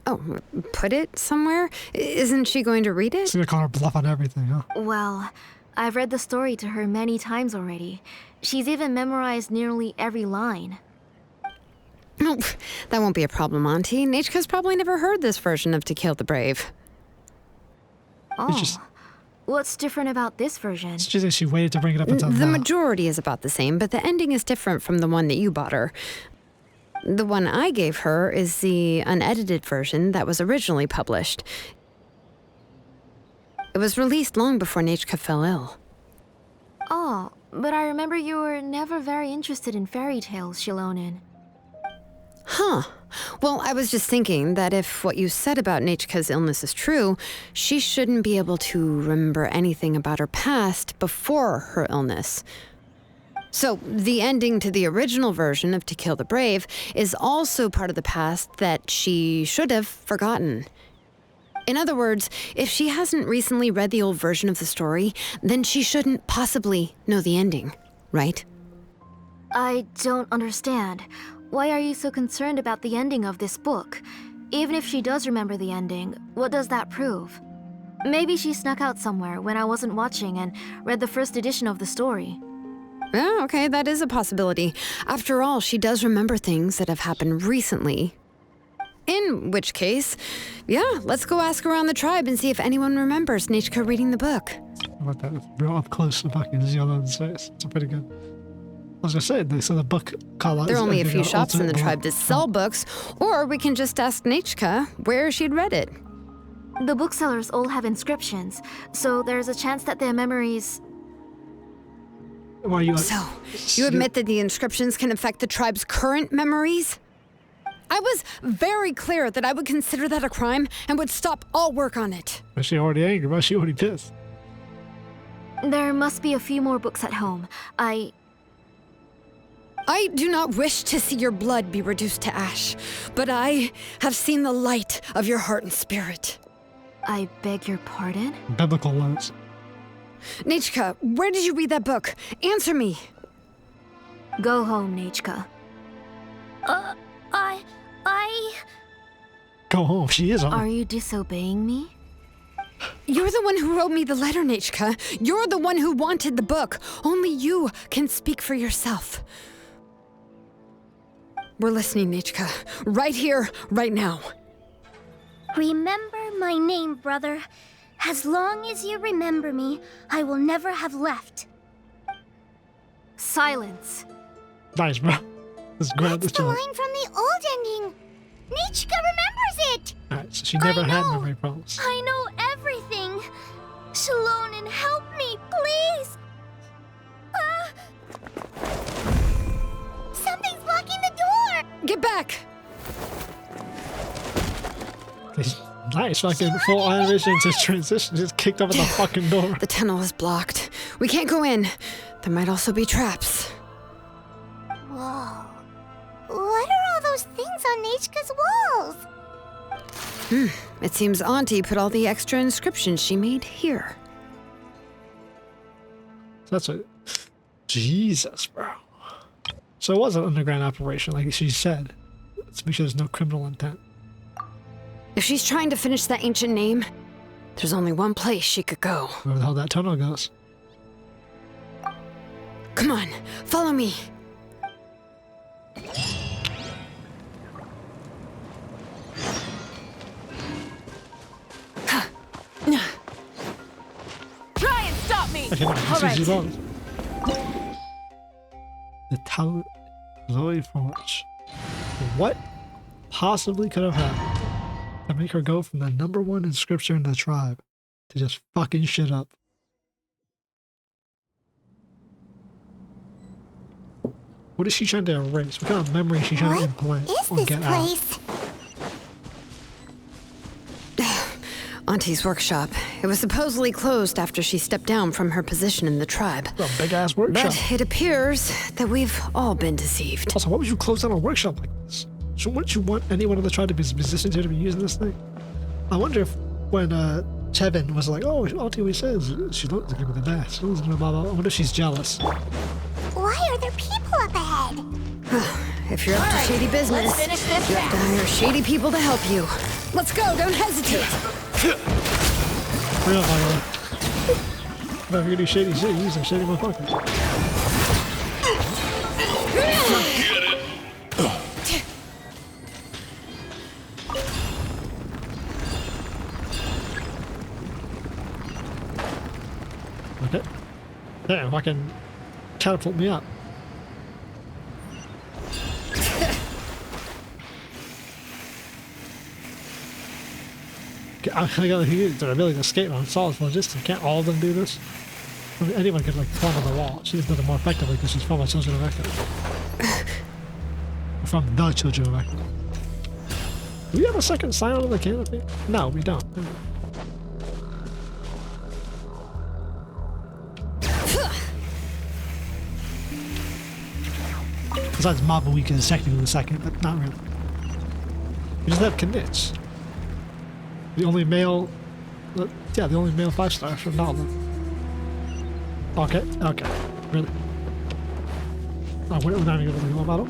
Oh, put it somewhere? Isn't she going to read it? She's gonna call her bluff on everything, huh? Well, I've read the story to her many times already. She's even memorized nearly every line. Oh, that won't be a problem, Auntie. Nechka's probably never heard this version of To Kill the Brave. Oh. What's different about this version? She said she waited to bring it up until The now. majority is about the same, but the ending is different from the one that you bought her. The one I gave her is the unedited version that was originally published. It was released long before Nechka fell ill. Oh, but I remember you were never very interested in fairy tales, Xilonen. Huh. Well, I was just thinking that if what you said about Nechka's illness is true, she shouldn't be able to remember anything about her past before her illness. So, the ending to the original version of To Kill the Brave is also part of the past that she should have forgotten. In other words, if she hasn't recently read the old version of the story, then she shouldn't possibly know the ending, right? I don't understand. Why are you so concerned about the ending of this book? Even if she does remember the ending, what does that prove? Maybe she snuck out somewhere when I wasn't watching and read the first edition of the story. Yeah, okay, that is a possibility. After all, she does remember things that have happened recently. In which case, yeah, let's go ask around the tribe and see if anyone remembers Nechka reading the book. I like that. Real up close to fucking Xilonen's face. It's pretty good. I was gonna say, they said the book call out. There are only a few shops in the tribe to sell books, or we can just ask Nechka where she'd read it. The booksellers all have inscriptions, so there's a chance that their memories... Why are you So, you admit that the inscriptions can affect the tribe's current memories? I was very clear that I would consider that a crime and would stop all work on it. Is she already angry? Why is she already pissed? There must be a few more books at home. I do not wish to see your blood be reduced to ash, but I have seen the light of your heart and spirit. I beg your pardon? Biblical words. Nechka, where did you read that book? Answer me. Go home, Nechka. Go home. She is home. Are you disobeying me? You're the one who wrote me the letter, Nechka. You're the one who wanted the book. Only you can speak for yourself. We're listening, Nechka. Right here, right now. Remember my name, brother. As long as you remember me, I will never have left. Silence. Nice, bro. Let's grab this It's the joint. line from the old ending. Nechka remembers it. Alright, so she never I had know. memory problems. I know everything. Xilonen, help me, please. Something's blocking the door. Get back! Nice fucking full animation to transition. Just kicked up at the fucking door. The tunnel is blocked. We can't go in. There might also be traps. Whoa. What are all those things on Nechka's walls? It seems Auntie put all the extra inscriptions she made here. That's a... Jesus, bro. So it was an underground operation, like she said. Let's make sure there's no criminal intent. If she's trying to finish that ancient name, there's only one place she could go. Where the hell that tunnel goes. Come on, follow me. Okay, no, this is Xilonen. The town Zoe Forge. What possibly could have happened to make her go from the #1 inscription in the tribe to just fucking shit up? What is she trying to erase? What kind of memory is she trying to implant Is or this get out? place? Auntie's workshop. It was supposedly closed after she stepped down from her position in the tribe. A big ass workshop. But it appears that we've all been deceived. Also, why would you close down a workshop like this? So wouldn't you want anyone in the tribe to be musicians here to be using this thing? I wonder if when Chevin was like, oh, Auntie always says she looks gonna be the best. Blah, blah, blah. I wonder if she's jealous. Why are there people up ahead? If you're up to shady business, you have to hire shady people to help you. Let's go, don't hesitate. Real by the way. If you're gonna do shady shit, use some shady motherfuckers. Okay. Damn, fucking catapult me up. I gotta use their ability to escape on solid logistics. Can't all of them do this? I mean, anyone could like climb on the wall. She just does it more effectively because she's from the Children of Vector. From the Children of Vector. Do we have a second sign on the canopy? No, we don't. Besides Maba Week is technically the second, but not really. We just have Knitch. The only male, yeah, the only male 5-star from Nalda. Okay, okay, really? Oh, we're not even going to go battle?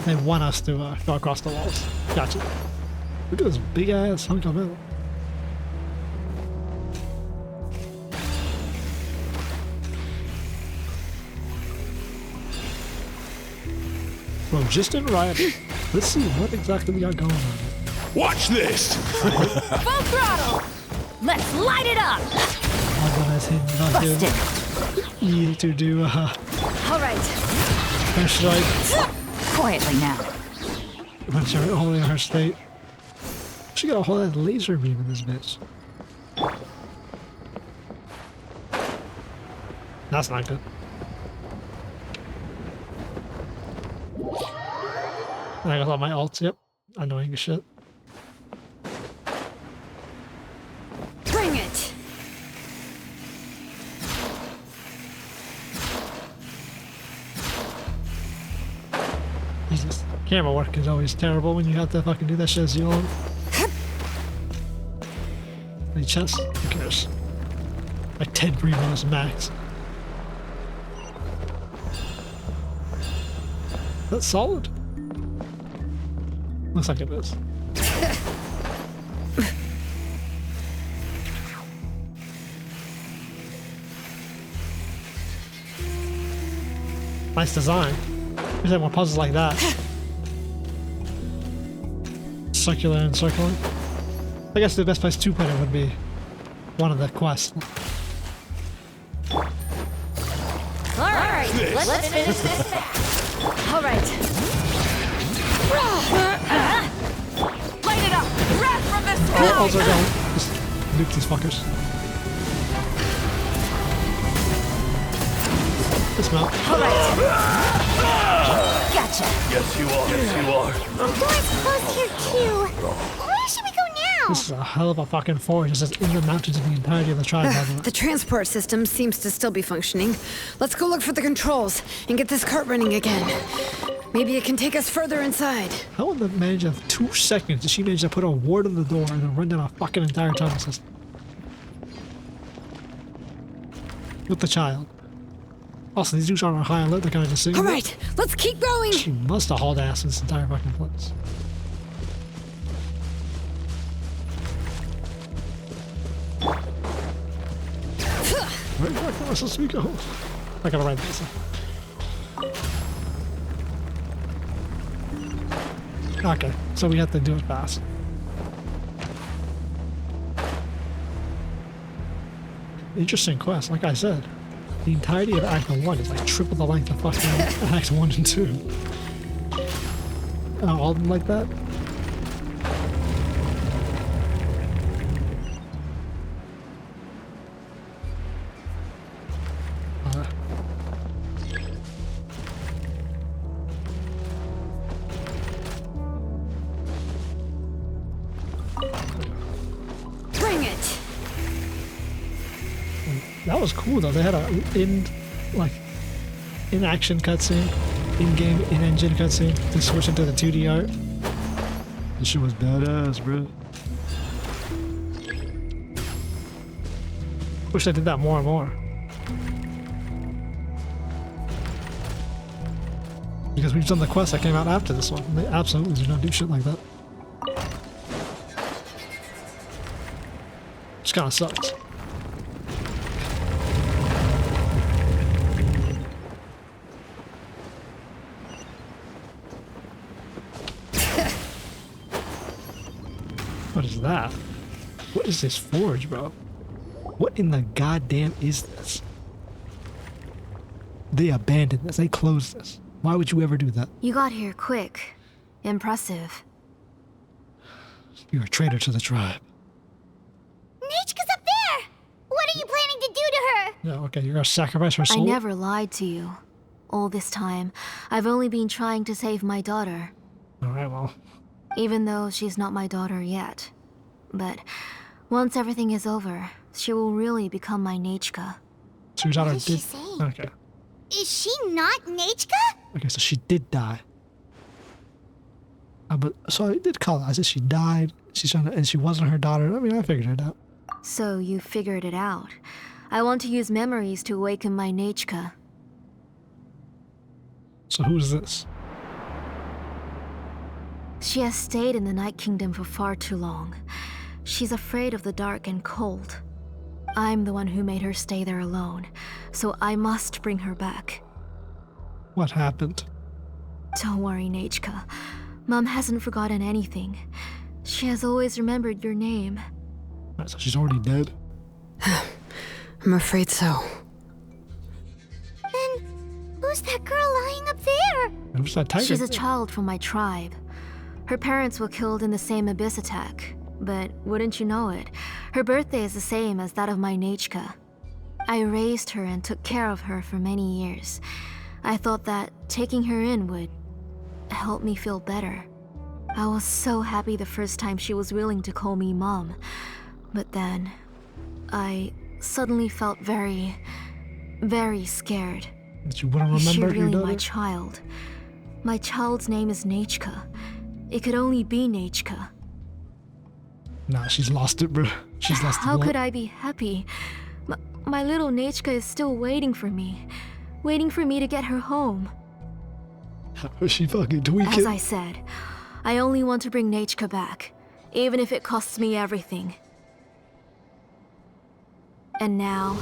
They want us to go across the walls. Gotcha. Look at this big ass hunk of metal. Well, just in right. Let's see what exactly we got going on. Watch this! Full throttle! Let's light it up! Busted. You to do All right. her strike. Quietly now. Once you're holding her state. She got a whole laser beam in this bitch. That's not good. And I got all my ults, yep. Annoying as shit. Bring it! Jesus. Camera work is always terrible when you have to fucking do that shit as you own. Any chest? Who cares? Like 10 premos max. That's solid. Looks like it is. Nice design. Wish had more puzzles like that. Circular and circling. I guess the best place to put it would be one of the quests. Alright, let's finish this match. Alright. Light it up! Wrath from the sky! Also don't just nuke these fuckers. Dismount. Alright. Gotcha. Yes, you are. Yes, you are. Door's closed here too. Where should we go now? This is a hell of a fucking forge. It's just in the mountains of the entirety of the tribe. By the way. The transport system seems to still be functioning. Let's go look for the controls and get this cart running again. Maybe it can take us further inside. How in the manage of 2 seconds did she manage to put a ward on the door and then run down a fucking entire tunnel system? With the child. Also, these dudes aren't on high alert, they're kind of just sitting All there. right, let's keep going. She must have hauled ass in this entire fucking place. Where the fuck am I supposed to be going? I gotta ride this. Okay, so we have to do it fast. Interesting quest. Like I said, the entirety of Act 1 is like triple the length of fucking Act 1 and 2. All of them like that? Bring it! That was cool though. They had a in-action cutscene, in-game, in-engine cutscene to switch into the 2D art. This shit was badass, bro. Wish I did that more and more. Because we've done the quest that came out after this one. They absolutely do not do shit like that. Which kinda sucks. What is that? What is this forge, bro? What in the goddamn is this? They abandoned this. They closed this. Why would you ever do that? You got here quick. Impressive. You're a traitor to the tribe. Nechka's up there! What are you planning to do to her? Yeah, okay, you're gonna sacrifice her soul? I never lied to you. All this time, I've only been trying to save my daughter. Alright, well. Even though she's not my daughter yet. But once everything is over, she will really become my Nechka. So your daughter What is she did... saying? Okay. Is she not Nechka? Okay, so she did die. But so I did call it. I said she died. She's trying to, and she wasn't her daughter. I mean, I figured it out. So you figured it out. I want to use memories to awaken my Nechka. So who's this? She has stayed in the Night Kingdom for far too long. She's afraid of the dark and cold. I'm the one who made her stay there alone, so I must bring her back. What happened? Don't worry, Nechka. Mom hasn't forgotten anything. She has always remembered your name. Right, so she's already dead? I'm afraid so. Then who's that girl lying up there? Who's that tiger? She's a child from my tribe. Her parents were killed in the same abyss attack. But wouldn't you know it, her birthday is the same as that of my Nechka. I raised her and took care of her for many years. I thought that taking her in would help me feel better. I was so happy the first time she was willing to call me Mom. But then, I suddenly felt very, very scared. That you wouldn't Is she remember your really daughter? my child? My child's name is Nechka. It could only be Nechka. Nah, she's lost it, bro. She's lost it. How could I be happy? My little Nechka is still waiting for me to get her home. How is she fucking tweaking? As I said, I only want to bring Nechka back, even if it costs me everything. And now,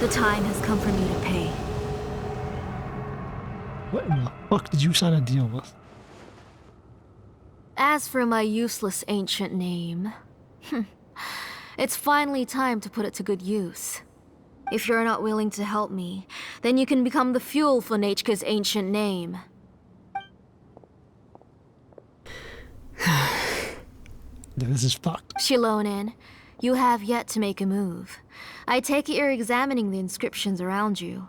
the time has come for me to pay. What in the fuck did you sign a deal with? As for my useless ancient name, it's finally time to put it to good use. If you're not willing to help me, then you can become the fuel for Nechka's ancient name. This is fucked. Xilonen, you have yet to make a move. I take it you're examining the inscriptions around you.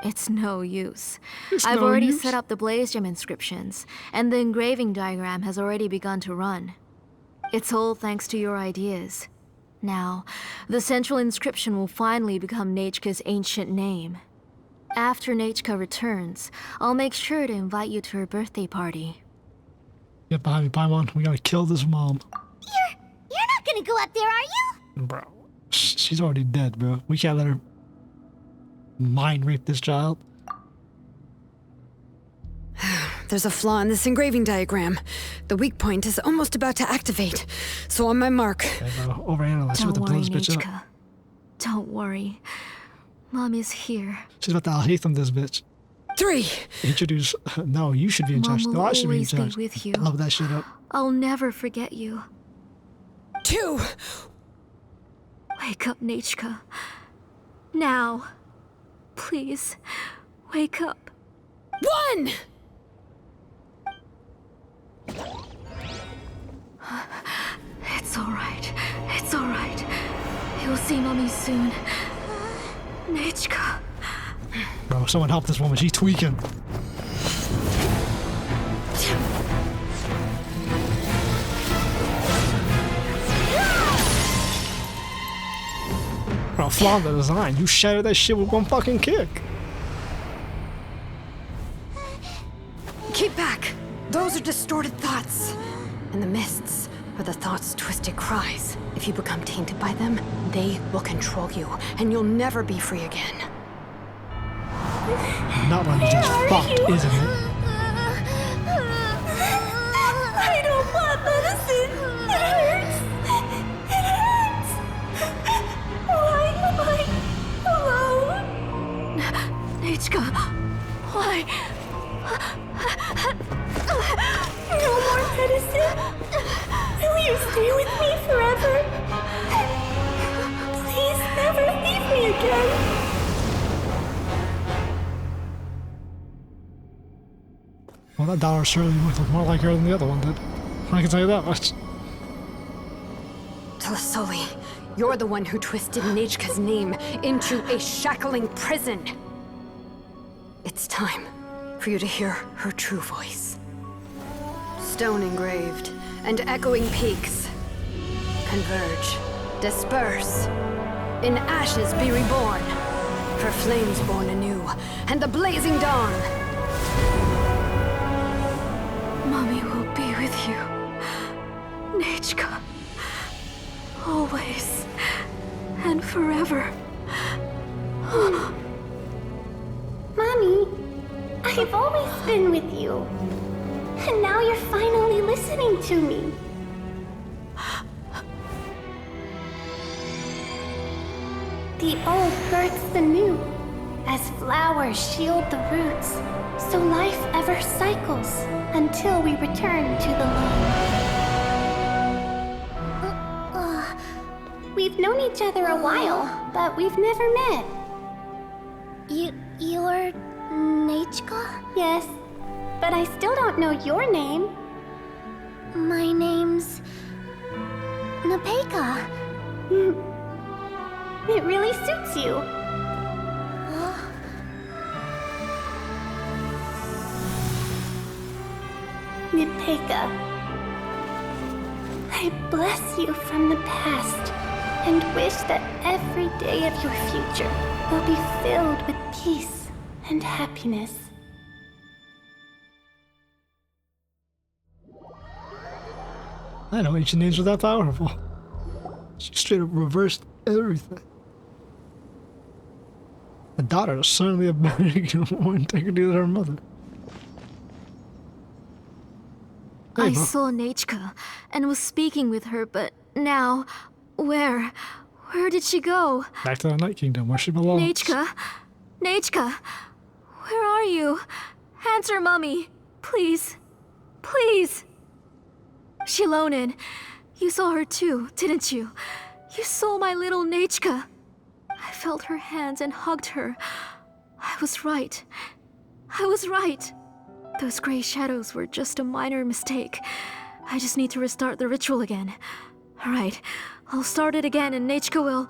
It's no use. I've already set up the Blaze Gem inscriptions, and the engraving diagram has already begun to run. It's all thanks to your ideas. Now, the central inscription will finally become Nechka's ancient name. After Nechka returns, I'll make sure to invite you to her birthday party. Get behind me, Paimon. We gotta kill this mom. You're not gonna go up there, are you? Bro, she's already dead, bro. We can't let her mind rape this child. There's a flaw in this engraving diagram. The weak point is almost about to activate. So on my mark. Okay, bro. Overanalyze. She's about Don't to blow worry, this bitch Nechka. up. Don't worry. Mom is here. She's about to Al-Hatham this bitch. 3. Introduce. No, you should be in charge. Mom No, will I should be in always be charge. with you. Blow that shit up. I'll never forget you. 2. Wake up, Nechka. Now. Please, wake up. 1! It's alright. It's alright. You'll see Mommy soon. Nechka. Bro, someone help this woman. She's tweaking. Bro, flaw in the design. You shattered that shit with one fucking kick. Keep back! Those are distorted thoughts. And the mists are the thoughts' twisted cries. If you become tainted by them, they will control you, and you'll never be free again. Not when you just fucked, isn't it? I don't want medicine. It hurts. It hurts. Why am I alone? Nechka, why? No more medicine. Will you stay with me forever? Please never leave me again. Well, that dollar certainly looked more like her than the other one did. I can tell you that much. Tlasoli, you're the one who twisted Nechka's name into a shackling prison. It's time for you to hear her true voice. Stone engraved and echoing peaks converge, disperse, in ashes be reborn, for flames born anew, and the blazing dawn. Mommy will be with you. Nechka. Always. And forever. Mommy, I've always been with you. And now you're finally listening to me. The old births the new, as flowers shield the roots, so life ever cycles until we return to the loam. We've known each other a while, but we've never met. You're Nechka? Yes, but I still don't know your name. My name's Nepeka. It really suits you. Nepeka, I bless you from the past and wish that every day of your future will be filled with peace and happiness. I know ancient names were that powerful. She straight up reversed everything. The daughter is certainly a better more integrity than her mother. Hey, I bro. saw Nechka and was speaking with her, but now, where did she go? Back to the Night Kingdom, where she belongs. Nechka? Nechka? Where are you? Answer Mommy. Please. Please. Xilonen, you saw her too, didn't you? You saw my little Nechka. I felt her hands and hugged her. I was right. I was right. Those gray shadows were just a minor mistake. I just need to restart the ritual again. Alright, I'll start it again and Nechka will...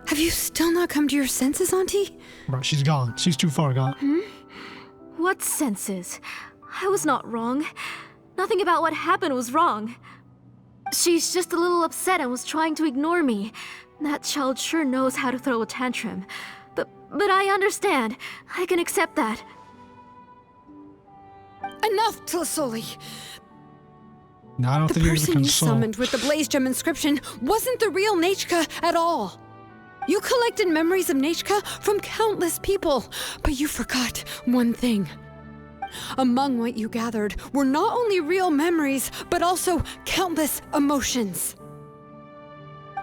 Have you still not come to your senses, Auntie? Bro, she's gone. She's too far gone. What senses? I was not wrong. Nothing about what happened was wrong. She's just a little upset and was trying to ignore me. That child sure knows how to throw a tantrum. But I understand. I can accept that. Enough, Tlasoli! No, I don't The think you're person gonna you console. summoned with the Blaze Gem inscription wasn't the real Nechka at all. You collected memories of Nechka from countless people, but you forgot one thing. Among what you gathered were not only real memories, but also countless emotions.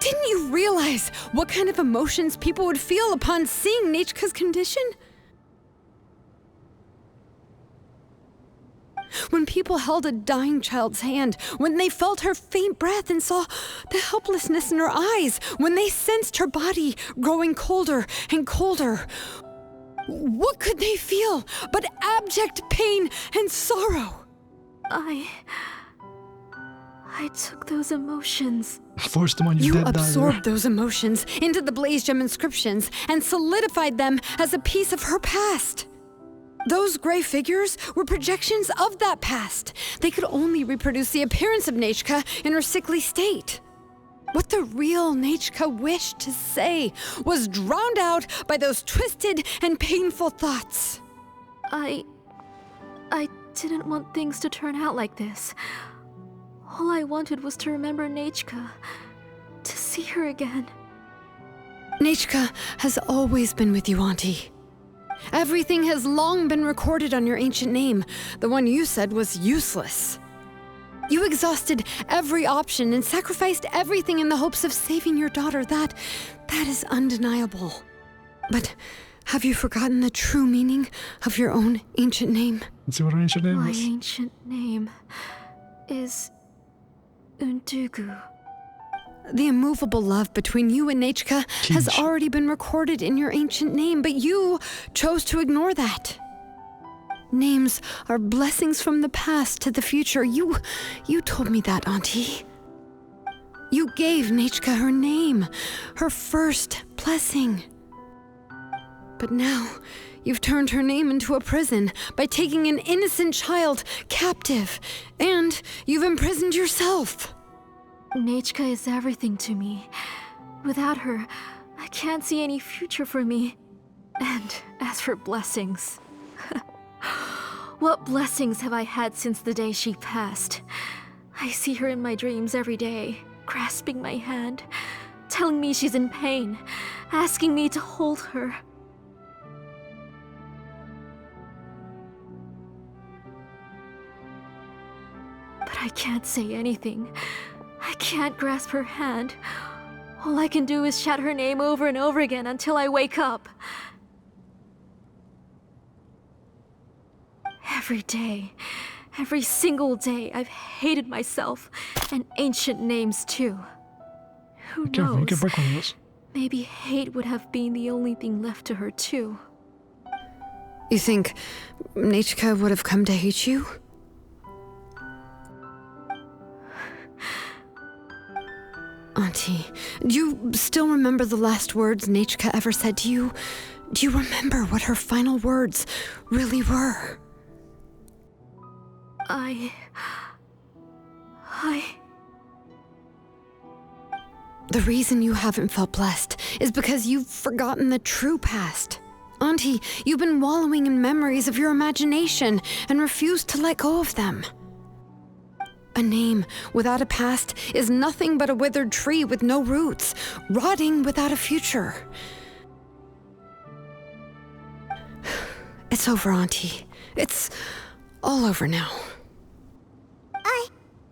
Didn't you realize what kind of emotions people would feel upon seeing Nechka's condition? When people held a dying child's hand, when they felt her faint breath and saw the helplessness in her eyes, when they sensed her body growing colder and colder, what could they feel but abject pain and sorrow? I took those emotions. Forced them on your You dead absorbed diver. those emotions into the Blaze Gem inscriptions and solidified them as a piece of her past. Those gray figures were projections of that past. They could only reproduce the appearance of Nechka in her sickly state. What the real Nechka wished to say was drowned out by those twisted and painful thoughts. I didn't want things to turn out like this. All I wanted was to remember Nechka, to see her again. Nechka has always been with you, Auntie. Everything has long been recorded on your ancient name, the one you said was useless. You exhausted every option and sacrificed everything in the hopes of saving your daughter. That is undeniable. But have you forgotten the true meaning of your own ancient name? Let's see what her ancient name My is. ancient name is Undugu. The immovable love between you and Nechka has Jeez. already been recorded in your ancient name, but you chose to ignore that. Names are blessings from the past to the future. You told me that, Auntie. You gave Nechka her name, her first blessing. But now, you've turned her name into a prison by taking an innocent child captive, and you've imprisoned yourself. Nechka is everything to me. Without her, I can't see any future for me. And as for blessings... What blessings have I had since the day she passed? I see her in my dreams every day, grasping my hand, telling me she's in pain, asking me to hold her. But I can't say anything. I can't grasp her hand. All I can do is shout her name over and over again until I wake up. Every day, every single day, I've hated myself, and ancient names too. Who Careful, you knows? can break one of those. Maybe hate would have been the only thing left to her too. You think Nechka would have come to hate you? Auntie, do you still remember the last words Nechka ever said to you? Do you remember what her final words really were? The reason you haven't felt blessed is because you've forgotten the true past. Auntie, you've been wallowing in memories of your imagination and refused to let go of them. A name without a past is nothing but a withered tree with no roots, rotting without a future. It's over, Auntie. It's all over now.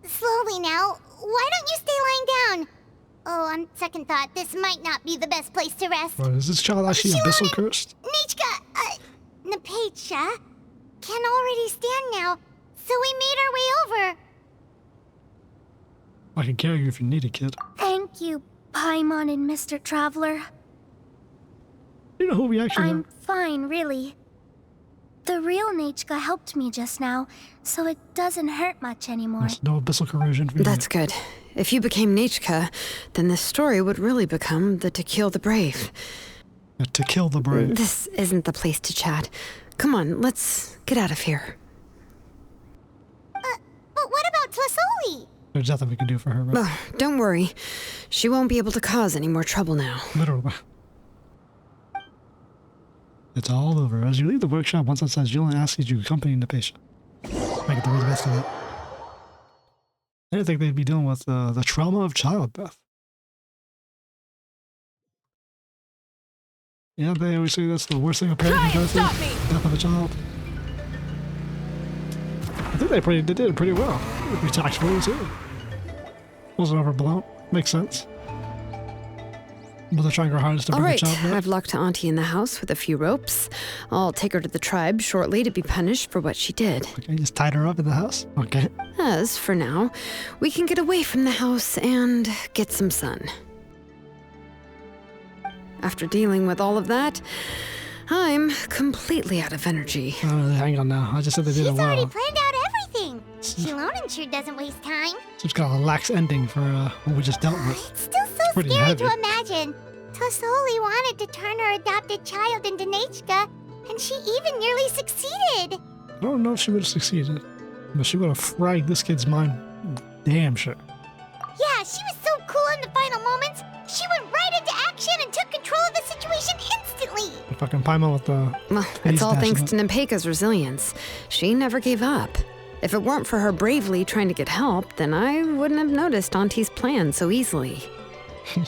Slowly now. Why don't you stay lying down? Oh, on second thought, this might not be the best place to rest. Well, is this child actually abyssal cursed? Nechka, Napecha can already stand now, so we made our way over. I can carry you if you need a kid. Thank you, Paimon and Mr. Traveler. You know who we actually I'm are? fine, really. The real Nechka helped me just now, so it doesn't hurt much anymore. There's no abyssal corrosion for you. That's good. If you became Nechka, then this story would really become the To Kill the Brave. To kill the brave. This isn't the place to chat. Come on, let's get out of here. But what about Tlasoli? There's nothing we can do for her, right? Oh, don't worry. She won't be able to cause any more trouble now. Literally. It's all over. As you leave the workshop, once outside, Xilonen asks you to accompany the patient. Make it the best of it. I didn't think they'd be dealing with the trauma of childbirth. Yeah, they always say that's the worst thing a parent can go through. Death of a child. I think they did it pretty well. It'd be tactful too. Wasn't overblown. Makes sense. But they're trying her hardest to All bring right, the child back. I've locked Auntie in the house with a few ropes. I'll take her to the tribe shortly to be punished for what she did. Okay, you just tied her up in the house? Okay. As for now, we can get away from the house and get some sun. After dealing with all of that, I'm completely out of energy. Hang on now. I just said they did it She's well. already planned out everything. Xilonen sure doesn't waste time. So it's got a lax ending for what we just dealt with. It's still so Pretty scary heavy. to imagine. Tlasoli wanted to turn her adopted child into Nechka, and she even nearly succeeded. I don't know if she would have succeeded, but she would have fried this kid's mind damn sure. Yeah, she was so cool in the final moments. She went right into action and took control of the situation instantly. Fucking Paimon with the... Well, it's all thanks to Nepeka's resilience. She never gave up. If it weren't for her bravely trying to get help, then I wouldn't have noticed Auntie's plan so easily. I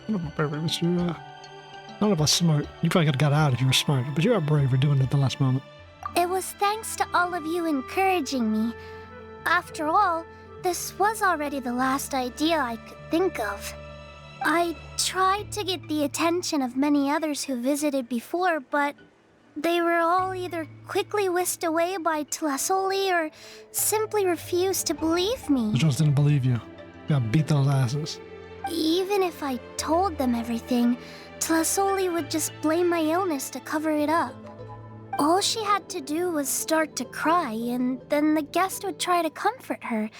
don't know about bravery, but you're, I don't know about smart. You probably could have got out if you were smart, but you are brave for doing it at the last moment. It was thanks to all of you encouraging me. After all, this was already the last idea I could think of. I tried to get the attention of many others who visited before, but they were all either quickly whisked away by Tlasoli or simply refused to believe me. The Jones didn't believe you. You got beat those asses. Even if I told them everything, Tlasoli would just blame my illness to cover it up. All she had to do was start to cry, and then the guest would try to comfort her,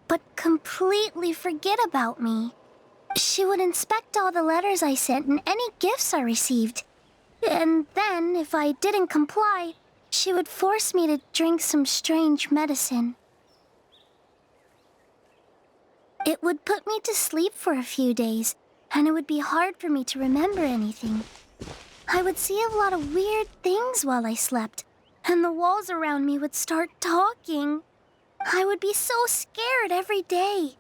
but completely forget about me. She would inspect all the letters I sent and any gifts I received. And then, if I didn't comply, she would force me to drink some strange medicine. It would put me to sleep for a few days, and it would be hard for me to remember anything. I would see a lot of weird things while I slept, and the walls around me would start talking. I would be so scared every day.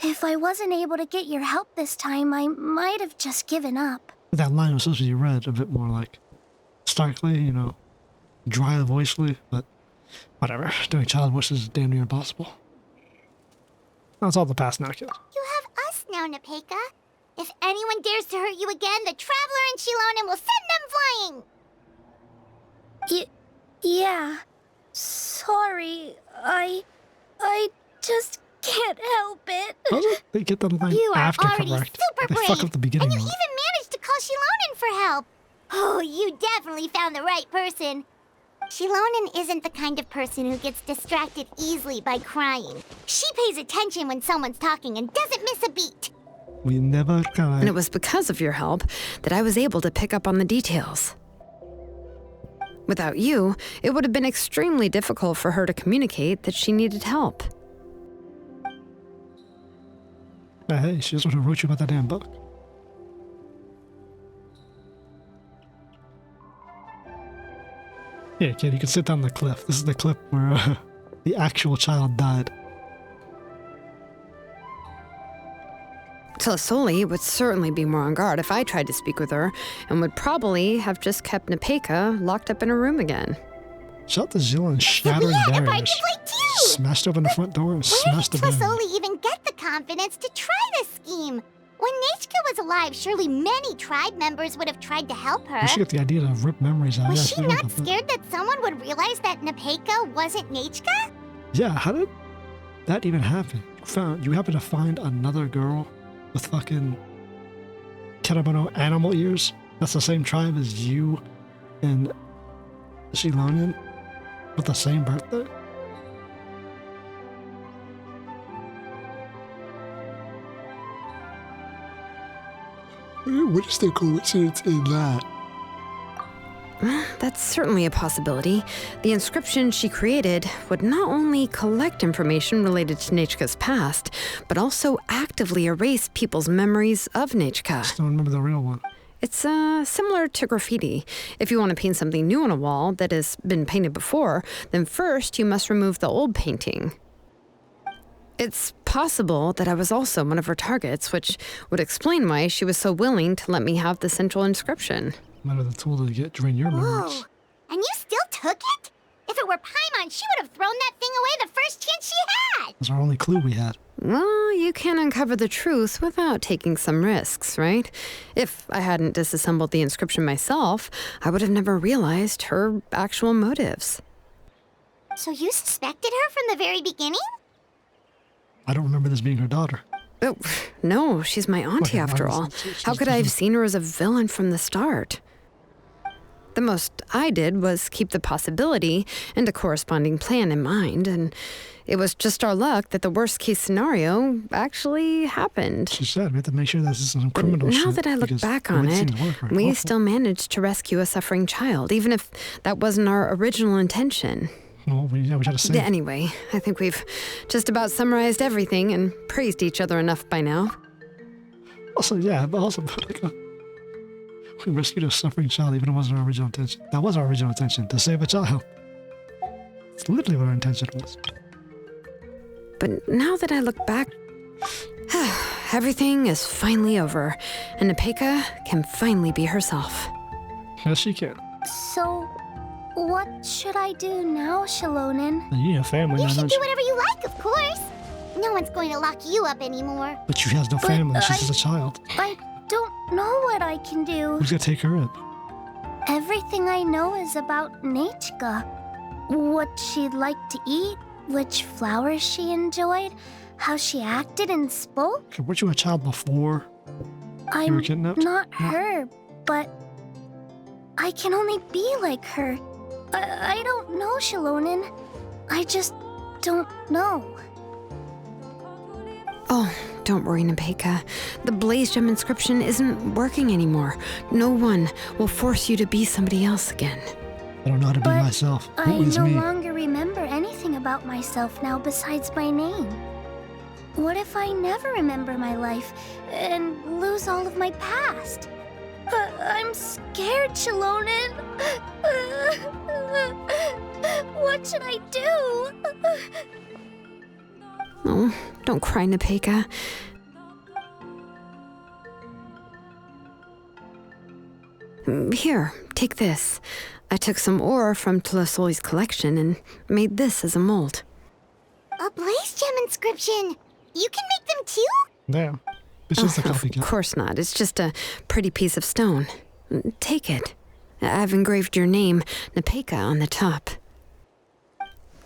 If I wasn't able to get your help this time, I might have just given up. That line was supposed to be read a bit more like starkly, you know, dry voicely, but whatever. Doing child voices is damn near impossible. That's all the past now, kid. You have us now, Nepeka. If anyone dares to hurt you again, the Traveler and Xilonen will send them flying! Yeah. Sorry. I just can't help it. They get them like You are after already correct. super They brave, fuck up the beginning and you of even it. managed to call Xilonen for help. Oh, you definitely found the right person. Xilonen isn't the kind of person who gets distracted easily by crying. She pays attention when someone's talking and doesn't miss a beat. We never cried. And it was because of your help that I was able to pick up on the details. Without you, it would have been extremely difficult for her to communicate that she needed help. Hey, she's the one who wrote you about that damn book. Yeah, kid, you can sit down the cliff. This is the cliff where the actual child died. Tlasoli would certainly be more on guard if I tried to speak with her, and would probably have just kept Nepeka locked up in a room again. Shout out to Xilonen shattering Yeah, barriers. Smashed open the front door and Where smashed the did barrier. Tlasoli even get the confidence to try this scheme? When Nechka was alive, surely many tribe members would have tried to help her. Where she got the idea to rip memories out? Was Yeah, she forgot not about that. scared that someone would realize that Nepeka wasn't Nechka? Yeah, how did that even happen? You happen to find another girl with fucking Catapilamila animal ears? That's the same tribe as you and Xilonen with the same birthday? What is the coincidence in that? That's certainly a possibility. The inscription she created would not only collect information related to Nechka's past, but also actively erase people's memories of Nechka. Just don't remember the real one. It's similar to graffiti. If you want to paint something new on a wall that has been painted before, then first you must remove the old painting. It's possible that I was also one of her targets, which would explain why she was so willing to let me have the central inscription. Might have the tool to drain your memories. Whoa. And you still took it? If it were Paimon, she would have thrown that thing away the first chance she had. That's our only clue we had. Well, you can't uncover the truth without taking some risks, right? If I hadn't disassembled the inscription myself, I would have never realized her actual motives. So you suspected her from the very beginning? I don't remember this being her daughter. Oh, no, she's my auntie Okay, after all. How could I have seen her as a villain from the start? The most I did was keep the possibility and a corresponding plan in mind, and it was just our luck that the worst case scenario actually happened. She said we have to make sure this isn't criminal shit. Now that I look because back the on way it, things work are we awful. still managed to rescue a suffering child, even if that wasn't our original intention. Well, we tried to save. Anyway, I think we've just about summarized everything and praised each other enough by now. Also, yeah, but also, like, we rescued a suffering child, even if it wasn't our original intention. That was our original intention, to save a child. It's literally what our intention was. But now that I look back, everything is finally over, and Nepeka can finally be herself. Yes, she can. So, what should I do now, Xilonen? You have family You now, should don't do you? whatever you like, of course. No one's going to lock you up anymore. But she has no But family. She's just a child. I don't know what I can do. Who's gonna take her in? Everything I know is about Nechka. What she'd like to eat, which flowers she enjoyed, how she acted and spoke. Okay, weren't you a child before you I'm were kidnapped? not her, but I can only be like her. I don't know, Xilonen. I just don't know. Oh, don't worry, Nepeka. The Blaze Gem inscription isn't working anymore. No one will force you to be somebody else again. I don't know how to be But myself. I Who is no me? longer remember anything about myself now besides my name. What if I never remember my life and lose all of my past? I'm scared, Xilonen. What should I do? Oh, don't cry, Nepeka. Here, take this. I took some ore from Tlasoli's collection and made this as a mold. A Blaze Gem inscription. You can make them too? Damn. It's just a Of copycat. course not. It's just a pretty piece of stone. Take it. I've engraved your name, Nepeka, on the top.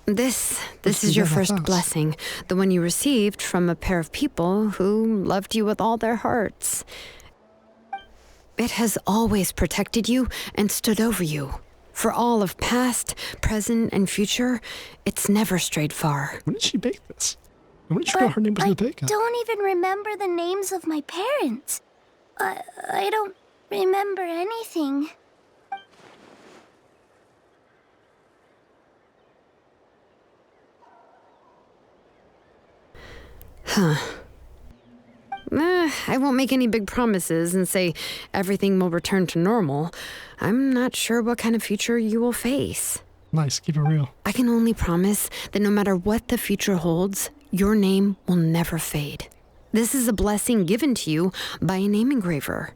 This is your first blessing, the one you received from a pair of people who loved you with all their hearts. It has always protected you and stood over you. For all of past, present, and future, it's never strayed far. When did she bake this? When did you know her name was I Nepeka? don't even remember the names of my parents. I don't remember anything. I won't make any big promises and say everything will return to normal. I'm not sure what kind of future you will face. Nice, keep it real. I can only promise that no matter what the future holds, your name will never fade. This is a blessing given to you by a name engraver.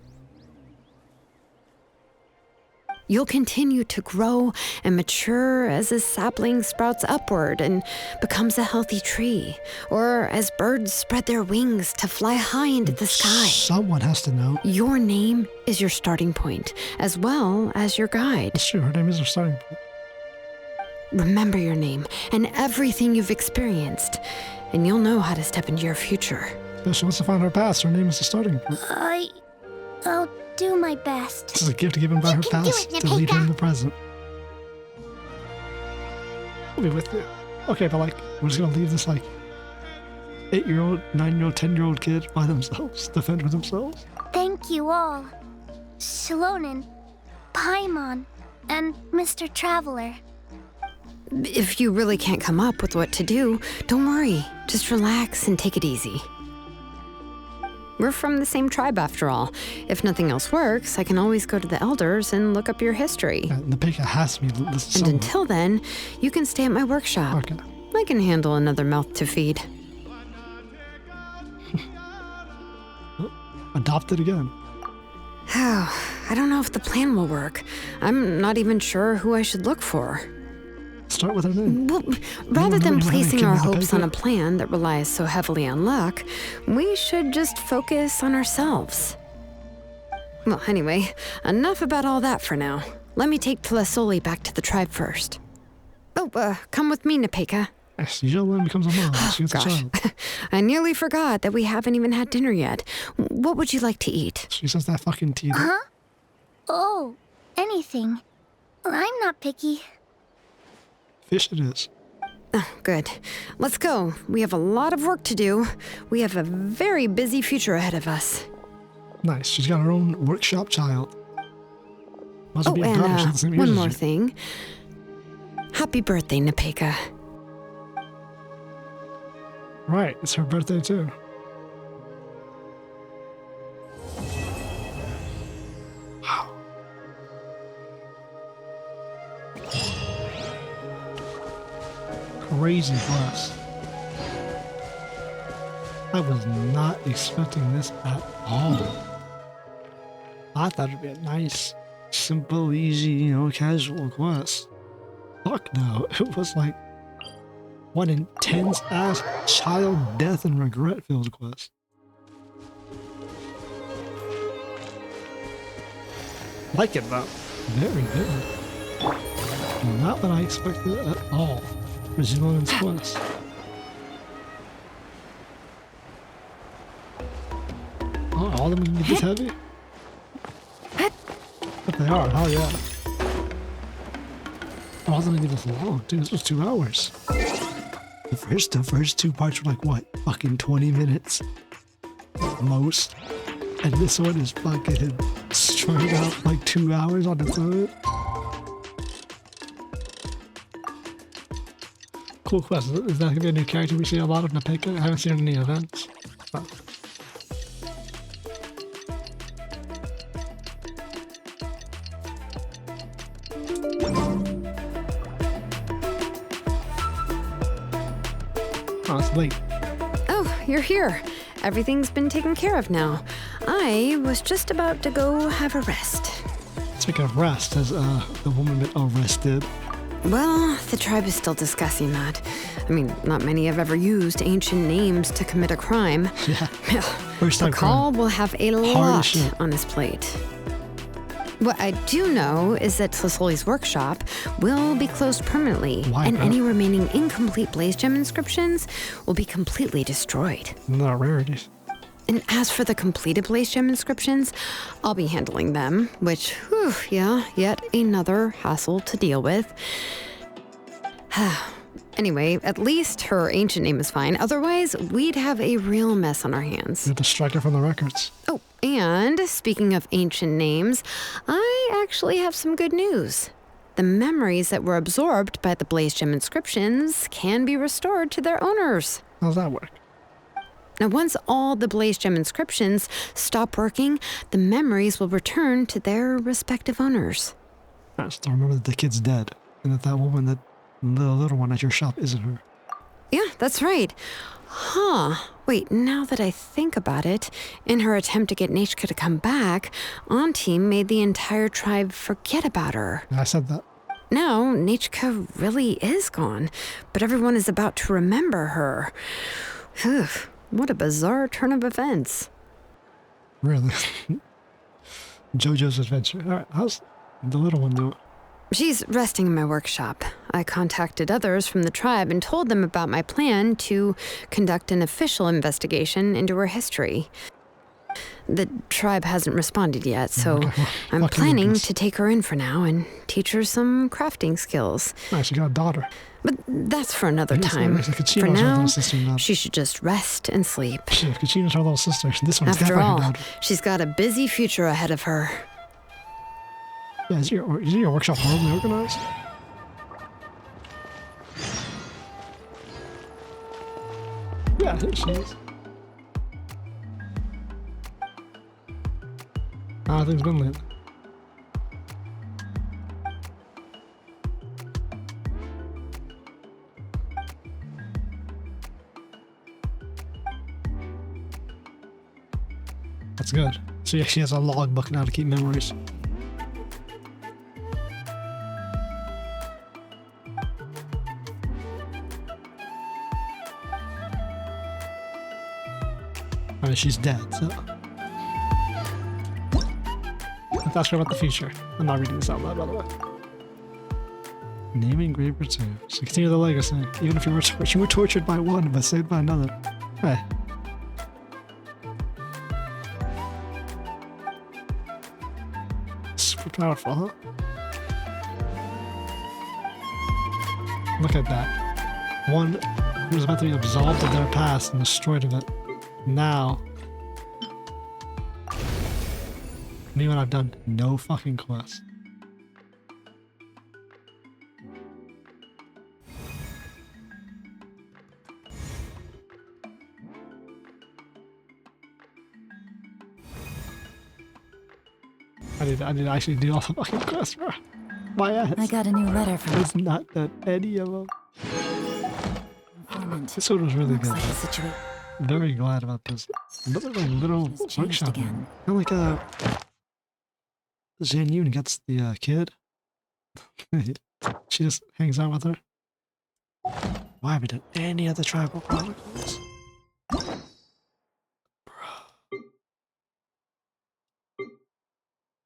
You'll continue to grow and mature as a sapling sprouts upward and becomes a healthy tree, or as birds spread their wings to fly high into the sky. Someone has to know. Your name is your starting point, as well as your guide. That's true, her name is her starting point. Remember your name and everything you've experienced, and you'll know how to step into your future. Yeah, she wants to find her past. Her name is the starting point. I'll do my best. This is a gift given by her can do past it, to lead her in Nepeka. the present. I'll be with you. Okay, but like, we're just gonna leave this like 8-year-old, 9-year-old, 10-year-old kid by themselves, defend for themselves. Thank you all. Xilonen, Paimon, and Mr. Traveler. If you really can't come up with what to do, don't worry. Just relax and take it easy. We're from the same tribe after all. If nothing else works, I can always go to the elders and look up your history. Nepeka has to be listed And somewhere. until then, you can stay at my workshop. Okay. I can handle another mouth to feed. Adopted again. I don't know if the plan will work. I'm not even sure who I should look for. Start with her name. Well, rather nobody than would have placing a kid our with a hopes on a pig. plan that relies so heavily on luck, we should just focus on ourselves. Well, anyway, enough about all that for now. Let me take Tlasoli back to the tribe first. Oh, come with me, Nepeka. Yes, Xilonen becomes a mom. She gets a child. I nearly forgot that we haven't even had dinner yet. What would you like to eat? She says that fucking tea. Huh? Oh, anything. I'm not picky. Fish it is. Oh, good. Let's go. We have a lot of work to do. We have a very busy future ahead of us. Nice. She's got her own workshop child. Must Oh, be a daughter, she's the and same age one as more you. thing. Happy birthday, Nepeka. Right, it's her birthday too. Wow. Crazy blast. I was not expecting this at all. I thought it'd be a nice, simple, easy, casual quest. Fuck no. It was like one intense ass child death and regret filled quest. Like it though. Very good. Not what I expected at all for Xilonen's quest. Oh, all of them can get this heavy? But they are, oh yeah. All of them can get this long. Dude, this was 2 hours. The first two parts were like, what? Fucking 20 minutes? Most. And this one is fucking straight up like 2 hours on its own. Cool quest. Is that gonna be a new character we see a lot of Nepeka? I haven't seen any events. But oh, it's late. Oh, you're here. Everything's been taken care of now. I was just about to go have a rest. Speaking of rest, has the woman been arrested? Well, the tribe is still discussing that. I mean, not many have ever used ancient names to commit a crime. Yeah. First time Call crime. will have a Hard as lot shit. on his plate. What I do know is that Tlasoli's workshop will be closed permanently, Why and not? any remaining incomplete Blaze Gem inscriptions will be completely destroyed. Not rarities. And as for the completed Blaze Gem inscriptions, I'll be handling them, which, whew, yeah, yet another hassle to deal with. Anyway, at least her ancient name is fine. Otherwise, we'd have a real mess on our hands. We have to strike her from the records. Oh, and speaking of ancient names, I actually have some good news. The memories that were absorbed by the Blaze Gem inscriptions can be restored to their owners. How's that work? Now, once all the Blaze Gem inscriptions stop working, the memories will return to their respective owners. I still remember that the kid's dead, and that woman, that little one at your shop, isn't her. Yeah, that's right. Huh. Wait, now that I think about it, in her attempt to get Nechka to come back, Auntie made the entire tribe forget about her. I said that. Now, Nechka really is gone, but everyone is about to remember her. Phew, what a bizarre turn of events. Really. JoJo's Adventure. Alright, how's the little one doing? She's resting in my workshop. I contacted others from the tribe and told them about my plan to conduct an official investigation into her history. The tribe hasn't responded yet, so Okay, I'm fucking planning goodness. to take her in for now and teach her some crafting skills. Nice, you got a daughter. But that's for another Yes, time. nice, like Kachino's For her now, little sister now. she should just rest and sleep. Shit, Kachino's her little sister. This one's After definitely her all, daughter. she's got a busy future ahead of her. Yeah, is your workshop horribly organized? Yeah, here she is. How things been lately? That's good. So yeah, she has a logbook now to keep memories. I mean, she's dead, so. Let's ask her about the future. I'm not reading this out loud, by the way. Name engraver 2. So continue the legacy. Even if you were tortured by one, but saved by another. Hey. Super powerful, huh? Look at that. One who was about to be absolved of their past and destroyed of it. Now. Me when I've done no fucking quest. I need to actually do all the fucking quests, bro. My ass. I got a new letter from It's not that any of them. informant. This one was really Looks good. like the situation Very glad about this. Another like little has changed workshop. again. Kind of like Zhan Yun gets the kid. She just hangs out with her. Why haven't done any of the Tribal Chronicles?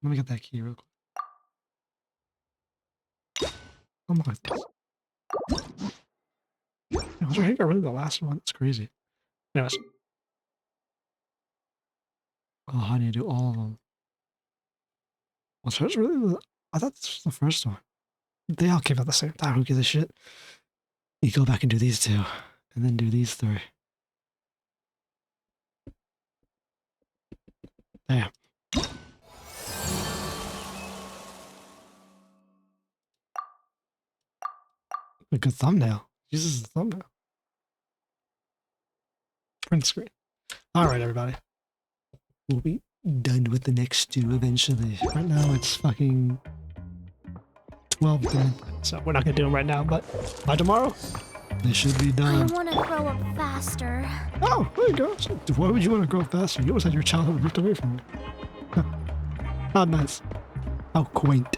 Let me get that key real quick. Oh my goodness. I was right here really the last one. That's crazy. Anyways. Oh, how do you do all of them? Was hers really the... I thought this was the first one. They all came out the same time. Who gives a shit? You go back and do these 2. And then do these 3. Damn. A good thumbnail. Uses the thumbnail. Print screen. Alright, everybody. We'll be done with the next 2 eventually. Right now it's fucking 12 minutes. So we're not gonna do them right now, but by tomorrow, they should be I done. want to grow up faster. Oh, there you go. So why would you want to grow faster? You always had your childhood ripped away from you. How nice. How quaint.